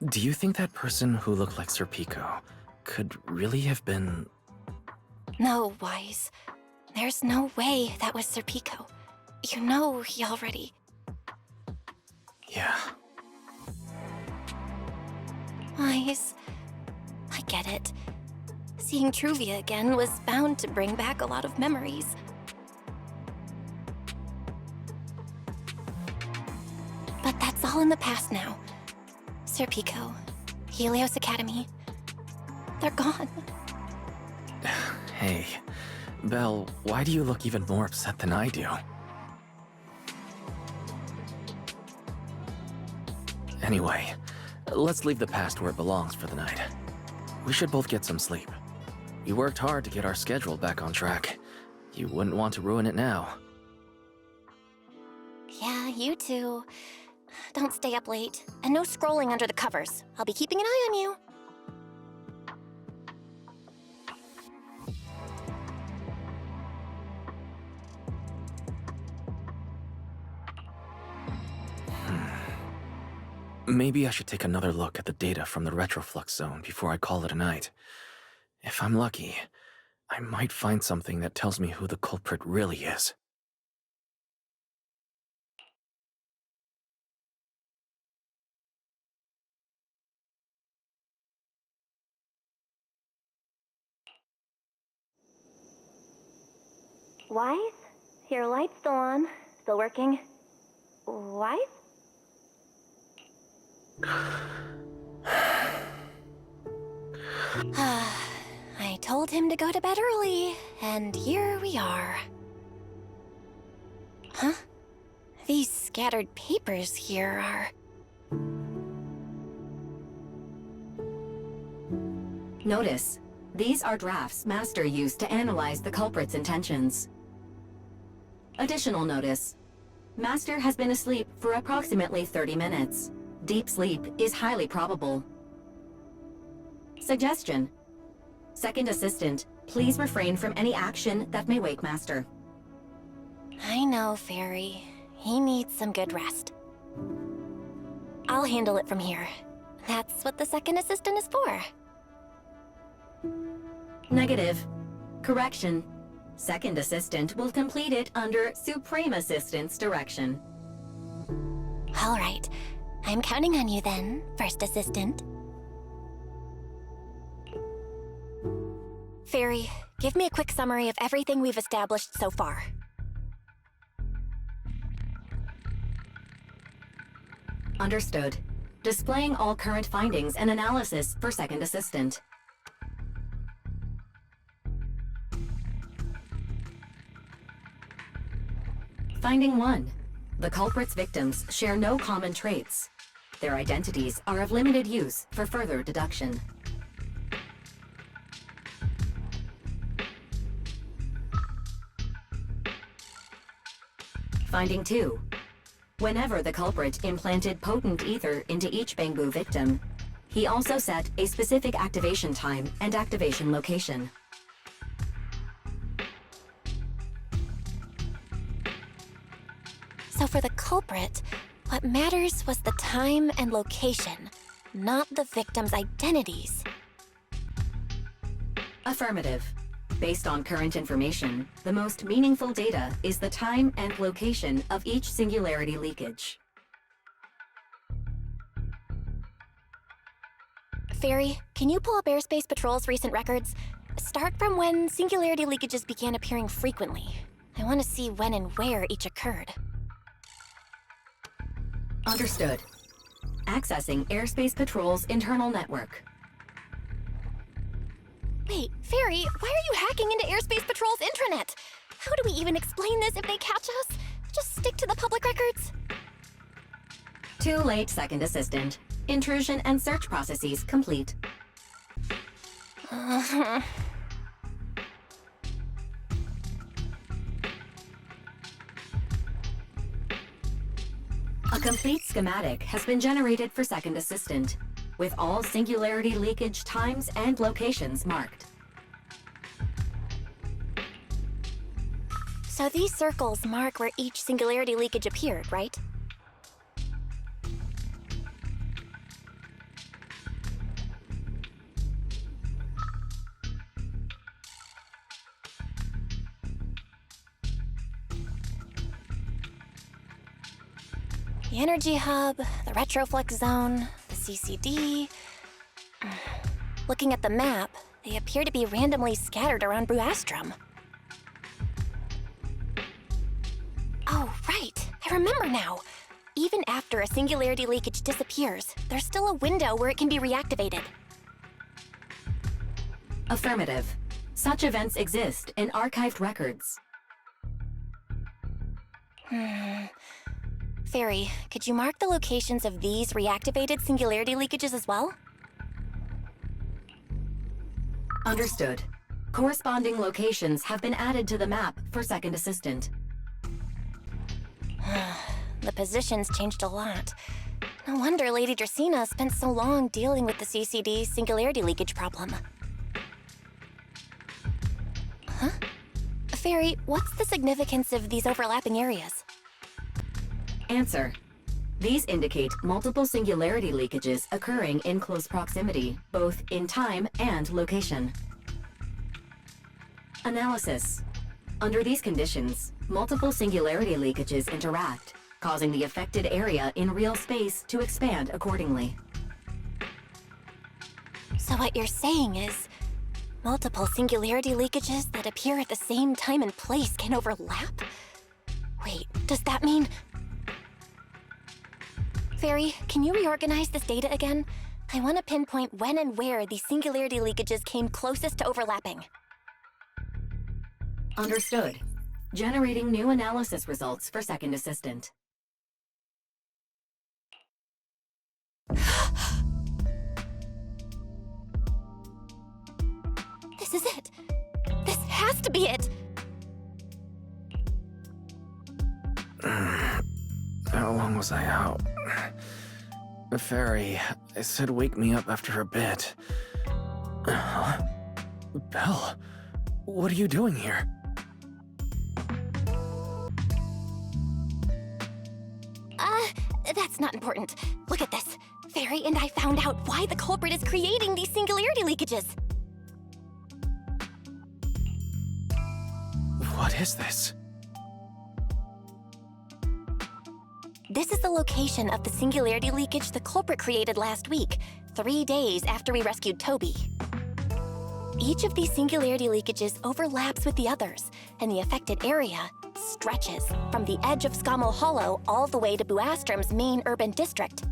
Do you think that person who looked like Sir Pico could really have been... No, Wise. There's no way that was Sir Pico. You know he already... Yeah. Wise, I get it. Seeing Truvia again was bound to bring back a lot of memories. But that's all in the past now. Sir Pico, Helios Academy, they're gone. Hey, Belle, why do you look even more upset than I do? Anyway, let's leave the past where it belongs for the night. We should both get some sleep. We worked hard to get our schedule back on track. You wouldn't want to ruin it now. Yeah, you too. Don't stay up late. And no scrolling under the covers. I'll be keeping an eye on you. Maybe I should take another look at the data from the retroflux zone before I call it a night. If I'm lucky, I might find something that tells me who the culprit really is. Wise? Your light's still on. Still working. Wise? I told him to go to bed early, and here we are. Huh? These scattered papers here are... Notice, these are drafts Master used to analyze the culprit's intentions. Additional notice. Master has been asleep for approximately 30 minutes. Deep sleep is highly probable. Suggestion. Second Assistant, please refrain from any action that may wake Master. I know, Fairy. He needs some good rest. I'll handle it from here. That's what the Second Assistant is for. Negative. Correction. Second Assistant will complete it under Supreme Assistant's direction. All right. I'm counting on you then, First Assistant. Fairy, give me a quick summary of everything we've established so far. Understood. Displaying all current findings and analysis for Second Assistant. Finding 1. The culprit's victims share no common traits. Their identities are of limited use for further deduction. Finding 2. Whenever the culprit implanted potent ether into each Bangboo victim, he also set a specific activation time and activation location. So for the culprit, what matters was the time and location, not the victims' identities. Affirmative. Based on current information, the most meaningful data is the time and location of each singularity leakage. Fairy, can you pull up Airspace Patrol's recent records? Start from when singularity leakages began appearing frequently. I want to see when and where each occurred. Understood. Accessing Airspace Patrol's internal network. Wait, Fairy, why are you hacking into Airspace Patrol's intranet? How do we even explain this if they catch us? Just stick to the public records. Too late, Second Assistant. Intrusion and search processes complete. A complete schematic has been generated for Second Assistant, with all singularity leakage times and locations marked. So these circles mark where each singularity leakage appeared, right? The energy hub, the retroflux zone, the CCD. Looking at the map, They appear to be randomly scattered around Buastrum. Oh, right. I remember now. Even after a singularity leakage disappears, there's still a window where it can be reactivated. Affirmative. Such events exist in archived records. Fairy, could you mark the locations of these reactivated singularity leakages as well? Understood. Corresponding locations have been added to the map for Second Assistant. The positions changed a lot. No wonder Lady Dracena spent so long dealing with the CCD singularity leakage problem. Huh? Fairy, what's the significance of these overlapping areas? Answer. These indicate multiple singularity leakages occurring in close proximity, both in time and location. Analysis. Under these conditions, multiple singularity leakages interact, causing the affected area in real space to expand accordingly. So what you're saying is, multiple singularity leakages that appear at the same time and place can overlap? Wait, does that mean... Fairy, can you reorganize this data again? I want to pinpoint when and where these singularity leakages came closest to overlapping. Understood. Generating new analysis results for Second Assistant. This is it! This has to be it! How long was I out? Fairy, I said wake me up after a bit. Huh? Belle, what are you doing here? That's not important. Look at this. Fairy and I found out why the culprit is creating these singularity leakages. What is this? This is the location of the singularity leakage the culprit created last week, 3 days after we rescued Toby. Each of these singularity leakages overlaps with the others, and the affected area stretches from the edge of Scommel Hollow all the way to Buastrum's main urban district.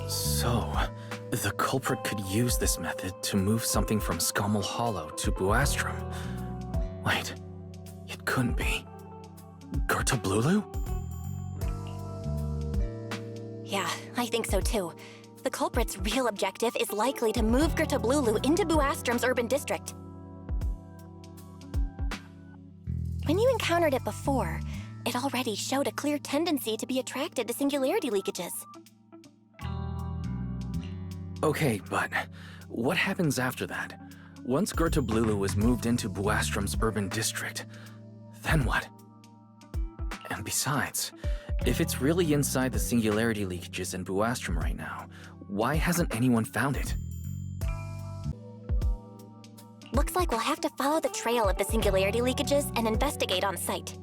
So, the culprit could use this method to move something from Scommel Hollow to Buastrum. Wait, it couldn't be. Gertablulu? Yeah, I think so too. The culprit's real objective is likely to move Gertablulu into Buastrum's urban district. When you encountered it before, it already showed a clear tendency to be attracted to singularity leakages. Okay, but what happens after that? Once Gertablulu is moved into Buastrum's urban district, then what? And besides, if it's really inside the singularity leakages in Buastrum right now, why hasn't anyone found it? Looks like we'll have to follow the trail of the singularity leakages and investigate on site.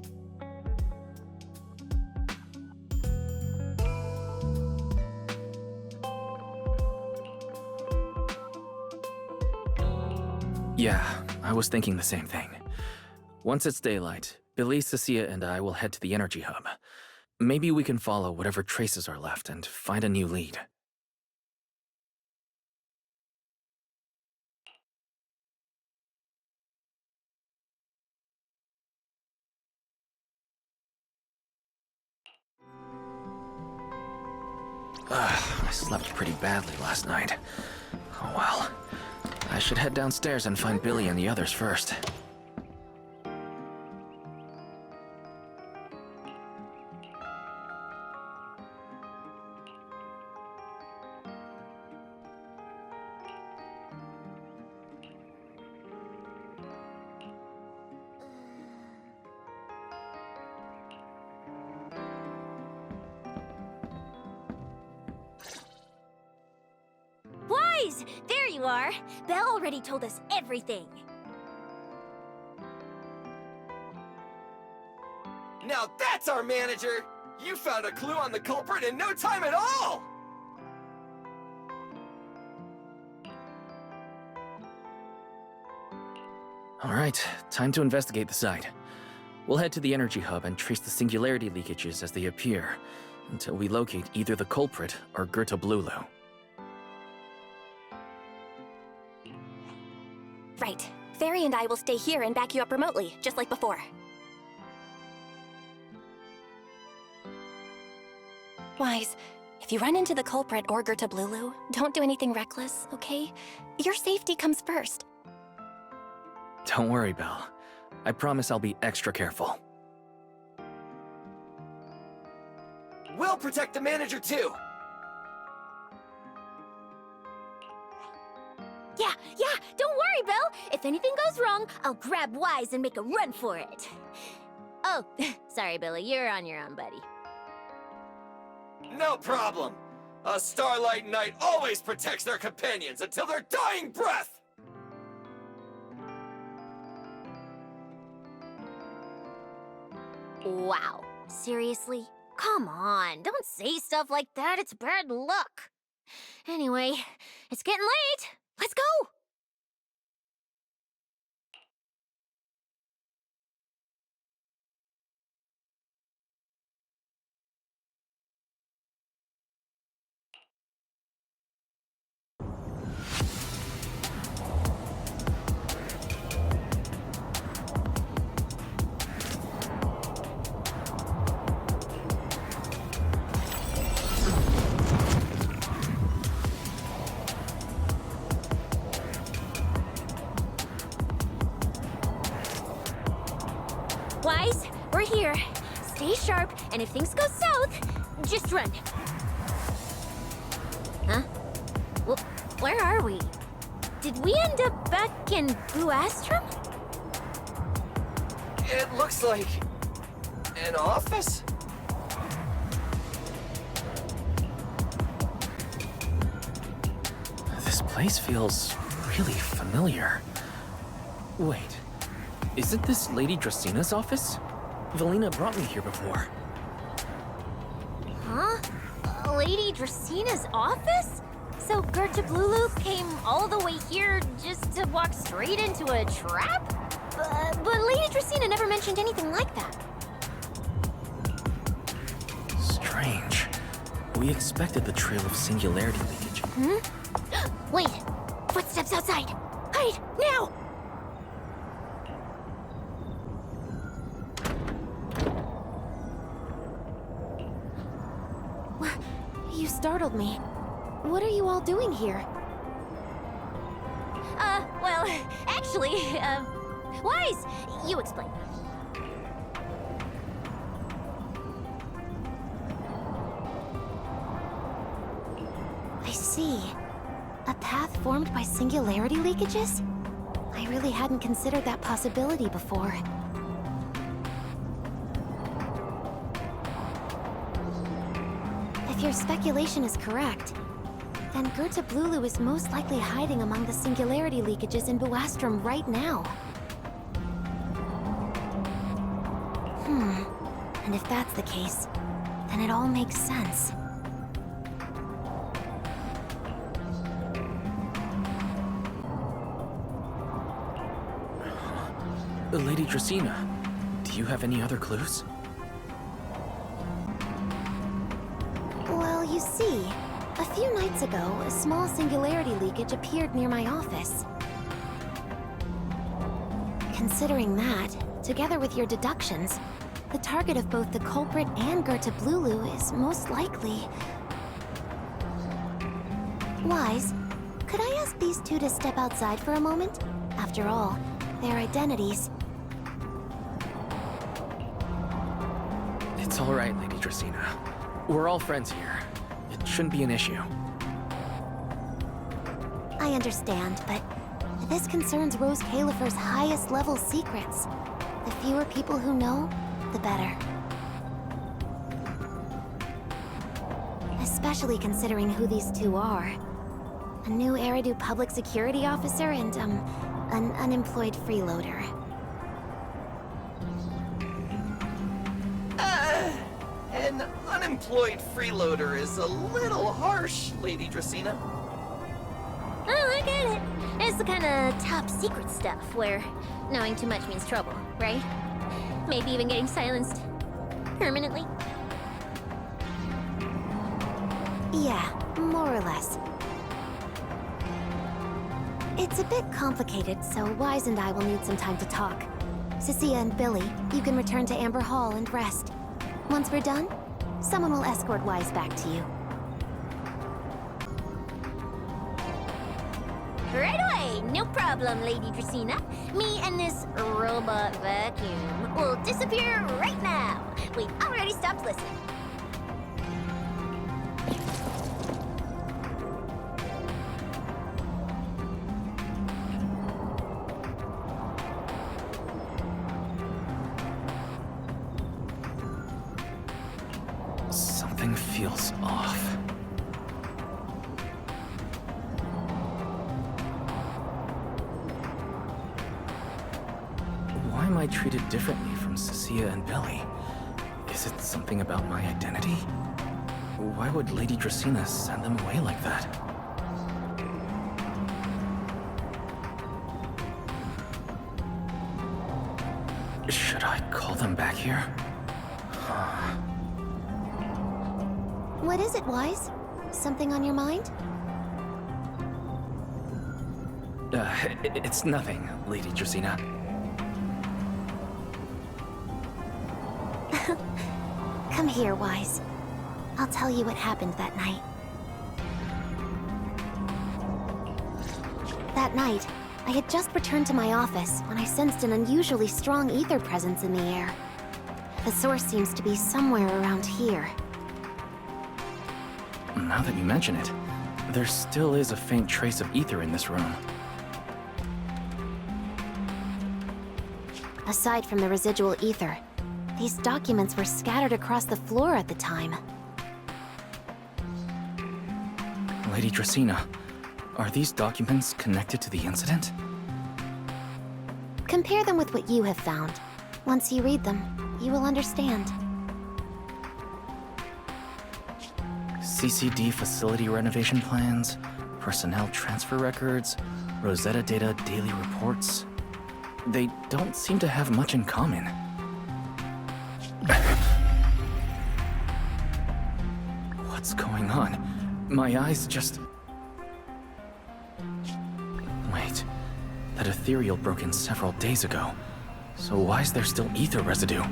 Yeah, I was thinking the same thing. Once it's daylight, Billy, Cecilia, and I will head to the energy hub. Maybe we can follow whatever traces are left and find a new lead. I slept pretty badly last night. Oh well. I should head downstairs and find Billy and the others first. Wise! There you are! Belle already told us everything. Now that's our manager! You found a clue on the culprit in no time at all! Alright, time to investigate the site. We'll head to the energy hub and trace the singularity leakages as they appear, until we locate either the culprit or Gerta Blulu. Right. Fairy and I will stay here and back you up remotely, just like before. Wise, if you run into the culprit or Gerta Blulu, don't do anything reckless, okay? Your safety comes first. Don't worry, Belle. I promise I'll be extra careful. We'll protect the manager too! Yeah, don't worry, Belle. If anything goes wrong, I'll grab Wise and make a run for it. Oh, sorry, Billy, you're on your own, buddy. No problem! A Starlight Knight always protects their companions until their dying breath! Wow, seriously? Come on, don't say stuff like that, it's bad luck. Anyway, it's getting late. Let's go! Wise, we're here. Stay sharp, and if things go south, just run. Huh? Well, where are we? Did we end up back in Buastrum? It looks like... an office? This place feels really familiar. Wait, isn't this Lady Dracina's office? Valina brought me here before. Huh? Lady Dracina's office? So Gerta Blulu came all the way here just to walk straight into a trap? But Lady Dracina never mentioned anything like that. Strange. We expected the trail of singularity leakage. Wait! Footsteps outside! Hide! Now! You startled me. What are you all doing here? Well, actually, Wise, you explain. I see. A path formed by singularity leakages? I really hadn't considered that possibility before. If your speculation is correct, then Gerta Blulu is most likely hiding among the singularity leakages in Buastrum right now. And if that's the case, then it all makes sense. Lady Dracina, do you have any other clues? Well, you see, a few nights ago, a small singularity leakage appeared near my office. Considering that, together with your deductions, the target of both the culprit and Gerta Blulu is most likely... Wise, could I ask these two to step outside for a moment? After all, their identities... It's all right, Lady Dracina. We're all friends here. It shouldn't be an issue. I understand, but this concerns Rose Califer's highest level secrets. The fewer people who know, the better. Especially considering who these two are. A new Eridu public security officer and, an unemployed freeloader. An unemployed freeloader is a little harsh, Lady Dracina. Oh, I get it. It's the kind of top secret stuff where knowing too much means trouble, right? Maybe even getting silenced permanently. Yeah, more or less. It's a bit complicated, so Wise and I will need some time to talk. Cecilia and Billy, you can return to Amber Hall and rest. Once we're done, someone will escort Wise back to you. Right away! No problem, Lady Dracaena. Me and this robot vacuum will disappear right now. We've already stopped listening. Something feels off. Why am I treated differently from Cecilia and Billy? Is it something about my identity? Why would Lady Dracaena send them away like that? Should I call them back here? What is it, Wise? Something on your mind? It's nothing, Lady Dracaena. Come here, Wise. I'll tell you what happened that night. That night, I had just returned to my office when I sensed an unusually strong ether presence in the air. The source seems to be somewhere around here. Now that you mention it, there still is a faint trace of ether in this room. Aside from the residual ether, these documents were scattered across the floor at the time. Lady Dracaena, are these documents connected to the incident? Compare them with what you have found. Once you read them, you will understand. CCD facility renovation plans, personnel transfer records, Rosetta Data daily reports. They don't seem to have much in common. What's going on? My eyes just... Wait, that ethereal broke in several days ago. So why is there still ether residue?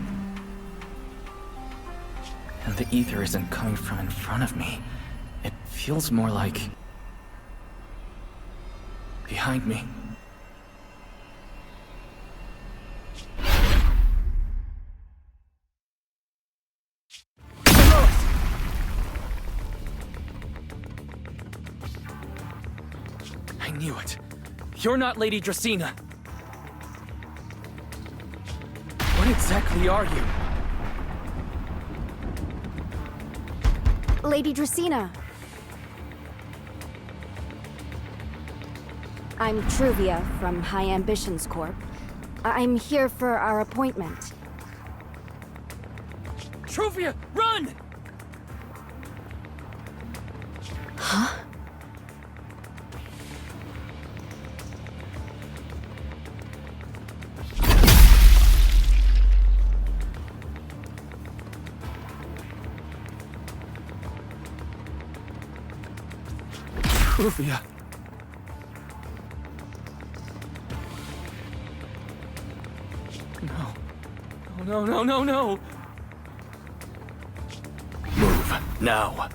And the ether isn't coming from in front of me. It feels more like... behind me. I knew it. You're not Lady Dracaena. What exactly are you? Lady Dracaena. I'm Truvia from High Ambitions Corp. I'm here for our appointment. Truvia, run! Huh? Truvia. No. No. Move, now.